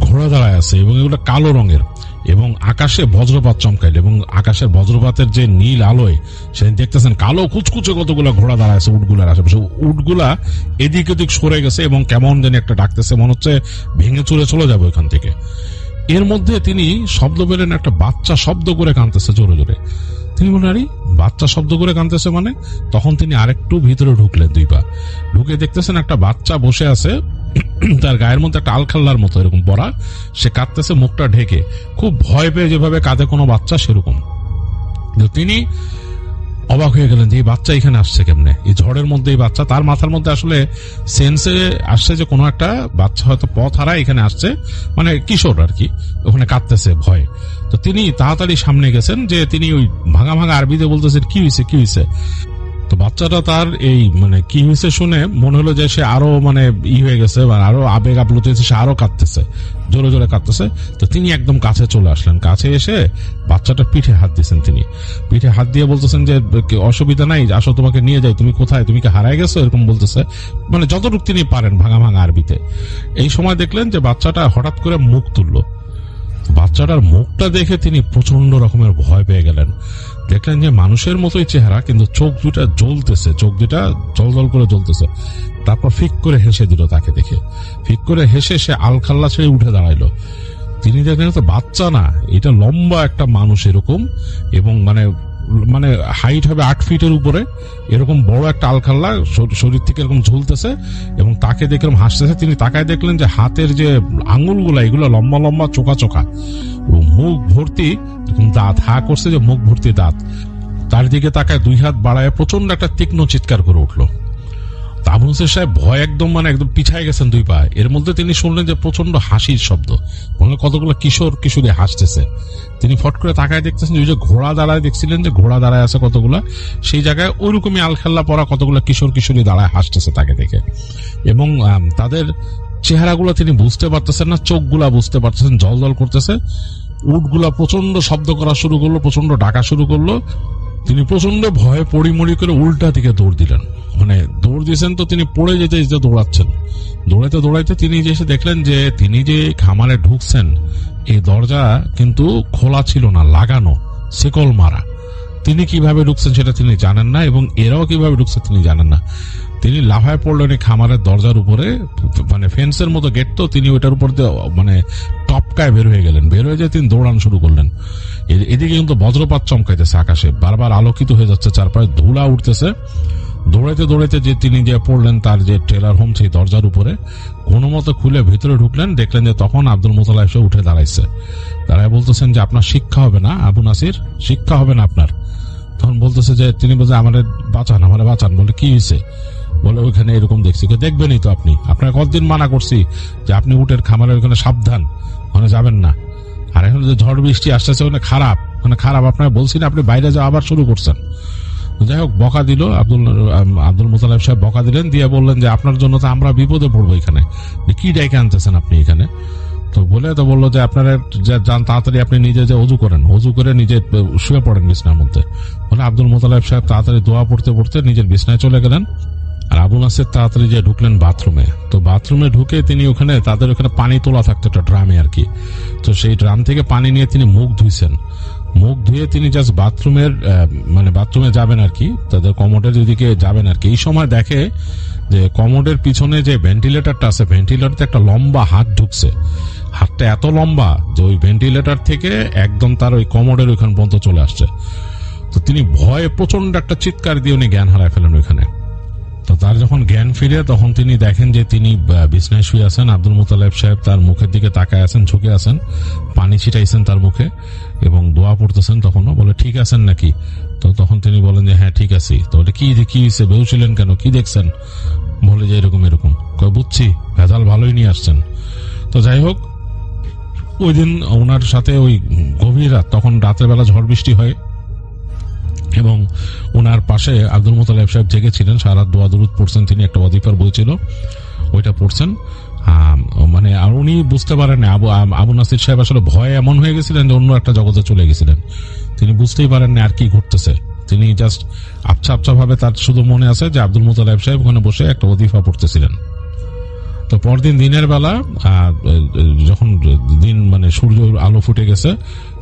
ঘোড়া দাঁড়ায় আছে, এবং এগুলো কালো রঙের, এবং আকাশে বজ্রপাত চমকাইল, এবং আকাশের বজ্রপাতের যে নীল আলোয় সে দেখতেছেন কালো কুচকুচে কতগুলো ঘোড়া দাঁড়ায় আছে উটগুলার আশেপাশে। উটগুলা এদিক ওদিক সরে গেছে এবং কেমন জানি একটা ডাকতেছে, মনে হচ্ছে ভেঙে চুরে চলে যাবে ওখান থেকে। এর মধ্যে তিনি শব্দ পেলেন, একটা বাচ্চা শব্দ করে কাঁদতেছে জোরে জোরে। তিনি বলেন আরে বাচ্চা শব্দ করে কাঁদতেছে মানে। তখন তিনি আরেকটু ভিতরে ঢুকলেন, 2 পা ঢুকে দেখতেছেন একটা বাচ্চা বসে আছে, তার গায়ের মধ্যে একটা আলখাল্লার মতো এরকম পরা, সে কাঁদতেছে মুখটা ঢেকে, খুব ভয় পেয়ে যেভাবে কাঁদে কোনো বাচ্চা সেরকম। তিনি অবাক হয়ে গেলেন যে এই বাচ্চা এখানে আসছে কেমনে, এই ঝড়ের মধ্যে এই বাচ্চা। তার মাথার মধ্যে আসলে সেন্সে আসছে যে কোনো একটা বাচ্চা হয়তো পথ হারায় এখানে আসছে, মানে কিশোর আর কি, ওখানে কাঁদতেছে ভয়ে। তো তিনি তাড়াতাড়ি সামনে গেছেন, যে তিনি ওই ভাঙা ভাঙা আরবিতে বলতেছেন কি হয়েছে। তো বাচ্চাটা তার এই মানে কি হয়েছে শুনে মনে হলো যে সে আরো মানে হয়ে গেছে, আরো আবেগ আপ্লুত হয়েছে, সে আরো কাঁদতেছে, জোরে জোরে কাঁদতেছে। তো তিনি একদম কাছে চলে আসলেন, কাছে এসে বাচ্চাটার পিঠে হাত দিয়েছেন। তিনি পিঠে হাত দিয়ে বলতেছেন যে অসুবিধা নাই, আসো তোমাকে নিয়ে যাই, তুমি কোথায়, তুমি কি হারায় গেছো, এরকম বলতেছে, মানে যতটুকু তিনি পারেন ভাঙা ভাঙা আরবিতে। এই সময় দেখলেন যে বাচ্চাটা হঠাৎ করে মুখ তুললো। বাচ্চাটার মুখটা দেখে তিনি প্রচন্ড রকমের ভয় পেয়ে গেলেন। দেখলেন যে মানুষের মতোই চেহারা, কিন্তু চোখ দুটা জ্বলতেছে, চোখ দুটা জল জল করে জ্বলতেছে। তারপর ফিক করে হেসে দিল তাকে দেখে, ফিক করে হেসে সে আলখাল্লা ছেড়ে উঠে দাঁড়াইলো। তিনি দেখলেন তো বাচ্চা না, এটা লম্বা একটা মানুষ এরকম, এবং মানে মানে হাইট হবে 8 ফিটের উপরে, এরকম বড় একটা আলখাল্লা শরীর থেকে এরকম ঝুলতেছে, এবং তাকে দেখলাম হাসতেছে। তিনি তাকায় দেখলেন যে হাতের যে আঙুলগুলা এগুলো লম্বা লম্বা চোখা চোখা, মুখ ভর্তি দাঁত, হা করছে যে মুখ ভর্তি দাঁত। তার দিকে তাকায় 2 হাত বাড়ায় প্রচন্ড একটা তীক্ষ্ণ চিৎকার করে উঠলো। আবু নাসির সাহেব ভয় একদম পিছায় গেছেন 2 পা। এর মধ্যে তিনি শুনলেন যে প্রচন্ড হাসির শব্দ, মনে কতগুলো কিশোরী হাসতেছে। তিনি ফট করে তাকায় দেখতেছেন ওই যে ঘোড়া দাঁড়ায়, দেখছিলেন যে ঘোড়া দাঁড়ায় আছে কতগুলা, সেই জায়গায় ওইরকমই আলখাল্লা পরা কতগুলো কিশোরী দাঁড়ায় হাসতেছে তাকে দেখে। এবং তাদের চেহারাগুলো তিনি বুঝতে পারতেছেন না, চোখগুলা বুঝতে পারতেছেন জল জল করতেছে। উটগুলা প্রচন্ড শব্দ করা শুরু করলো, প্রচন্ড ডাকা শুরু করলো। তিনি প্রচন্ড ভয়ে পড়িমড়ি করে উল্টা দিকে দৌড় দিলেন, মানে দৌড় দিয়েছেন তো তিনি পড়ে যেতে যেতে দৌড়াচ্ছেন। দৌড়াইতে তিনি এসে দেখলেন যে তিনি যে খামারে ঢুকছেন এই দরজা কিন্তু খোলা ছিল না, লাগানো, শিকল মারা। তিনি কিভাবে ঢুকছেন সেটা তিনি জানেন না, এবং এরাও কিভাবে ঢুকছে তিনি জানেন না। তিনি লাফায় পড়লেন এই খামারের দরজার উপরে, মানে ফেন্সের মতো গেট, তো তিনি ওইটার উপর দিয়ে মানে টপকায় বের হয়ে গেলেন। বের হয়ে যেয়ে তিনি দৌড়ানো শুরু করলেন। এদিকে কিন্তু বজ্রপাত চমকাইতেছে, আকাশে বারবার আলোকিত হয়ে যাচ্ছে, চারপাশে ধুলা উঠতেছে। দৌড়াইতে যে তিনি যে পড়লেন তার যে ট্রেলার হোম সেই দরজার উপরে, কোনো মতো খুলে ভিতরে ঢুকলেন। দেখলেন যে তখন আব্দুল মোতালেব এসে উঠে দাঁড়াইছে, দাঁড়ায় বলতেছেন যে আপনার শিক্ষা হবে না আবু নাসির, শিক্ষা হবে না আপনার। তখন বলতেছে যে তিনি বলছে আমারে বাঁচান বলে কি হয়েছে। বলে ওইখানে এরকম দেখছি। দেখবেনই তো আপনি, আপনার কতদিন মানা করছি যে আপনি উটের খামারের ওখানে সাবধান, ওখানে যাবেন না। আর এখন যে ঝড় বৃষ্টি আসতেছে ওখানে খারাপ, আপনার বলছি না, আপনি বাইরে যাওয়া আবার শুরু করছেন। যাই হোক, বকা দিল আব্দুল মুতালেব সাহেব, বকা দিলেন, দিয়ে বললেন যে আপনার জন্য তো আমরা বিপদে পড়বো এখানে, কি ডাইকে আনতেছেন আপনি এখানে। তো বললো যে আপনারা যান তাড়াতাড়ি, আপনি নিজে যে অজু করেন, অজু করে নিজে শুয়ে পড়েন বিছনার মধ্যে। বলে আব্দুল মুতালেব সাহেব তাড়াতাড়ি দোয়া পড়তে পড়তে নিজের বিছনায় চলে গেলেন। আর আবু নাসের তাড়াতাড়ি যে ঢুকলেন বাথরুমে। তো বাথরুমে ঢুকে তিনি ওখানে তাদের ওখানে পানি তোলা থাকতো একটা ড্রামে আর কি। তো সেই ড্রাম থেকে পানি নিয়ে তিনি মুখ ধুইছেন। মুখ ধুয়ে তিনি জাস্ট বাথরুমে যাবেন আর কি, তাদের কমোডের দিকে যাবেন আর কি। এই সময় দেখে যে কমোডের পিছনে যে ভেন্টিলেটরটা আছে, ভেন্টিলেটরতে একটা লম্বা হাত ঢুকছে। হাতটা এত লম্বা যে ওই ভেন্টিলেটর থেকে একদম তার ওই কমোডের ওইখান পর্যন্ত চলে আসছে। তো তিনি ভয়ে প্রচন্ড একটা চিৎকার দিয়ে উনি জ্ঞান হারায় ফেলেন ওইখানে। তো তার যখন জ্ঞান ফিরে, তখন তিনি দেখেন যে তিনি বিছনায় শুয়ে আছেন। আব্দুল মুতালেব সাহেব তার মুখের দিকে তাকায় আছেন, ঝুঁকে আছেন, পানি ছিটাইছেন তার মুখে এবং দোয়া পড়তেছেন। তখনও বলে ঠিক আছেন নাকি? তো তখন তিনি বলেন যে হ্যাঁ ঠিক আছি। তো ওটা কি হয়েছে, বেহুছিলেন কেন, কি দেখছেন? বলে যে এরকম বুঝছি, ভেজাল ভালোই নিয়ে আসছেন। তো যাই হোক, ওই দিন ওনার সাথে ওই গভীর রাত, তখন রাতের বেলা ঝড় বৃষ্টি হয় এবং ওনার পাশে আব্দুল মুতালেব সাহেব জেগেছিলেন, সারা দোয়া দুরুদ পড়ছেন তিনি। একটা ওয়াজিফার বই ছিল, ওইটা পড়ছেন। আর উনি বুঝতে পারেন না, আবু নাসির সাহেব আসলে ভয়ে এমন হয়ে গেছিলেন যে অন্য একটা জগতে চলে গেছিলেন। তিনি বুঝতেই পারেন না আর কি ঘটতেছে। তিনি জাস্ট আবছা ভাবে তার শুধু মনে আছে যে আব্দুল মুতালেব সাহেব ওখানে বসে একটা ওয়াজিফা পড়তেছিলেন। তো পরদিন দিনের বেলা যখন সূর্য আলো ফুটে গেছে,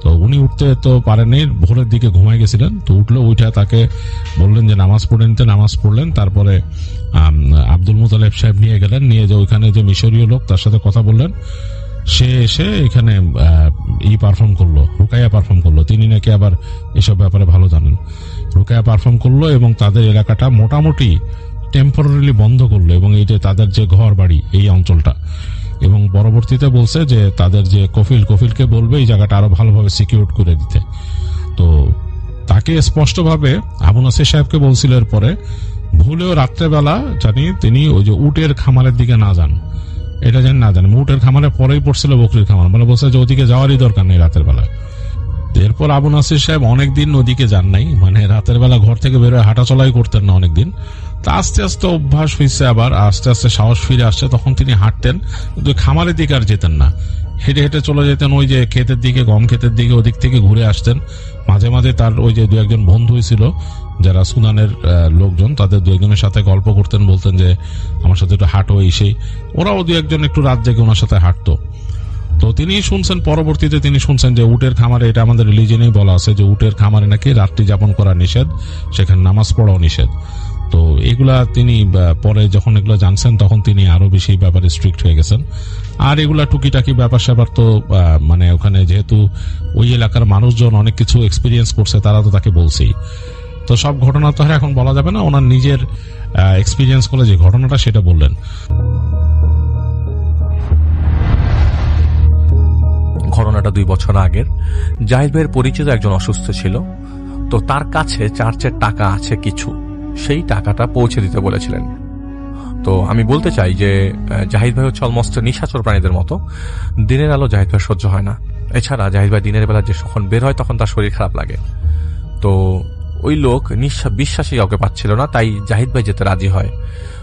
তো উনি উঠতে তো পারেননি, ভোরের দিকে ঘুমাই গেছিলেন। তো উঠে তাকে বললেন যে নামাজ পড়ে নিতে, নামাজ পড়লেন। তারপরে আব্দুল মুতালেব সাহেব নিয়ে গেলেন, নিয়ে যে ওইখানে যে মিশরীয় লোক তার সাথে কথা বললেন। সে এসে এখানে রুকাইয়া পারফর্ম করলো। তিনি নাকি আবার এসব ব্যাপারে ভালো জানেন। রুকাইয়া পারফর্ম করলো এবং তাদের এলাকাটা মোটামুটি টেম্পোরারিলি বন্ধ করলো, এবং এই যে তাদের যে ঘর বাড়ি এই অঞ্চলটা, এবং পরবর্তীতে বলছে যে তাদের যে কফিলকে বলবে এই জায়গাটা আরো ভালোভাবে সিকিউর করে দিতে। তো তাকে স্পষ্টভাবে আবু নাসির সাহেবকে বলছিল এরপরে ভুলেও রাত্রেবেলা তিনি ওই যে উটের খামারের দিকে না যান, এটা যেন না জানেন। উটের খামারে পরেই পড়ছিল বকরির খামার, বলছে যে ওদিকে যাওয়ারই দরকার নেই রাতের বেলা। এরপর আবু নাসির সাহেব অনেকদিন ওদিকে যান নাই, রাতের বেলা ঘর থেকে বেরোয় হাঁটাচলাই করতেন না অনেকদিন। তা আস্তে আস্তে অভ্যাস হয়েছে, আবার আস্তে আস্তে সাহস ফিরে আসছে। তখন তিনি হাঁটতেন, কিন্তু খামারের দিকে আর যেতেন না, হেঁটে হেঁটে চলে যেতেন ওই যে ক্ষেতের দিকে, গম ক্ষেতের দিকে, ওদিক থেকে ঘুরে আসতেন। মাঝে মাঝে তার ওই যে দু একজন বন্ধু ছিল যারা সুদানের লোকজন, তাদের দু একজনের সাথে গল্প করতেন, বলতেন যে আমার সাথে একটু হাঁটো, এই ওরাও দু একজন একটু রাত জেগে ওনার সাথে হাঁটতো। তো তিনি শুনছেন, পরবর্তীতে তিনি শুনছেন যে উটের খামারে, এটা আমাদের রিলিজনেই বলা আছে যে উটের খামারে নাকি রাত্রি যাপন করা নিষেধ, সেখানে নামাজ পড়াও নিষেধ। তো এগুলা তিনি পরে যখন এগুলো জানছেন, তখন তিনি আরো বেশি ব্যাপারে স্ট্রিক্ট হয়ে গেছেন। আর এগুলা টুকিটাকি ব্যাপার স্যাপার তো ওখানে যেহেতু ওই এলাকার মানুষজন অনেক কিছু এক্সপিরিয়েন্স করছে, তারা তো তাকে বলছেই। তো সব ঘটনা তো আর এখন বলা যাবে না, ওনার নিজের এক্সপিরিয়েন্স করে যে ঘটনাটা সেটা বললেন। ঘটনাটা 2 বছর আগের। জাহিদ ভাইয়ের পরিচিত একজন অসুস্থ ছিল, তো তার কাছে চার্চের টাকা আছে কিছু, সেই টাকাটা পৌঁছে দিতে বলেছিলেন। তো আমি বলতে চাই যে জাহিদ ভাই হচ্ছে অলমোস্ট নিশাচর প্রাণীদের মতো। দিনের আলো জাহিদ ভাই সহ্য হয় না। এছাড়া জাহিদ ভাই দিনের বেলা যখন বের হয় তখন তার শরীর খারাপ লাগে। তো ওই লোক বিশ্বাসী কাউকে পাচ্ছিল না, তাই জাহিদ ভাই যেতে রাজি হয়।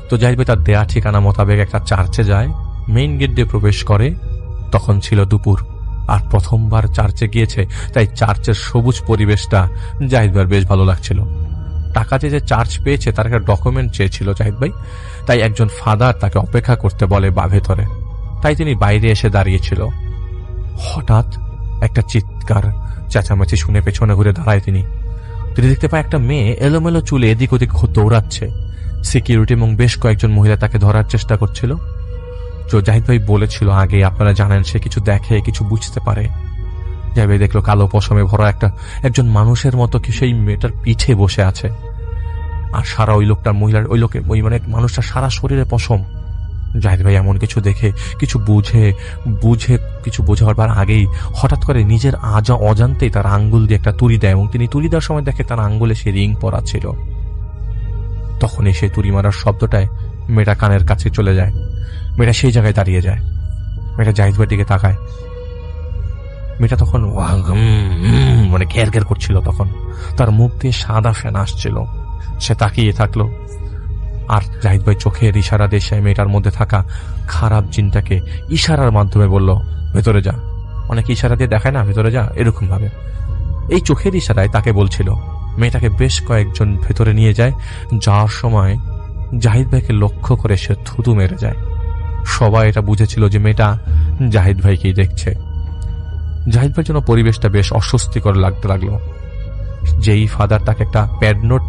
তো জাহিদ ভাই তার দেয়া ঠিকানা মোতাবেক একটা চার্চে যায়, মেইন গেট দিয়ে প্রবেশ করে। তখন ছিল দুপুর, আর প্রথমবার চার্চে গিয়েছে, তাই চার্চের সবুজ পরিবেশটা জাহিদ ভাইয়ের বেশ ভালো লাগছিল। টাকা যে চার্চ পেয়েছে তার একটা ডকুমেন্ট চেয়েছিল জাহিদ ভাই, তাই একজন ফাদার তাকে অপেক্ষা করতে বলে ভেতরে। তাই তিনি বাইরে এসে দাঁড়িয়েছিল। হঠাৎ একটা চিৎকার চেঁচামেচি শুনে পেছনে ঘুরে দাঁড়ায় তিনি দেখতে পায় একটা মেয়ে এলোমেলো চুলে এদিক ওদিক দৌড়াচ্ছে। সিকিউরিটি এবং বেশ কয়েকজন মহিলা তাকে ধরার চেষ্টা করছিল। তো জাহিদ ভাই বলেছিল আগে, আপনারা জানেন সে কিছু দেখে, কিছু বুঝতে পারে। জাহিদ ভাই দেখলো কালো পশমে ভরা একজন মানুষের মতো কি সেই মেয়েটার পিঠে বসে আছে, আর সারা ওই লোকটার মহিলার ওই মানুষটার সারা শরীরে পশম। জাহিদ ভাই এমন কিছু দেখে কিছু কিছু বোঝাবার আগেই হঠাৎ করে নিজের অজান্তেই তার আঙ্গুল দিয়ে একটা তুড়ি দেয়, এবং তিনি তুড়ি দেওয়ার সময় দেখে তার আঙ্গুলে সে রিং পরা ছিল। তখনই সেই তুড়ি মারার শব্দটায় মেয়েটা কানের কাছে চলে যায়। মেয়েটা সেই জায়গায় দাঁড়িয়ে যায়। মেয়েটা জাহিদ ভাইয়ের দিকে তাকায়। মেয়েটা তখন মানে ঘের ঘের করছিল। তখন তার মুখ দিয়ে সাদা ফেনা আসছিল। সে তাকিয়ে থাকলো, আর জাহিদ ভাই চোখের ইশারা দিয়ে সে মেয়েটার মধ্যে থাকা খারাপ জিনটাকে ইশারার মাধ্যমে বলল, ভেতরে যা। অনেকে ইশারা দিয়ে দেখায় না, ভেতরে যা, এরকম ভাবে। এই চোখের ইশারায় তাকে বলছিল। মেয়েটাকে বেশ কয়েকজন ভেতরে নিয়ে যায়। যাওয়ার সময় জাহিদ ভাইকে লক্ষ্য করে সে থুতু মেরে যায়। সবাই এটা বুঝেছিল যে মেয়েটা জাহিদ ভাইকেই দেখছে। জাহিদ ভাইয়ের জন্য পরিবেশটা বেশ অস্বস্তিকর লাগতে লাগলো। যেই ফাদার তাকে একটা প্যাড নোট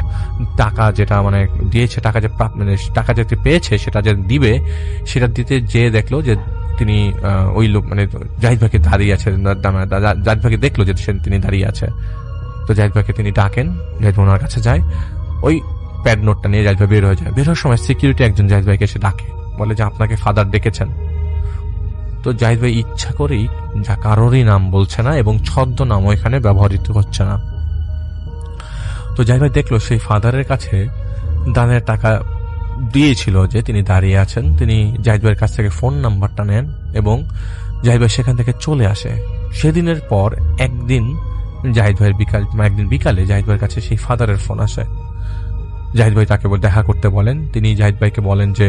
টাকা যেটা মানে দিয়েছে, টাকা যে মানে টাকা যেতে পেয়েছে সেটা যে দিবে, সেটা দিতে যেয়ে দেখলো যে তিনি ওই লোক মানে জাহিদ ভাইকে দাঁড়িয়ে আছে। জাহিদ ভাইকে দেখলো যে তিনি দাঁড়িয়ে আছে। তো জাহিদ ভাইকে তিনি ডাকেন। জাহিদ ভাই ওনার কাছে যায়, ওই প্যাড নোটটা নিয়ে জাহিদ ভাই বের হয়ে যায়। বের হওয়ার সময় সিকিউরিটি একজন জাহিদ ভাইকে এসে ডাকে, বলে যে আপনাকে ফাদার ডেকেছেন। তো জাহিদ ভাই ইচ্ছা করেই যা কারোরই নাম বলছে না এবং ছদ্মনাম এখানে ব্যবহৃত হচ্ছে না। তো জাহিদ ভাই দেখলো সেই ফাদারের কাছে দানের টাকা দিয়েছিল যে তিনি দাঁড়িয়ে আছেন। তিনি জাহিদ ভাইয়ের কাছ থেকে ফোন নাম্বারটা নেন এবং জাহিদ ভাই সেখান থেকে চলে আসে। সেদিনের পর একদিন বিকালে জাহিদ ভাইয়ের কাছে সেই ফাদারের ফোন আসে। জাহিদ ভাই তাকে দেখা করতে বলেন। তিনি জাহিদ ভাইকে বলেন যে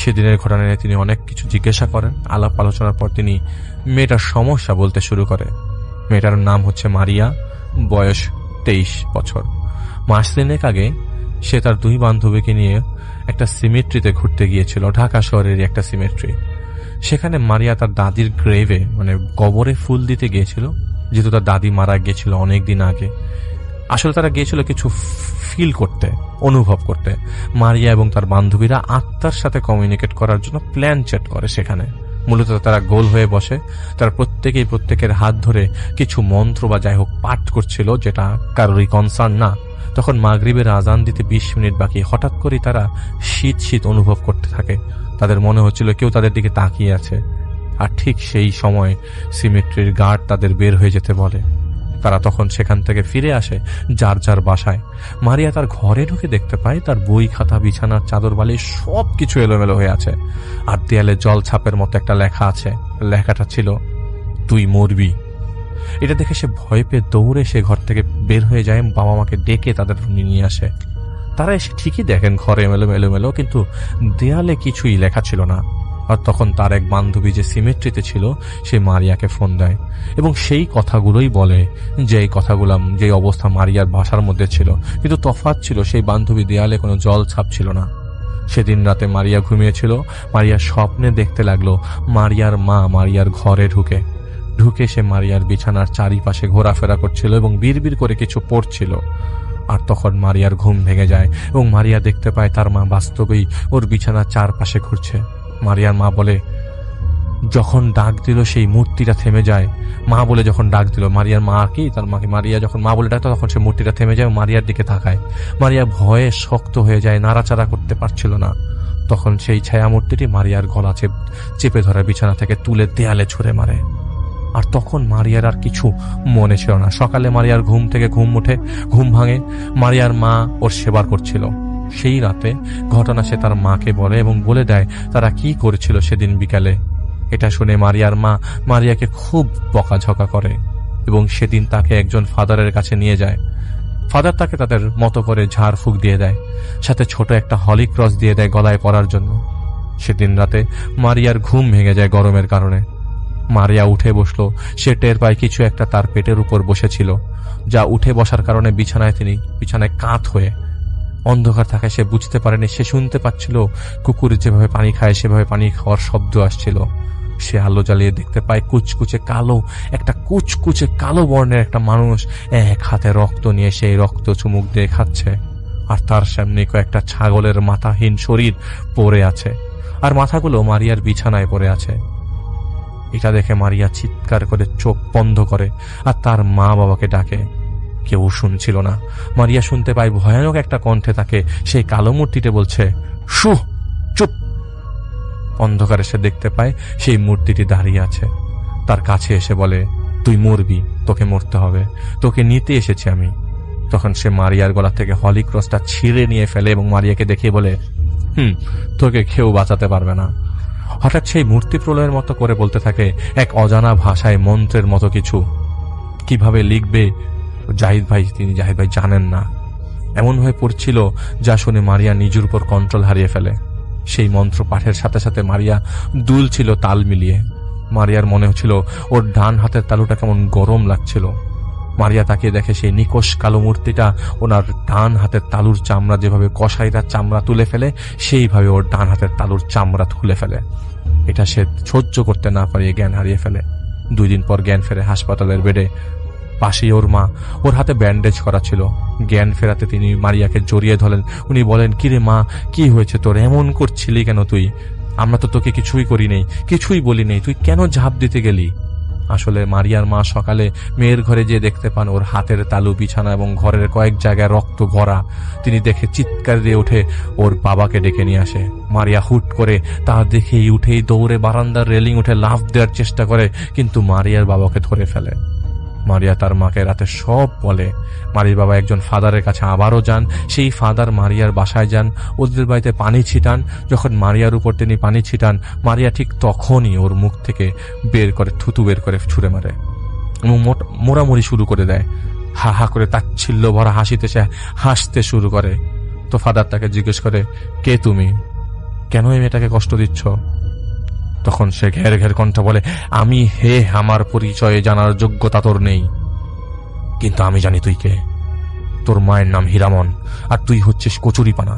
সেদিনের ঘটনা নিয়ে তিনি অনেক কিছু জিজ্ঞাসা করেন। আলাপ আলোচনার পর তিনি মেয়েটার সমস্যা বলতে শুরু করে। মেয়েটার নাম হচ্ছে মারিয়া, বয়স 23 বছর। মাস তিনেক আগে সে তার 2 বান্ধবীকে নিয়ে একটা সিমেট্রিতে ঘুরতে গিয়েছিল, ঢাকা শহরের একটা সিমেট্রি। সেখানে মারিয়া তার দাদির গ্রেভে মানে কবরে ফুল দিতে গিয়েছিল, যেহেতু তার দাদি মারা গিয়েছিল অনেকদিন আগে। আসলে তারা গিয়েছিল কিছু ফিল করতে, অনুভব করতে। মারিয়া এবং তার বান্ধবীরা আত্মার সাথে কমিউনিকেট করার জন্য প্ল্যান চ্যাট করে সেখানে। মূলত তারা গোল হয়ে বসে, তারা প্রত্যেকের হাত ধরে কিছু মন্ত্র বা যাই হোক পাঠ করছিল, যেটা কারোরই কনসার্ন না। তখন মাগরিবের আজান দিতে 20 মিনিট বাকি। হঠাৎ করেই তারা শীত শীত অনুভব করতে থাকে। তাদের মনে হচ্ছিল কেউ তাদের দিকে তাকিয়ে আছে। আর ঠিক সেই সময় সিমেট্রির গার্ড তাদের বের হয়ে যেতে বলে। তারা তখন সেখান থেকে ফিরে আসে যার যার বাসায়। মারিয়া তার ঘরে ঢুকে দেখতে পায় তার বই খাতা, বিছানার চাদর বালি সবকিছু এলোমেলো হয়ে আছে। আর দেয়ালে জল ছাপের মতো একটা লেখা আছে। লেখাটা ছিল, তুই মরবি। এটা দেখে সে ভয় পেয়ে দৌড়ে সে ঘর থেকে বের হয়ে যায়। বাবা মাকে ডেকে তাদের রুমে নিয়ে আসে। তারা এসে ঠিকই দেখেন ঘরে এলোমেলো, কিন্তু দেয়ালে কিছুই লেখা ছিল না। আর তখন তার এক বান্ধবী যে সিমেট্রিতে ছিল সে মারিয়াকে ফোন দেয় এবং সেই কথাগুলোই বলে, যে অবস্থা মারিয়ার বাসার মধ্যে ছিল। কিন্তু তফাৎ ছিল, সেই বান্ধবী দেয়ালে কোনো জল ছাপ ছিল না। সেদিন রাতে মারিয়া ঘুমিয়েছিল। মারিয়া স্বপ্নে দেখতে লাগলো মারিয়ার মা মারিয়ার ঘরে ঢুকে সে মারিয়ার বিছানার চারিপাশে ঘোরাফেরা করছিল এবং বিড়বিড় করে কিছু পড়ছিল। আর তখন মারিয়ার ঘুম ভেঙে যায় এবং মারিয়া দেখতে পায় তার মা বাস্তবেই ওর বিছানার চারপাশে ঘুরছে। মারিয়ার মা বলে, যখন ডাক দিল সেই মূর্তিটা থেমে যায়। মা বলে যখন ডাক দিল, মারিয়ার মা কি তার মাকে মারিয়া যখন মা বলে ডাকতো, তখন সে মূর্তিটা থেমে যায়। মারিয়ার দিকে তাকায়। মারিয়া ভয়ে শক্ত হয়ে যায়, নাড়াচাড়া করতে পারছিল না। তখন সেই ছায়া মূর্তিটি মারিয়ার গলা চেপে ধরে বিছানা থেকে তুলে দেয়ালে ছুঁড়ে মারে। আর তখন মারিয়ার আর কিছু মনে ছিল না। সকালে মারিয়ার ঘুম থেকে ঘুম ভাঙে। মারিয়ার মা ওর সেবার করছিল। সেই রাতে ঘটনা সে তার মাকে বলে এবং বলে দেয় তারা কি করেছিল সেদিন বিকালে। এটা শুনে মারিয়ার মা মারিয়াকে খুব বকাঝকা করে এবং সেদিন তাকে একজন ফাদারের কাছে নিয়ে যায়। ফাদার তাকে তাদের মতো করে ঝাড়ফুঁক দিয়ে দেয়, সাথে ছোট একটা হলি ক্রস দিয়ে দেয় গলায় পরার জন্য। সেদিন রাতে মারিয়ার ঘুম ভেঙে যায় গরমের কারণে। মারিয়া উঠে বসলো। সে টের পায় কিছু একটা তার পেটের উপর বসেছিল, যা উঠে বসার কারণে বিছানায় কাত হয়ে অন্ধকার থাকায় সে বুঝতে পারেনি। সে শুনতে পাচ্ছিল কুকুর যেভাবে পানি খায় সেভাবে পানি খাওয়ার শব্দ আসছিল। সে আলো জ্বালিয়ে দেখতে পায় কুচকুচে কালো বর্ণের একটা মানুষ এক হাতে রক্ত নিয়ে সেই রক্ত চুমুক দিয়ে খাচ্ছে। আর তার সামনে কয়েকটা ছাগলের মাথাহীন শরীর পড়ে আছে, আর মাথাগুলো মারিয়ার বিছানায় পড়ে আছে। এটা দেখে মারিয়া চিৎকার করে চোখ বন্ধ করে আর তার মা বাবাকে ডাকে। কেউ শুনছিল না। মারিয়া শুনতে পায় ভয়ানক একটা কণ্ঠে তাকে সেই কালো মূর্তিতে বলছে, চুপ। অন্ধকারে সে দেখতে পায় সেই মূর্তিটি দাঁড়িয়ে আছে। তার কাছে এসে বলে, তুই মরবি, তোকে মরতে হবে, তোকে নিতে এসেছি আমি। তখন সে মারিয়ার গলা থেকে হলি ক্রসটা ছিঁড়ে নিয়ে ফেলে এবং মারিয়াকে দেখিয়ে বলে, তোকে কেউ বাঁচাতে পারবে না। হঠাৎ সেই মূর্তি প্রলয়ের মতো করে বলতে থাকে এক অজানা ভাষায়, মন্ত্রের মতো কিছু। কিভাবে লিখবে জাহিদ ভাই জানেন না। এমন হয়ে পড়ছিল যা শুনে মারিয়া নিজের উপর কন্ট্রোল হারিয়ে ফেলে। সেই মন্ত্র পাঠের সাথে সাথে মারিয়া দুলছিল তাল মিলিয়ে। মারিয়ার মনে হচ্ছিল ওর ডান হাতের তালুটা কেমন গরম লাগছিল। মারিয়া তাকিয়ে দেখে সেই নিকোষ কালো মূর্তিটা ওনার ডান হাতের তালুর চামড়া যেভাবে কসাইরা চামড়া তুলে ফেলে, সেইভাবে ওর ডান হাতের তালুর চামড়া তুলে ফেলে। এটা সে সহ্য করতে না পারে জ্ঞান হারিয়ে ফেলে। 2 দিন পর জ্ঞান ফেরে হাসপাতালের বেডে। পাশেই ওর মা, ওর হাতে ব্যান্ডেজ করা ছিল। জ্ঞান ফেরাতে তিনি মারিয়াকে জড়িয়ে ধরেন। উনি বলেন, কিরে মা, কি হয়েছে তোর? এমন করছিলি কেন তুই? আমরা তো তোকে কিছুই করি নেই, কিছুই বলি নেই, তুই কেন ঝাঁপ দিতে গেলি? আসলে মারিয়ার মা সকালে মেয়ের ঘরে যেয়ে দেখতে পান ওর হাতের তালু, বিছানা এবং ঘরের কয়েক জায়গায় রক্ত ভরা। তিনি দেখে চিৎকার দিয়ে উঠে ওর বাবাকে ডেকে নিয়ে আসে। মারিয়া হুট করে তা দেখেই উঠেই দৌড়ে বারান্দার রেলিং উঠে লাফ দেওয়ার চেষ্টা করে, কিন্তু মারিয়ার বাবাকে ধরে ফেলে। মারিয়া তার মাকে রাতে সব বলে। মারিয়ার বাবা একজন ফাদারের কাছে আবারও যান। সেই ফাদার মারিয়ার বাসায় যান, ওদের বাড়িতে পানি ছিটান। যখন মারিয়ার উপর তিনি পানি ছিটান, মারিয়া ঠিক তখনই ওর মুখ থেকে থুতু বের করে ছুঁড়ে মারে এবং মোড়ামুড়ি শুরু করে দেয়। হা হা করে তাচ্ছিল্য ভরা হাসিতে সে হাসতে শুরু করে। তো ফাদার তাকে জিজ্ঞেস করে, কে তুমি? কেন এই মেয়েটাকে কষ্ট দিচ্ছ? তখন সে ঘের ঘের কণ্ঠ বলে, আমি আমার পরিচয়ে জানার যোগ্যতা তোর নেই, কিন্তু আমি জানি তুই কে। তোর মায়ের নাম হীরামন, আর তুই হচ্ছিস কচুরিপানা।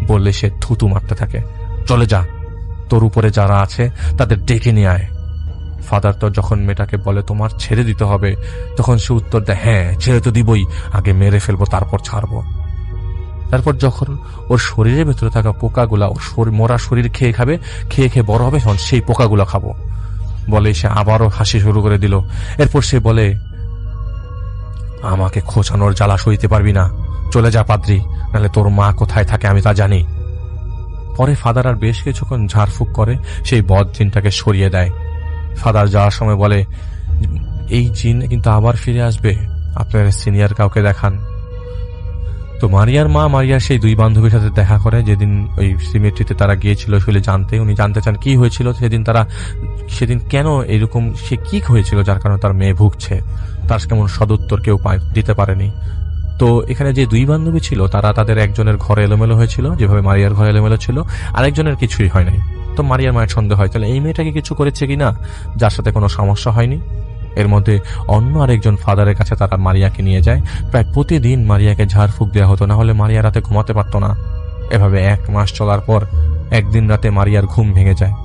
বললে সে থুতু মারতে থাকে। চলে যা, তোর উপরে যারা আছে তাদের ডেকে নিয়ে আয়। ফাদার তো যখন মেয়েটাকে বলে তোমার ছেড়ে দিতে হবে, তখন সে উত্তর দেয়, হ্যাঁ ছেড়ে তো দিবই, আগে মেরে ফেলবো তারপর ছাড়বো। তারপর যখন ওর শরীরের ভেতরে থাকা পোকাগুলা ওর মরা শরীর খেয়ে খাবে, খেয়ে বড় হবে, তখন সেই পোকাগুলা খাবো বলে সে আবারও হাসি শুরু করে দিল। এরপর সে বলে, আমাকে খোঁচানোর জ্বালা সইতে পারবি না, চলে যা পাদ্রী, নাহলে তোর মা কোথায় থাকে আমি তা জানি। পরে ফাদার আর বেশ কিছুক্ষণ ঝাড়ফুঁক করে সেই বদ জিনটাকে সরিয়ে দেয়। ফাদার যাওয়ার সময় বলে, এই জিন কিন্তু আবার ফিরে আসবে, আপনার সিনিয়র কাউকে দেখান। তো মারিয়ার মা মারিয়ার সেই 2 বান্ধবীর সাথে দেখা করে যেদিন ওই সিমেট্রিতে তারা গিয়েছিল আসলে জানতে। উনি জানতে চান কি হয়েছিল সেদিন কেন এরকম, সে কি হয়েছিল যার কারণে তার মেয়ে ভুগছে। তার কেমন সদুত্তর কেউ দিতে পারেনি। তো এখানে যে 2 বান্ধবী ছিল তারা তাদের একজনের ঘরে এলোমেলো হয়েছিল, যেভাবে মারিয়ার ঘরে এলোমেলো ছিল, আরেকজনের কিছুই হয় নাই। তো মারিয়ার মায়ের সন্দেহ হয়, তাহলে এই মেয়েটাকে কিছু করেছে কিনা যার সাথে কোনো সমস্যা হয়নি। এর মধ্যে অন্য আরেকজন ফাদারের কাছে তারা মারিয়াকে নিয়ে যায়। প্রায় প্রতিদিন মারিয়াকে ঝাড়ফুঁক দেওয়া হতো, না হলে মারিয়া রাতে ঘুমাতে পারত না। এভাবে 1 মাস চলার পর একদিন রাতে মারিয়ার ঘুম ভেঙে যায়।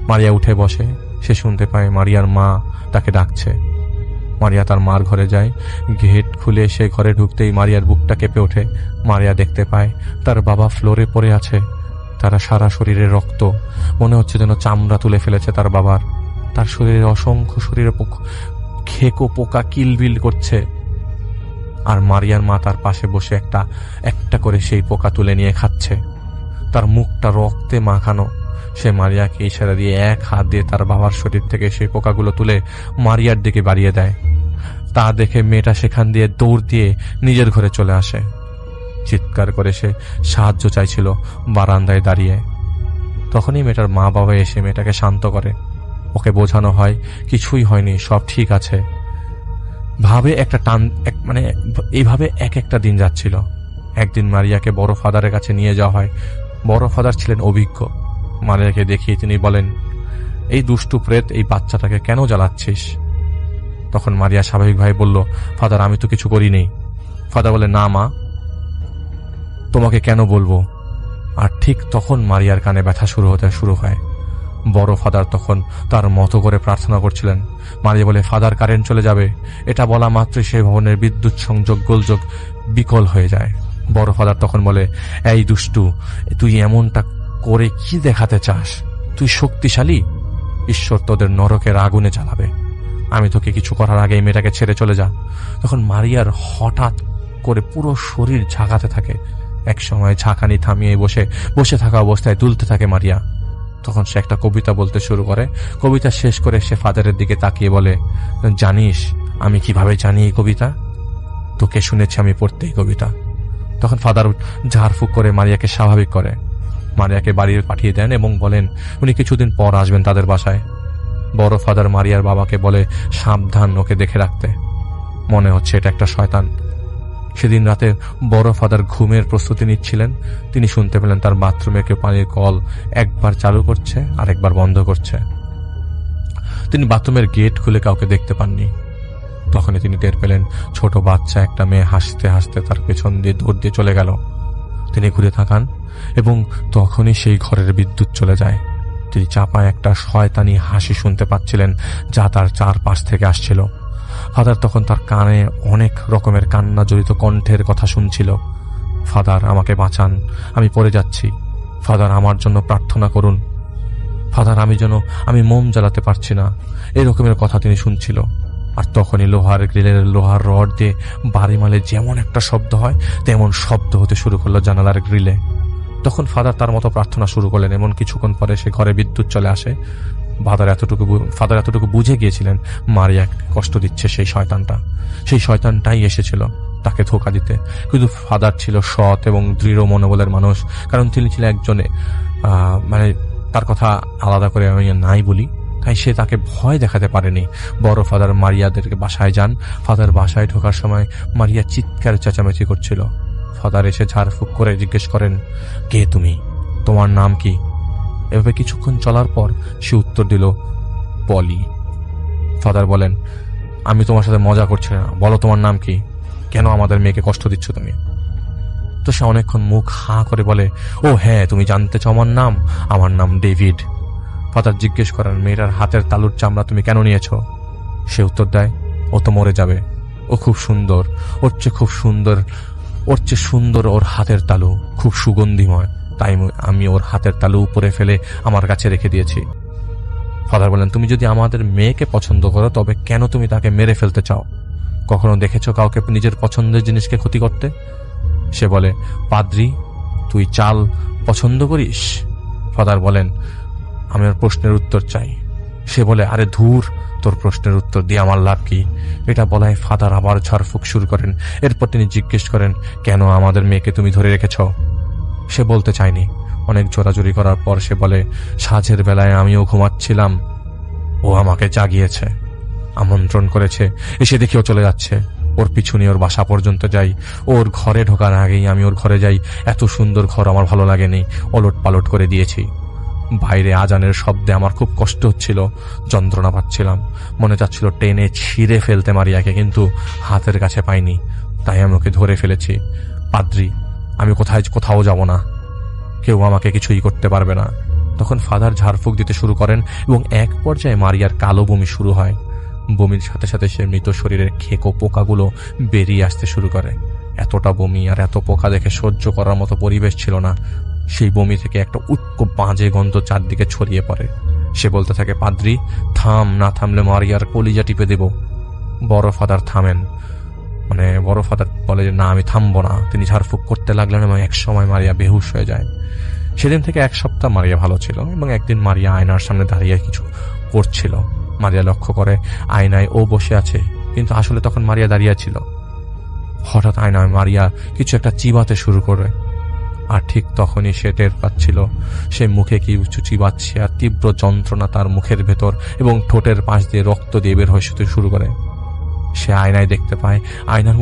মারিয়া উঠে বসে, সে শুনতে পায় মারিয়ার মা তাকে ডাকছে। মারিয়া তার মার ঘরে যায়। গেট খুলে সে ঘরে ঢুকতেই মারিয়ার বুকটা কেঁপে ওঠে। মারিয়া দেখতে পায় তার বাবা ফ্লোরে পড়ে আছে, তারা সারা শরীরে রক্ত, মনে হচ্ছে যেন চামড়া তুলে ফেলেছে তার বাবার। তার শরীরে অসংখ্য শরীরে খেকো পোকা কিলবিল করছে, আর মারিয়ার মা তার পাশে বসে একটা করে সেই পোকা তুলে নিয়ে খাচ্ছে। তার মুখটা রক্তে মাখানো। সে মারিয়াকে ইশারা দিয়ে 1 হাত দিয়ে তার বাবার শরীর থেকে সেই পোকাগুলো তুলে মারিয়ার দিকে বাড়িয়ে দেয়। তা দেখে মেয়েটা সেখান দিয়ে দৌড় দিয়ে নিজের ঘরে চলে আসে। চিৎকার করে সে সাহায্য চাইছিল বারান্দায় দাঁড়িয়ে। তখনই মেয়েটার মা বাবা এসে মেয়েটাকে শান্ত করে। ওকে বোঝানো হয় কিছুই হয়নি, সব ঠিক আছে। এইভাবে একটা দিন যাচ্ছিল। একদিন মারিয়াকে বড় ফাদারের কাছে নিয়ে যাওয়া হয়। বড় ফাদার ছিলেন অভিজ্ঞ। মারিয়াকে দেখিয়ে তিনি বলেন, এই দুষ্টু প্রেত এই বাচ্চাটাকে কেন জ্বালাচ্ছিস? তখন মারিয়া স্বাভাবিকভাবে বলল, ফাদার আমি তো কিছু করিনি। ফাদার বলে, না মা, তোমাকে কেন বলবো? আর ঠিক তখন মারিয়ার কানে ব্যথা শুরু হয়। বড় ফাদার তখন তার মতো করে প্রার্থনা করছিলেন। মারিয়া বলে, ফাদার কারেন্ট চলে যাবে। এটা বলা মাত্রই সেই ভবনের বিদ্যুৎ সংযোগ গোলযোগ বিকল হয়ে যায়। বড় ফাদার তখন বলে, এই দুষ্টু, তুই এমনটা করে কি দেখাতে চাস? তুই শক্তিশালী, ঈশ্বর তোদের নরকের আগুনে চালাবে। আমি তোকে কিছু করার আগে এই মেয়েটাকে ছেড়ে চলে যা। তখন মারিয়ার হঠাৎ করে পুরো শরীর ঝাঁকাতে থাকে। এক সময় ঝাঁকানি থামিয়ে বসে থাকা অবস্থায় দুলতে থাকে মারিয়া। তখন সে একটা কবিতা বলতে শুরু করে। কবিতা শেষ করে সে ফাদারের দিকে তাকিয়ে বলে, জানিস আমি কিভাবে জানি এই কবিতা? তোকে শুনেছি আমি পড়তে এই কবিতা। তখন ফাদার ঝাড়ফুঁক করে মারিয়াকে স্বাভাবিক করে, মারিয়াকে বাড়ি পাঠিয়ে দেন এবং বলেন উনি কিছুদিন পর আসবেন তাদের বাসায়। বড় ফাদার মারিয়ার বাবাকে বলে সাবধান, ওকে দেখে রাখতে, মনে হচ্ছে এটা একটা শয়তান। সেদিন রাতে বড় ফাদার ঘুমের প্রস্তুতি নিচ্ছিলেন, তিনি শুনতে পেলেন তার বাথরুমে কেউ পানির কল একবার চালু করছে আর একবার বন্ধ করছে। তিনি বাথরুমের গেট খুলে কাউকে দেখতে পাননি। তখনই তিনি টের পেলেন ছোট বাচ্চা একটা মেয়ে হাসতে হাসতে তার পেছন দিয়ে দৌড় দিয়ে চলে গেল। তিনি ঘুরে তাকান এবং তখনই সেই ঘরের বিদ্যুৎ চলে যায়। তিনি চাপায় একটা শয়তানি হাসি শুনতে পাচ্ছিলেন যা তার চারপাশ থেকে আসছিল। ফাদার তখন তার কানে অনেক রকমের কান্না জড়িত কণ্ঠের কথা শুনছিল। ফাদার, আমাকে বাঁচান, আমি পড়ে যাচ্ছি। ফাদার, আমার জন্য প্রার্থনা করুন। ফাদার, আমি মোম জ্বালাতে পারছি না, এরকমের কথা তিনি শুনছিল। আর তখনই লোহার গ্রিলের লোহার রড দিয়ে বাড়ি মালে যেমন একটা শব্দ হয় তেমন শব্দ হতে শুরু করলো জানালার গ্রিলে। তখন ফাদার তার মতো প্রার্থনা শুরু করলেন। এমন কিছুক্ষণ পরে সে ঘরে বিদ্যুৎ চলে আসে। ফাদার এতটুকু বুঝে গিয়েছিলেন মারিয়া কষ্ট দিচ্ছে সেই শয়তানটাই এসেছিল তাকে ধোঁকা দিতে। কিন্তু ফাদার ছিল সৎ এবং দৃঢ় মনোবলের মানুষ, কারণ তিনি ছিলেন একজনে তার কথা আলাদা করে আমি নাই বলি, তাই সে তাকে ভয় দেখাতে পারেনি। বড় ফাদার মারিয়াদেরকে বাসায় যান। ফাদার বাসায় ঢোকার সময় মারিয়া চিৎকার চেঁচামেচি করছিল। ফাদার এসে ঝাড়ফুঁক করে জিজ্ঞেস করেন, কে তুমি, তোমার নাম কি? এভাবে কিছুক্ষণ চলার পর সে উত্তর দিল, পলি। ফাদার বলেন, আমি তোমার সাথে মজা করছি না, বলো তোমার নাম কি, কেন আমাদের মেয়েকে কষ্ট দিচ্ছ তুমি? তো সে অনেকক্ষণ মুখ হা করে বলে, ও হ্যাঁ, তুমি জানতে চাও আমার নাম ডেভিড। ফাদার জিজ্ঞেস করেন, মেয়েটার হাতের তালুর চামড়া তুমি কেন নিয়েছ? সে উত্তর দেয়, ও তো মরে যাবে, ও খুব সুন্দর, ওর চেয়ে সুন্দর ওর হাতের তালু, খুব সুগন্ধিময়, তাই আমি ওর হাতের তালু উপরে ফেলে আমার কাছে রেখে দিয়েছি। ফাদার বলেন, তুমি যদি আমাদের মেয়েকে পছন্দ করো তবে কেন তুমি তাকে মেরে ফেলতে চাও? কখনো দেখেছো কাউকে নিজের পছন্দের জিনিসকে ক্ষতি করতে? সে বলে, পাদ্রি, তুই চাল পছন্দ করিস? ফাদার বলেন, আমি ওর প্রশ্নের উত্তর চাই। সে বলে, আরে ধুর, তোর প্রশ্নের উত্তর দিয়ে আমার লাভ কি? এটা বলায় ফাদার আবার ঝাড়ফুঁক শুরু করেন। এরপর তিনি জিজ্ঞেস করেন, কেন আমাদের মেয়েকে তুমি ধরে রেখেছ? সে বলতে চায়নি। অনেক জোরাজুরি করার পর সে বলে, সাঁঝের বেলায় আমিও ঘুমাচ্ছিলাম, ও আমাকে জাগিয়েছে, আমন্ত্রণ করেছে, এসে দেখেও চলে যাচ্ছে। ওর পিছু নিয়ে ওর বাসা পর্যন্ত যাই, ওর ঘরে ঢোকার আগেই আমি ওর ঘরে যাই। এত সুন্দর ঘর আমার ভালো লাগেনি, ওলট পালট করে দিয়েছি। বাইরে আজানের শব্দে আমার খুব কষ্ট হচ্ছিল, যন্ত্রণা পাচ্ছিলাম, মনে চাচ্ছিল টেনে ছিঁড়ে ফেলতে মারিয়াকে, কিন্তু হাতের কাছে পাইনি, তাই আমি ওকে ধরে ফেলেছি। পাদ্রি, আমি কোথাও যাব না, কেউ আমাকে কিছুই করতে পারবে না। তখন ফাদার ঝাড়ফুঁক দিতে শুরু করেন এবং এক পর্যায়ে মারিয়ার কালো বমি শুরু হয়। বমির সাথে সাথে সে মৃত শরীরের খেকো পোকাগুলো বেরিয়ে আসতে শুরু করে। এতটা বমি আর এত পোকা দেখে সহ্য করার মতো পরিবেশ ছিল না। সেই বমি থেকে একটা উটকো বাজে গন্ধ চারদিকে ছড়িয়ে পড়ে। সে বলতে থাকে, পাদ্রি থাম, না থামলে মারিয়ার কলিজা টিপে দেব। বড় ফাদার থামেন, বড় ফাদার বলে যে না, আমি থামবো না। তিনি ঝাড়ফুঁক করতে লাগলেন এবং এক সময় মারিয়া বেহুশ হয়ে যায়। সেদিন থেকে এক সপ্তাহ মারিয়া ভালো ছিল এবং একদিন মারিয়া আয়নার সামনে দাঁড়িয়ে কিছু করছিল। মারিয়া লক্ষ্য করে আয়নায় ও বসে আছে, কিন্তু আসলে তখন মারিয়া দাঁড়িয়ে ছিল। হঠাৎ আয়নায় মারিয়া কিছু একটা চিবাতে শুরু করে, আর ঠিক তখনই সে টের পাচ্ছিল সে মুখে কিছু চিবাচ্ছে, আর তীব্র যন্ত্রণা তার মুখের ভেতর এবং ঠোঁটের পাশ দিয়ে রক্ত দিয়ে বের হয়ে শুরু করে। সে আয়নায় দেখতে পায় আয়নার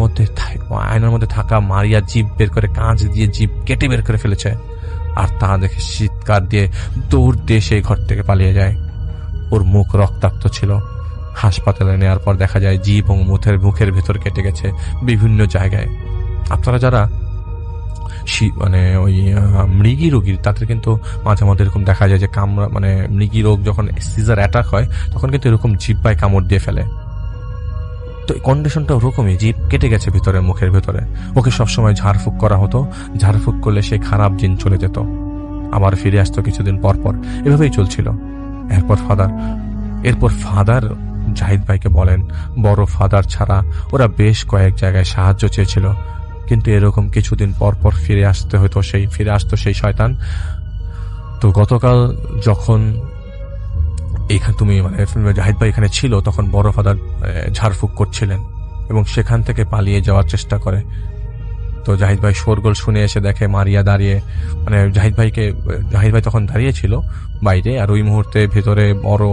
মধ্যে থাকা মারিয়া জিভ বের করে, কাঁচ দিয়ে জিভ কেটে বের করে ফেলেছে। আর তা দেখে চিৎকার দিয়ে দৌড় দিয়ে সেই ঘর থেকে পালিয়ে যায়। ওর মুখ রক্তাক্ত ছিল। হাসপাতালে নেওয়ার পর দেখা যায় জিভ এবং মুখের ভেতর কেটে গেছে বিভিন্ন জায়গায়। আপনারা যারা ওই মৃগী রোগীর, তাদের কিন্তু মাঝে মধ্যে এরকম দেখা যায় যে মৃগী রোগ যখন সিজার অ্যাটাক হয় তখন কিন্তু এরকম জিহ্বায় কামড় দিয়ে ফেলে। তো এই কন্ডিশনটা ওরকমই, জিভ কেটে গেছে ভিতরে, মুখের ভেতরে। ওকে সবসময় ঝাড়ফুঁক করা হতো, ঝাড়ফুঁক করলে সেই খারাপ জিন চলে যেত, আবার ফিরে আসতো কিছুদিন পর পর। এভাবেই চলছিল। এরপর ফাদার জাহিদ ভাইকে বলেন, বড় ফাদার ছাড়া ওরা বেশ কয়েক জায়গায় সাহায্য চেয়েছিল, কিন্তু এরকম কিছুদিন পর পর ফিরে আসতো সেই শয়তান। তো গতকাল যখন জাহিদ ভাই এখানে ছিল, তখন বড় ফাদার ঝাড়ফুঁক করছিলেন। এবং সেখান থেকে পালিয়ে যাওয়ার চেষ্টা করে। তো জাহিদ ভাই শোরগোল শুনে এসে দেখে মারিয়া দাঁড়িয়ে, মানে জাহিদ ভাই তখন দাঁড়িয়ে ছিল বাইরে, আর ওই মুহূর্তে ভেতরে বড়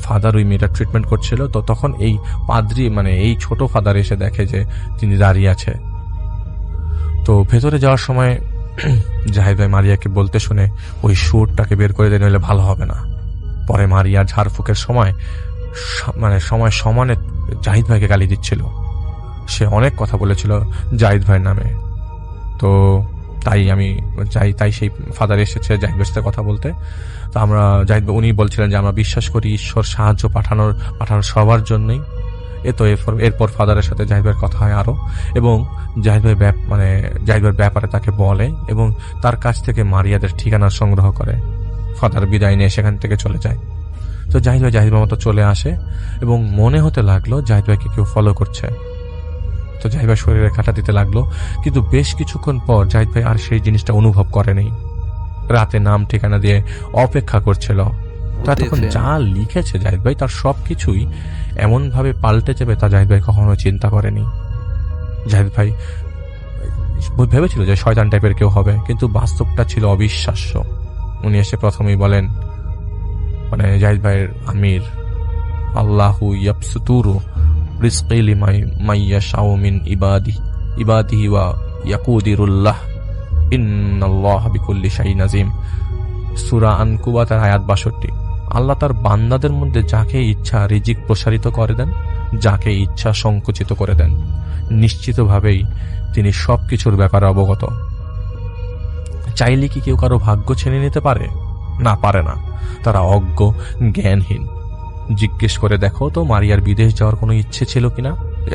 ফাদার ওই মেয়েটার ট্রিটমেন্ট করছিল। তো তখন এই পাদ্রি, মানে এই ছোট ফাদার এসে দেখে যে তিনি দাঁড়িয়ে আছে। তো ভেতরে যাওয়ার সময় জাহিদ ভাই মারিয়াকে বলতে শুনে ওই সুরটাকে বের করে দেয়, নইলে ভালো হবে না। পরে মারিয়া ঝাড়ফুঁকের সময় সমানে জাহিদ ভাইকে গালি দিচ্ছিল। সে অনেক কথা বলেছিল জাহিদ ভাইয়ের নামে। তো তাই সেই ফাদার এসেছে জাহিদ ভাইয়ের সাথে কথা বলতে। তো উনি বলছিলেন যে আমরা বিশ্বাস করি ঈশ্বর সাহায্য পাঠানোর সবার জন্যই। এরপর ফাদারের সাথে জাহিদ ভাইয়ের কথা হয় আরো, এবং জাহিদ ভাইয়ের ব্যাপারে তাকে বলে এবং তার কাছ থেকে মারিয়াদের ঠিকানা সংগ্রহ করে। ফাদার বিদায় নিয়ে সেখান থেকে চলে যায়। তো জাহিদ ভাই মতো চলে আসে এবং মনে হতে লাগলো জাহিদ ভাইকে কেউ ফলো করছে। তো জাহিদ ভাই শরীরে কাঁটা দিতে লাগলো, কিন্তু বেশ কিছুক্ষণ পর জাহিদ ভাই আর সেই জিনিসটা অনুভব করেনি। রাতে নাম ঠিকানা দিয়ে অপেক্ষা করছিল। তা তখন যা লিখেছে জাহিদ ভাই, তার সবকিছুই এমন ভাবে পাল্টে যাবে তা জাহিদ ভাই কখনো চিন্তা করেনি। জাহিদ ভাই ভেবেছিল যে শয়তান টাইপের কেউ হবে, কিন্তু বাস্তবটা ছিল অবিশ্বাস্য। উনি এসে প্রথমেই বলেন, মানে জাহিদ ভাইয়ের আমির, আল্লাহু ইয়াবসুতুরু রিজকি লিমান ইয়াশাউ মিন ইবাদিহি ওয়া ইয়াকুদিরুল্লাহ ইন্নাল্লাহা বিকুল্লি শাইইন আযীম। সূরা আনকুবাতের আয়াত 62। আল্লাহ তার বান্দাদের মধ্যে যাকে ইচ্ছা রিজিক প্রসারিত করে দেন, যাকে ইচ্ছা সংকুচিত করে দেন। নিশ্চিতভাবেই তিনি সবকিছুর ব্যাপারে অবগত। চাইলে কি কেউ কারো ভাগ্য ছেড়ে নিতে পারে? না, পারে না। তারা অজ্ঞ, জ্ঞানহীন। জিজ্ঞেস করে দেখো তো মারিয়ার বিদেশ যাওয়ার কোনো ইচ্ছে ছিল কিনা?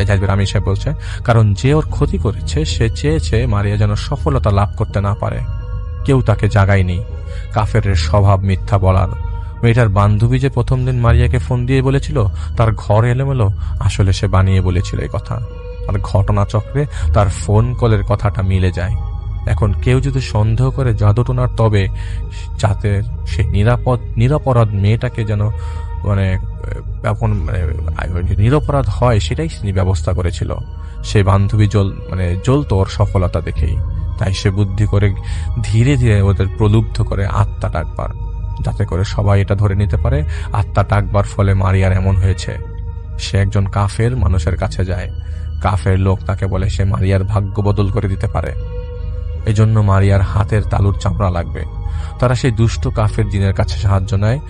জাহিদ আমির সাহেব বলছে, কারণ যে ওর ক্ষতি করেছে সে চেয়েছে মারিয়া যেন সফলতা লাভ করতে না পারে। কেউ তাকে জাগায়নি। কাফেরের স্বভাব মিথ্যা বলার। মেয়েটার বান্ধবী যে প্রথম দিন মারিয়াকে ফোন দিয়ে বলেছিল তার ঘর এলোমেলো, আসলে সে বানিয়ে বলেছিল এই কথা। আর ঘটনাচক্রে তার ফোন কলের কথাটা মিলে যায়। এখন কেউ যদি সন্দেহ করে জাদুটোনার, তবে যাতে সে নিরপরাধ মেয়েটাকে যেন নিরপরাধ হয় সেটাই তিনি ব্যবস্থা করেছিল। সে বান্ধবী জ্বলতো ওর সফলতা দেখেই। তাই সে বুদ্ধি করে ধীরে ধীরে ওদের প্রলুব্ধ করে আত্মা ডাকবার, যাতে করে সবাই এটা ধরে নিতে পারে আত্মা ডাকবার ফলে মারিয়ার এমন হয়েছে। সে একজন কাফের মানুষের কাছে যায়। কাফের লোক তাকে বলে সে মারিয়ার ভাগ্য বদল করে দিতে পারে। এজন্য মারিয়ার হাতের তালুর চামড়া লাগবে। তারা সেই দুষ্ট কাফের জিনের কাছে সাহায্য নেয়।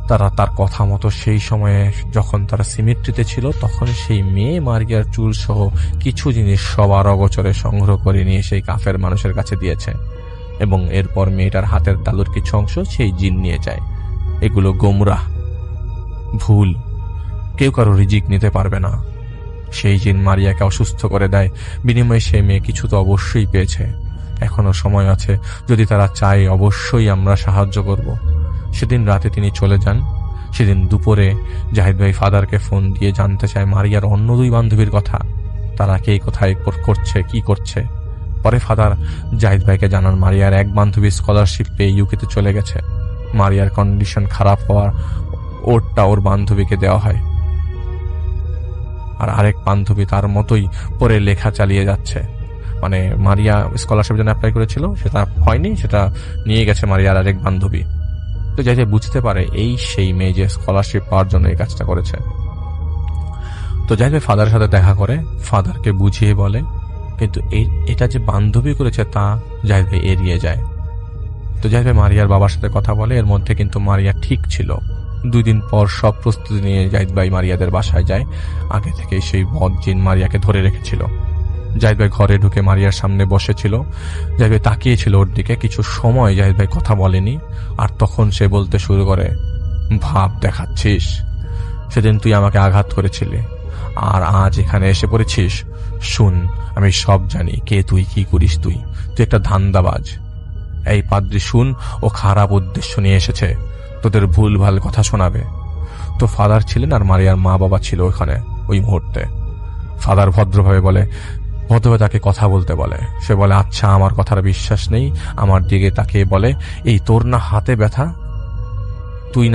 তারা তার কথা মতো সেই সময়ে যখন তারা সিমেট্রিতে ছিল, তখন সেই মেয়ে মারিয়ার চুল সহ কিছু জিনিস সবার অগোচরে সংগ্রহ করে নিয়ে সেই কাফের মানুষের কাছে দিয়েছে, এবং এরপর মেয়েটার হাতের তালুর কিছু অংশ সেই জিন নিয়ে যায়। এগুলো গোমরাহ, ভুল, কেউ কারো রিজিক নিতে পারবে না। সেই জিন মারিয়াকে অসুস্থ করে দেয়। বিনিময়ে সেই মেয়ে কিছু তো অবশ্যই পেয়েছে। এখনো সময় আছে, যদি তারা চায় অবশ্যই আমরা সাহায্য করব। সেদিন রাতে তিনি চলে যান। সেদিন দুপুরে জাহিদ ভাই ফাদারকে ফোন দিয়ে জানতে চায় মারিয়ার অন্য দুই বান্ধবীর কথা, তারা কে কোথায় করছে, কি করছে। পরে ফাদার জাহিদ ভাইকে জানান মারিয়ার এক বান্ধবী স্কলারশিপ পেয়ে ইউকেতে চলে গেছে। মারিয়ার কন্ডিশন খারাপ হওয়ার ওরটা ওর বান্ধবীকে দেওয়া হয়, আর আরেক বান্ধবী তার মতোই পরে লেখা চালিয়ে যাচ্ছে। মানে মারিয়া স্কলারশিপের জন্য অ্যাপ্লাই করেছিল, সেটা হয়নি, সেটা নিয়ে গেছে মারিয়ার আরেক বান্ধবী। তো যাই বুঝতে পারে এই সেই মেয়ে যে স্কলারশিপ পাওয়ার জন্য এই কাজটা করেছে। তো যাই ফাদারের সাথে দেখা করে, ফাদারকে বুঝিয়ে বলে, কিন্তু এটা যে বান্ধবী করেছে তা জাহিদ ভাই এড়িয়ে যায়। তো জাহিদ ভাই মারিয়ার বাবার সাথে কথা বলে। এর মধ্যে কিন্তু মারিয়া ঠিক ছিল। 2 দিন পর সব প্রস্তুতি নিয়ে জাহিদ ভাই মারিয়াদের বাসায় যায়। আগে থেকে সেই বদ জিন মারিয়াকে ধরে রেখেছিল। জাহিদ ভাই ঘরে ঢুকে মারিয়ার সামনে বসেছিল। জাহিদ ভাই তাকিয়েছিল ওর দিকে। কিছু সময় জাহিদ ভাই কথা বলেনি, আর তখন সে বলতে শুরু করে, ভাব দেখাচ্ছিস, সেদিন তুই আমাকে আঘাত করেছিলি, আর আজ এখানে এসে পড়েছিস। শুন, আমি সব জানি কে তুই, কি করিস তুই একটা ধান্দাবাজ। এই পাদ্রী শুন, ও খারাপ উদ্দেশ্য নিয়ে এসেছে, তোদের ভুল ভাল কথা শোনাবে। তো ফাদার ছিলেন আর মারিয়ার মা বাবা ছিল ওখানে ওই মুহূর্তে। ফাদার ভদ্রভাবে তাকে কথা বলতে বলে। সে বলে, আচ্ছা, আমার কথার বিশ্বাস নেই। আমার দিকে তাকিয়ে বলে, এই তোর না হাতে ব্যথা, তুই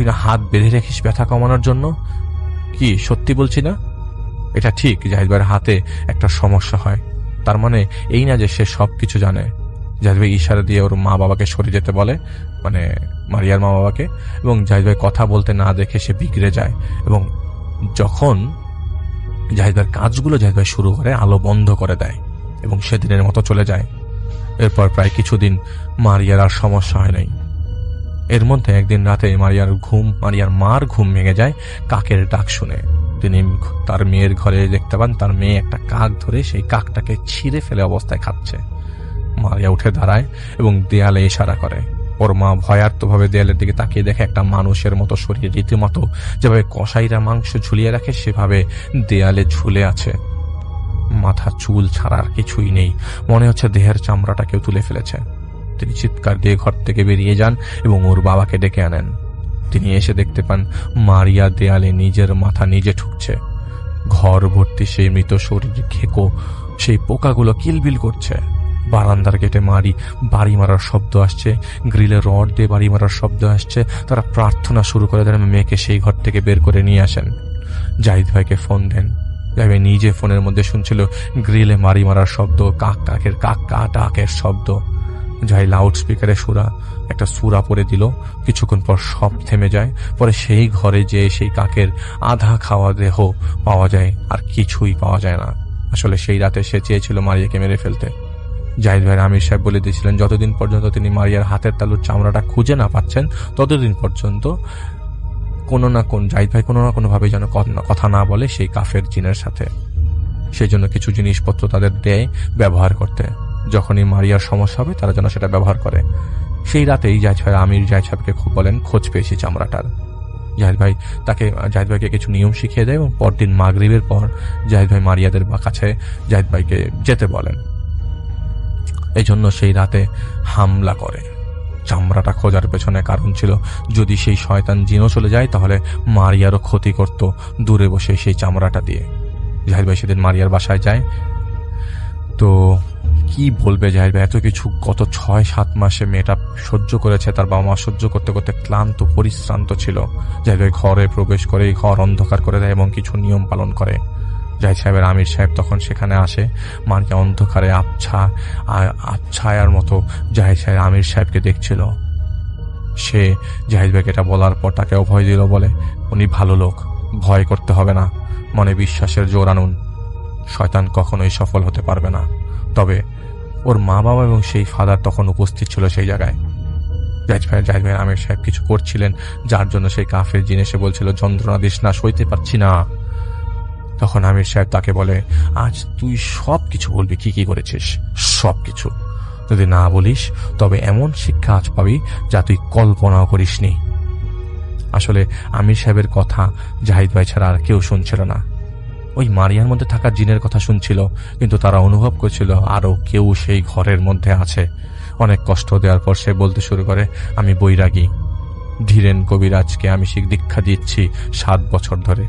না হাত বেঁধে রেখিস ব্যথা কমানোর জন্য? কি সত্যি বলছি না? এটা ঠিক জাহিদ ভাইয়ের হাতে একটা সমস্যা হয়, তার মানে এই না যে সে সবকিছু জানে। জাহিদ ভাই ইশারা দিয়ে ওর মা বাবাকে সরে যেতে বলে, মানে মারিয়ার মা বাবাকে, এবং জাহিদ ভাই কথা বলতে না দেখে সে বিগড়ে যায়। এবং যখন জাহিদ ভাইয়ের কাজগুলো জাহিদ ভাই শুরু করে, আলো বন্ধ করে দেয় এবং সেদিনের মতো চলে যায়। এরপর প্রায় কিছুদিন মারিয়ার আর সমস্যা হয় নাই। এর মধ্যে একদিন রাতে মারিয়ার মার ঘুম ভেঙে যায় কাকের ডাক শুনে। তিনি তার মেয়ের ঘরে দেখতে পান তার মেয়ে একটা কাক ধরে সেই কাকটাকে ছিঁড়ে ফেলে অবস্থায় খাচ্ছে। মারিয়া উঠে দাঁড়ায় এবং দেয়ালে ইশারা করে। ওর মা ভয়ার্তভাবে দেয়ালের দিকে তাকিয়ে দেখে একটা মানুষের মতো শরীর, রীতিমতো যেভাবে কসাইরা মাংস ঝুলিয়ে রাখে সেভাবে দেয়ালে ঝুলে আছে। মাথা চুল ছাড়া আর কিছুই নেই, মনে হচ্ছে দেহের চামড়াটা কেউ তুলে ফেলেছে। তিনি চিৎকার দিয়ে ঘর থেকে বেরিয়ে যান এবং ওর বাবাকে ডেকে আনেন। তিনি এসে দেখতে পান মারিয়া দেয়ালে নিজের মাথা নিজে ঠুকছে। ঘর ভর্তি সেই মৃত শরীর, খেকো সেই পোকাগুলো কিলবিল করছে। বারান্দার গেটে বাড়ি মারার শব্দ আসছে, গ্রিলে রড দিয়ে বাড়ি মারার শব্দ আসছে। তারা প্রার্থনা শুরু করে দেন মেয়েকে সেই ঘর থেকে বের করে নিয়ে আসেন। জাহিদ ভাইকে ফোন দেন। জাহিদ ভাই নিজে ফোনের মধ্যে শুনছিল গ্রিলে বাড়ি মারার শব্দ, কাক ডাকের শব্দ। জাহিদ লাউড স্পিকারে একটা সুরা পড়ে দিল। কিছুক্ষণ পর সব থেমে যায়। পরে সেই ঘরে যে সেই কাকের আধা খাওয়া দেহ পাওয়া যায়, আর কিছুই পাওয়া যায় না। আসলে সেই রাতে সে চেয়েছিল মারিয়াকে মেরে ফেলতে। জাহিদ ভাই আমির সাহেব বলে দিয়েছিলেন যতদিন পর্যন্ত তিনি মারিয়ার হাতের তালুর চামড়াটা খুঁজে না পাচ্ছেন ততদিন পর্যন্ত জাহিদ ভাই কোনো না কোনো ভাবে যেন কথা না বলে সেই কাফের জিনের সাথে। সেই জন্য কিছু জিনিসপত্র তাদের দেয় ব্যবহার করতে, যখনই মারিয়ার সমস্যা হবে তারা যেন সেটা ব্যবহার করে। সেই রাতেই জাহিদ সাহেবকে খুব বলেন খোঁজ পেয়েছি চামড়াটার। জাহিদ ভাইকে কিছু নিয়ম শিখিয়ে দেয় এবং পরদিন মাগরিবের পর জাহিদ ভাই মারিয়াদের কাছে জাহিদ ভাইকে যেতে বলেন। এই জন্য সেই রাতে হামলা করে। চামড়াটা খোঁজার পেছনে কারণ ছিল যদি সেই শয়তান জিনও চলে যায় তাহলে মারিয়ারও ক্ষতি করত দূরে বসে সেই চামড়াটা দিয়ে। জাহিদ ভাই সেদিন মারিয়ার বাসায় যায়। তো কি বলবে জাহিদ ভাই, এত কিছু গত 6-7 মাসে মেয়েটা সহ্য করেছে, তার বাবা মা সহ্য করতে করতে ক্লান্ত পরিশ্রান্ত ছিল। জাহিদ ভাই ঘরে প্রবেশ করে ঘর অন্ধকার করে দেয় এবং কিছু নিয়ম পালন করে। জাহিদ সাহেবের আমির সাহেব তখন সেখানে আসে। মারিয়া অন্ধকারে আবছায়ার মতো জাহিদ সাহেব আমির সাহেবকে দেখছিল। সে জাহিদ ভাইকে এটা বলার পর তাকে অভয় দিল, বলে উনি ভালো লোক, ভয় করতে হবে না, মনে বিশ্বাসের জোর আনুন, শয়তান কখনোই সফল হতে পারবে না। তবে ওর মা বাবা এবং সেই ফাদার তখন উপস্থিত ছিল সেই জায়গায়। জাহিদ ভাই আমির সাহেব কিছু করছিলেন যার জন্য সেই কাফের জিন এসে বলছিল যন্ত্রণা দিস না, সইতে পারছি না। তখন আমির সাহেব তাকে বলে আজ তুই সব কিছু বলবি, কি কি করেছিস সব কিছু। যদি না বলিস তবে এমন শিক্ষা আজ পাবি যা তুই কল্পনাও করিসনি। আসলে আমির সাহেবের কথা জাহিদ ভাই ছাড়া আর কেউ শুনছিল না। ওই মারিয়ার মধ্যে থাকা জিনের কথা শুনছিল, কিন্তু তারা অনুভব করছিল আরো কেউ সেই ঘরের মধ্যে আছে। অনেক কষ্ট দেওয়ার পর সে বলতে শুরু করে, আমি বৈরাগী, ধীরেন কবিরাজকে আমি দীক্ষা দিচ্ছি 7 বছর ধরে।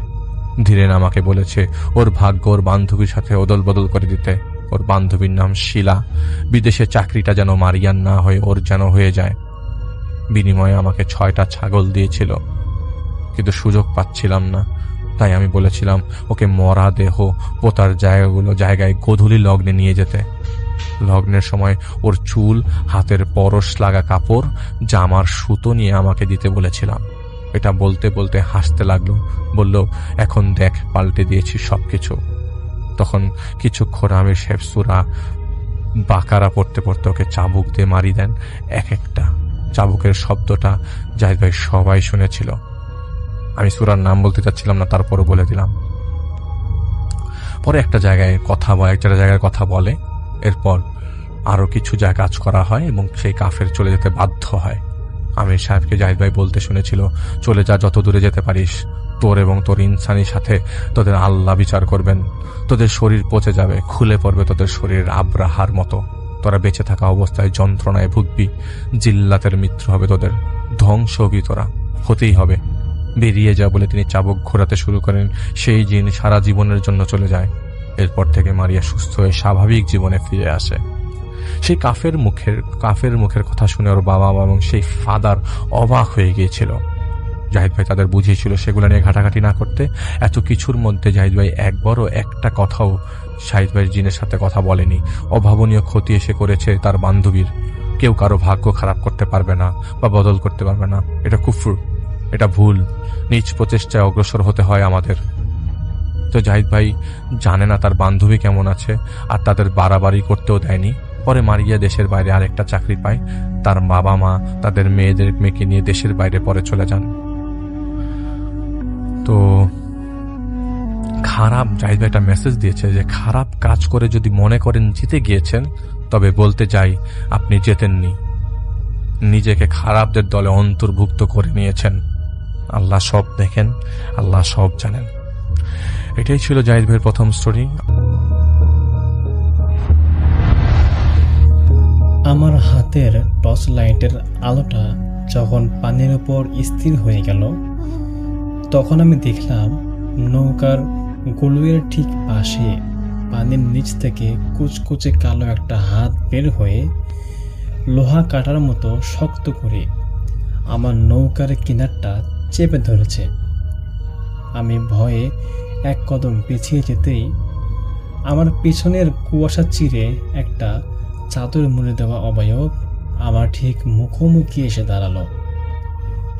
ধীরেন আমাকে বলেছে ওর ভাগ্য ওর বান্ধবীর সাথে ওদল বদল করে দিতে। ওর বান্ধবীর নাম শিলা, বিদেশে চাকরিটা যেন মারিয়ান না হয়ে ওর যেন হয়ে যায়। বিনিময়ে আমাকে 6টা ছাগল দিয়েছিল, কিন্তু সুযোগ পাচ্ছিলাম না। তাই আমি বলেছিলাম ওকে মরা দেহ পোতার জায়গায় গোধূলি লগ্নে নিয়ে যেতে। লগ্নের সময় ওর চুল, হাতের পরশ লাগা কাপড়, জামার সুতো নিয়ে আমাকে দিতে বলেছিলাম। এটা বলতে বলতে হাসতে লাগলো, বলল এখন দেখ পাল্টে দিয়েছি সবকিছু। তখন কিছুক্ষণ আমির সাহেব সূরা বাকারা পড়তে পড়তে ওকে চাবুক দিয়ে মারি দেন। একটা চাবুকের শব্দটা জাহিদ ভাই সবাই শুনেছিল। আমি সূরার নাম বলতে চাচ্ছিলাম না, তারপরও বলে দিলাম। পরে একটা জায়গায় কথা বলে। এরপর আরো কিছু জায়গা কাজ করা হয় এবং সেই কাফের চলে যেতে বাধ্য হয়। আমির সাহেবকে জাহিদ ভাই বলতে শুনেছিল, চলে যা, যত দূরে যেতে পারিস। তোর এবং তোর ইনসানির সাথে তোদের আল্লাহ বিচার করবেন। তোদের শরীর পচে যাবে, খুলে পড়বে তোদের শরীর আব্রাহার মতো। তোরা বেঁচে থাকা অবস্থায় যন্ত্রণায় ভুগবি, জিল্লাতের মৃত্যু হবে তোদের, ধ্বংস হবি তোরা, হতেই হবে। বেরিয়ে যা বলে তিনি চাবুক ঘোরাতে শুরু করেন। সেই জিন সারা জীবনের জন্য চলে যায়। এরপর থেকে মারিয়া সুস্থ হয়ে স্বাভাবিক জীবনে ফিরে আসে। সেই কাফের মুখের কথা শুনে ওর বাবা এবং সেই ফাদার অবাক হয়ে গিয়েছিল। জাহিদ ভাই তাদের বুঝিয়েছিল সেগুলো নিয়ে ঘাটাঘাটি না করতে। এত কিছুর মধ্যে জাহিদ ভাই একবারও একটা কথাও শাহিদ ভাইয়ের জিনের সাথে কথা বলেনি। অভাবনীয় ক্ষতি এসে করেছে তার বান্ধবীর। কেউ কারো ভাগ্য খারাপ করতে পারবে না বা বদল করতে পারবে না। এটা কুফর, এটা ভুল। নিজ প্রচেষ্টায় অগ্রসর হতে হয় আমাদের। তো জাহিদ ভাই জানে না তার বান্ধবী কেমন আছে, আর তাদের বাড়াবাড়ি করতেও দেয়নি। পরে মারিয়া দেশের বাইরে আরেকটা চাকরি পায়। তার বাবা মা তাদের মেয়েকে নিয়ে দেশের বাইরে পরে চলে যান। তো জাহিদ ভাই একটা মেসেজ দিয়েছে যে খারাপ কাজ করে যদি মনে করেন জিতে গিয়েছেন, তবে বলতে চাই আপনি জেতেননি। নিজেকে খারাপদের দলে অন্তর্ভুক্ত করে নিয়েছেন। আল্লাহ সব দেখেন, আল্লাহ সব জানেন। এটাই ছিল জাহিদ ভাইয়ের প্রথম স্টোরি। আমার হাতের টর্চ লাইটের আলোটা যখন পানির উপর স্থির হয়ে গেল, তখন আমি দেখলাম নৌকার গলুয়ের ঠিক পাশে পানির নিচ থেকে কুচকুচে কালো একটা হাত বের হয়ে লোহা কাটার মতো শক্ত করে আমার নৌকার কিনারটা চেপে ধরেছে। আমি ভয়ে এক কদম পিছিয়ে যেতেই আমার পিছনের কুয়াশা চিরে একটা চাদর মুড়ে দেওয়া অবয়ব আমার ঠিক মুখোমুখি এসে দাঁড়ালো।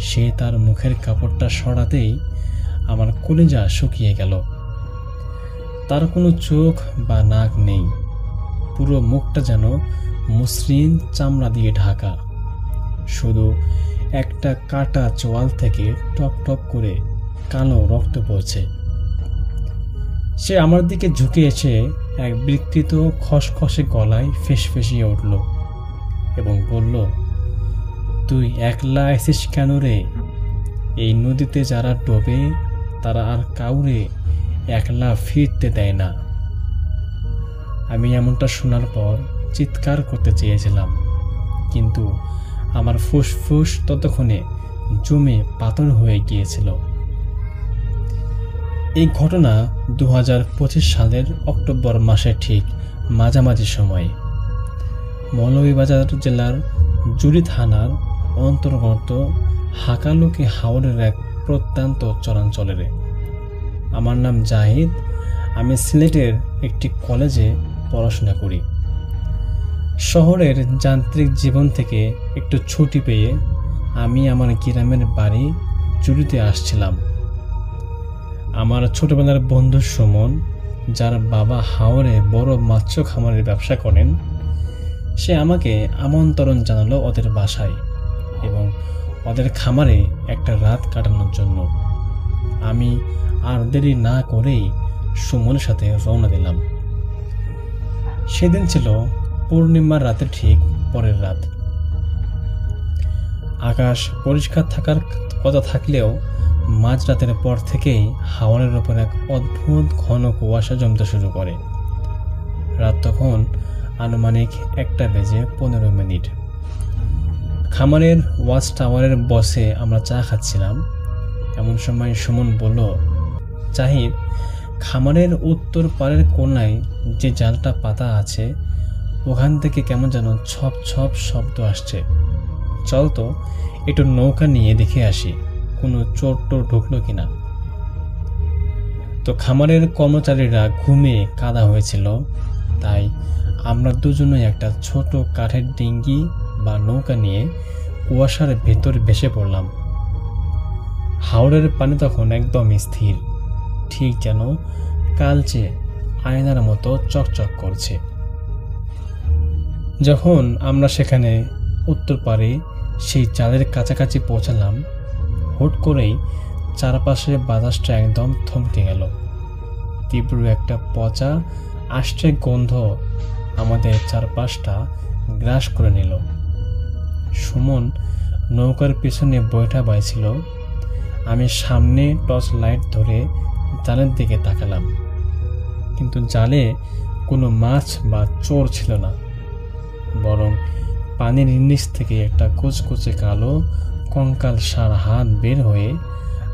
সে তার মুখের কাপড়টা সরাতেই আমার কলিজা শুকিয়ে গেল। তার কোনো চোখ বা নাক নেই, পুরো মুখটা যেন মসৃণ চামড়া দিয়ে ঢাকা। শুধু একটা কাটা চোয়াল থেকে টপ টপ করে কালো রক্ত পড়ছে। সে আমার দিকে ঝুঁকে এসে এক বিকৃত খসখসে গলায় ফেসফেসিয়ে উঠল এবং বলল, তুই একলা এসিস কেন রে? এই নদীতে যারা ডোবে তারা আর কাউরে একলা ফিরতে দেয় না। আমি এমনটা শোনার পর চিৎকার করতে চেয়েছিলাম, কিন্তু আমার ফুসফুস ততক্ষণে জমে পাথর হয়ে গিয়েছিল। এই ঘটনা 2025 সালের অক্টোবর মাসের ঠিক মাঝামাঝি সময়ে মৌলভীবাজার জেলার জুড়ি থানার অন্তর্গত হাকালুকি হাওরের এক প্রত্যন্ত চরাঞ্চলের। আমার নাম জাহিদ। আমি সিলেটের একটি কলেজে পড়াশোনা করি। শহরের যান্ত্রিক জীবন থেকে একটু ছুটি পেয়ে আমি আমার গ্রামের বাড়ি জুড়িতে আসছিলাম। আমার ছোটবেলার বন্ধু সুমন, যার বাবা হাওরে বড় মাছ খামারের ব্যবসা করেন, সে আমাকে আমন্ত্রণ জানালো ওদের বাসায় এবং ওদের খামারে একটা রাত কাটানোর জন্য। আমি আর দেরি না করেই সুমনের সাথে রওনা দিলাম। সেদিন ছিল পূর্ণিমার রাতের ঠিক পরের রাত। আকাশ পরিষ্কার থাকার কথা থাকলেও মাঝরাতের পর থেকেই হাওরের ওপর এক অদ্ভুত ঘন কুয়াশা জমতে শুরু করে। রাত তখন আনুমানিক 1:15। খামারের ওয়াচ টাওয়ারের বসে আমরা চা খাচ্ছিলাম। এমন সময় সুমন বলল, জাহিদ, খামারের উত্তর পাড়ের কোনায় যে জালটা পাতা আছে ওখান থেকে কেমন যেন ছপ ছপ শব্দ আসছে। চল তো একটু নৌকা নিয়ে দেখে আসি, কোনো চোর টোর ঢুকলো কিনা। তো খামারের কর্মচারীরা ঘুমে কাদা হয়েছিল, তাই আমরা দুজনেই একটা ছোট কাঠের ডিঙ্গি বা নৌকা নিয়ে কুয়াশার ভেতর ভেসে পড়লাম। হাওরের পানি তখন একদম স্থির, ঠিক যেন কালচে আয়নার মতো চকচক করছে। যখন আমরা সেখানে উত্তর পাড়ে সেই জালের কাছাকাছি পৌঁছালাম, হুট করেই চারপাশে বাতাসটা একদম থমকে গেল। তীব্র একটা পচা আষ্টে গন্ধ আমাদের চারপাশটা গ্রাস করে নিল। সুমন নৌকার পিছনে বৈঠা বাইছিল। আমি সামনে টর্চ লাইট ধরে জালের দিকে তাকালাম, কিন্তু জালে কোনো মাছ বা চোর ছিল না, বরং পানির নিচ থেকে একটা কুচকুচে কালো কঙ্কাল সার হাত বের হয়ে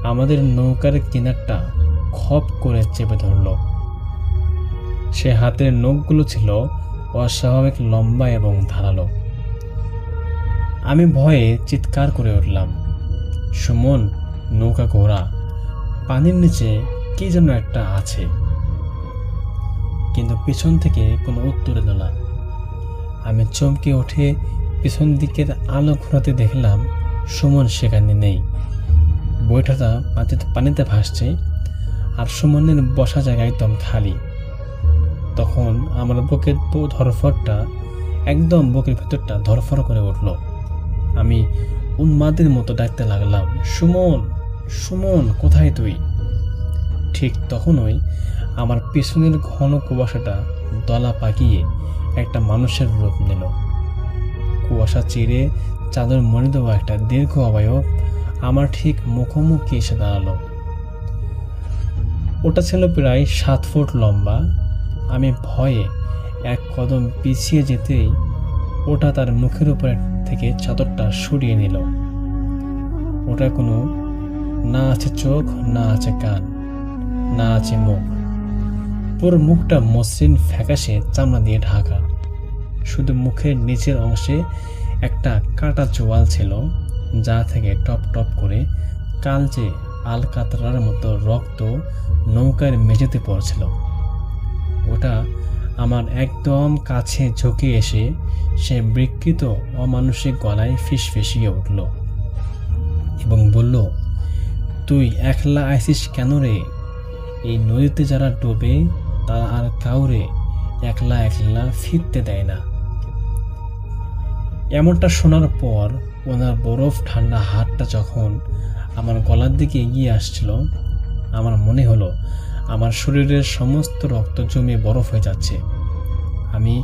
আমাদের নৌকার কিনারটা খপ করে চেপে ধরল। সে হাতের নখগুলো ছিল অস্বাভাবিক লম্বা এবং ধারালো। আমি ভয়ে চিৎকার করে উঠলাম, সুমন, নৌকা ঘোড়া, পানির নিচে কি যেন একটা আছে, কিন্তু পিছন থেকে কোনো উত্তর এলো না। আমি চমকে উঠে পিছন দিকের আলো ঘোরাতে দেখলাম সুমন সেখানে নেই। বৈঠাটা পানিতে ভাসছে, আর সুমনের বসা জায়গা একদম খালি। তখন আমার বুকের ধরফরটা একদম বুকের ভেতরটা ধরফর করে উঠল। আমি উন্মাদের মতো ডাকতে লাগলাম, সুমন, সুমন, কোথায় তুই? ঠিক তখনই আমার পিছনের ঘন কুয়াশাটা দলা পাকিয়ে একটা মানুষের রূপ নিল। কুয়াশা চিরে চাদর মরে দেওয়া একটা দীর্ঘ অবয়ব আমার ঠিক মুখোমুখি এসে দাঁড়ালো। ওটা ছিল প্রায় 7 ফুট লম্বা। আমি ভয়ে এক কদম পিছিয়ে যেতেই ওটা তার মুখের উপর থেকে চাদরটা সরিয়ে নিল। ওটা কোনো না আছে চোখ, না আছে কান, না আছে মুখ। পুরো মুখটা মসৃণ ফ্যাকাশে চামড়া দিয়ে ঢাকা। শুধু মুখের নিচের অংশে একটা কাটা চোয়াল ছিল, যা থেকে টপ টপ করে কালচে আলকাতরার মতো রক্ত নৌকার মেঝেতে পড়ছিল। ওটা আমার একদম কাছে ঝুঁকে এসে সে বিকৃত অমানুষিক গলায় ফিসফিসিয়ে উঠল এবং বলল, তুই একলা আইসিস কেন রে? এই নদীতে যারা ডোবে তারা আর কাউরে একলা একলা ফিরতে দেয় না। এমনটা শোনার পর ওনার বরফ ঠান্ডা হাতটা যখন আমার গলার দিকে এগিয়ে আসছিল, আমার মনে হলো আমার শরীরের সমস্ত রক্ত জমে বরফ হয়ে যাচ্ছে। আমি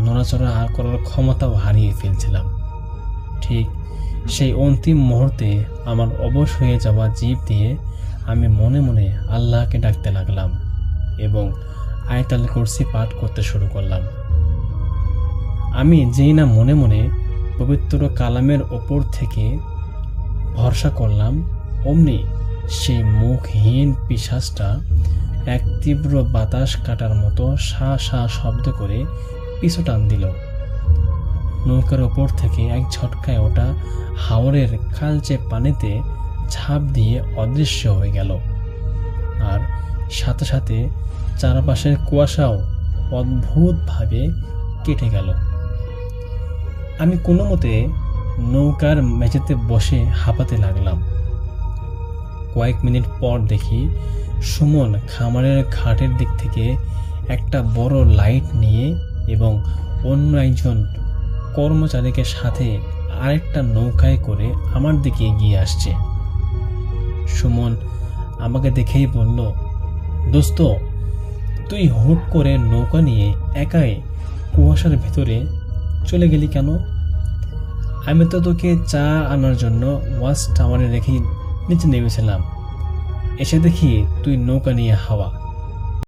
নড়াচড়া করার ক্ষমতাও হারিয়ে ফেলছিলাম। ঠিক সেই অন্তিম মুহূর্তে আমার অবশ হয়ে যাওয়া জিভ দিয়ে আমি মনে মনে আল্লাহকে ডাকতে লাগলাম এবং আয়াতুল কুরসি পাঠ করতে শুরু করলাম। আমি যেই না মনে মনে পবিত্র কালামের ওপর থেকে ভরসা করলাম, অমনি সেই মুখহীন পিশাচটা এক তীব্র বাতাস কাটার মতো সা সা শব্দ করে পিছু টান দিল। নৌকার ওপর থেকে এক ঝটকায় ওটা হাওরের কালচে পানিতে ঝাঁপ দিয়ে অদৃশ্য হয়ে গেল, আর সাথে সাথে চারপাশের কুয়াশাও অদ্ভুতভাবে কেটে গেল। আমি কোনো মতে নৌকার মেঝেতে বসে হাঁপাতে লাগলাম। কয়েক মিনিট পর দেখি সুমন খামারের ঘাটের দিক থেকে একটা বড় লাইট নিয়ে এবং অন্য একজন কর্মচারীকে সাথে আরেকটা নৌকায় করে আমার দিকে এগিয়ে আসছে। সুমন আমাকে দেখেই বলল, দোস্ত, তুই হুট করে নৌকা নিয়ে একাই কুয়াশার ভেতরে চলে গেলি কেন? আমি তো তোকে চা আনার জন্য ওয়াচ টাওয়ারে রেখে নিচে নেমেছিলাম, এসে দেখি তুই নৌকা নিয়ে হাওয়া।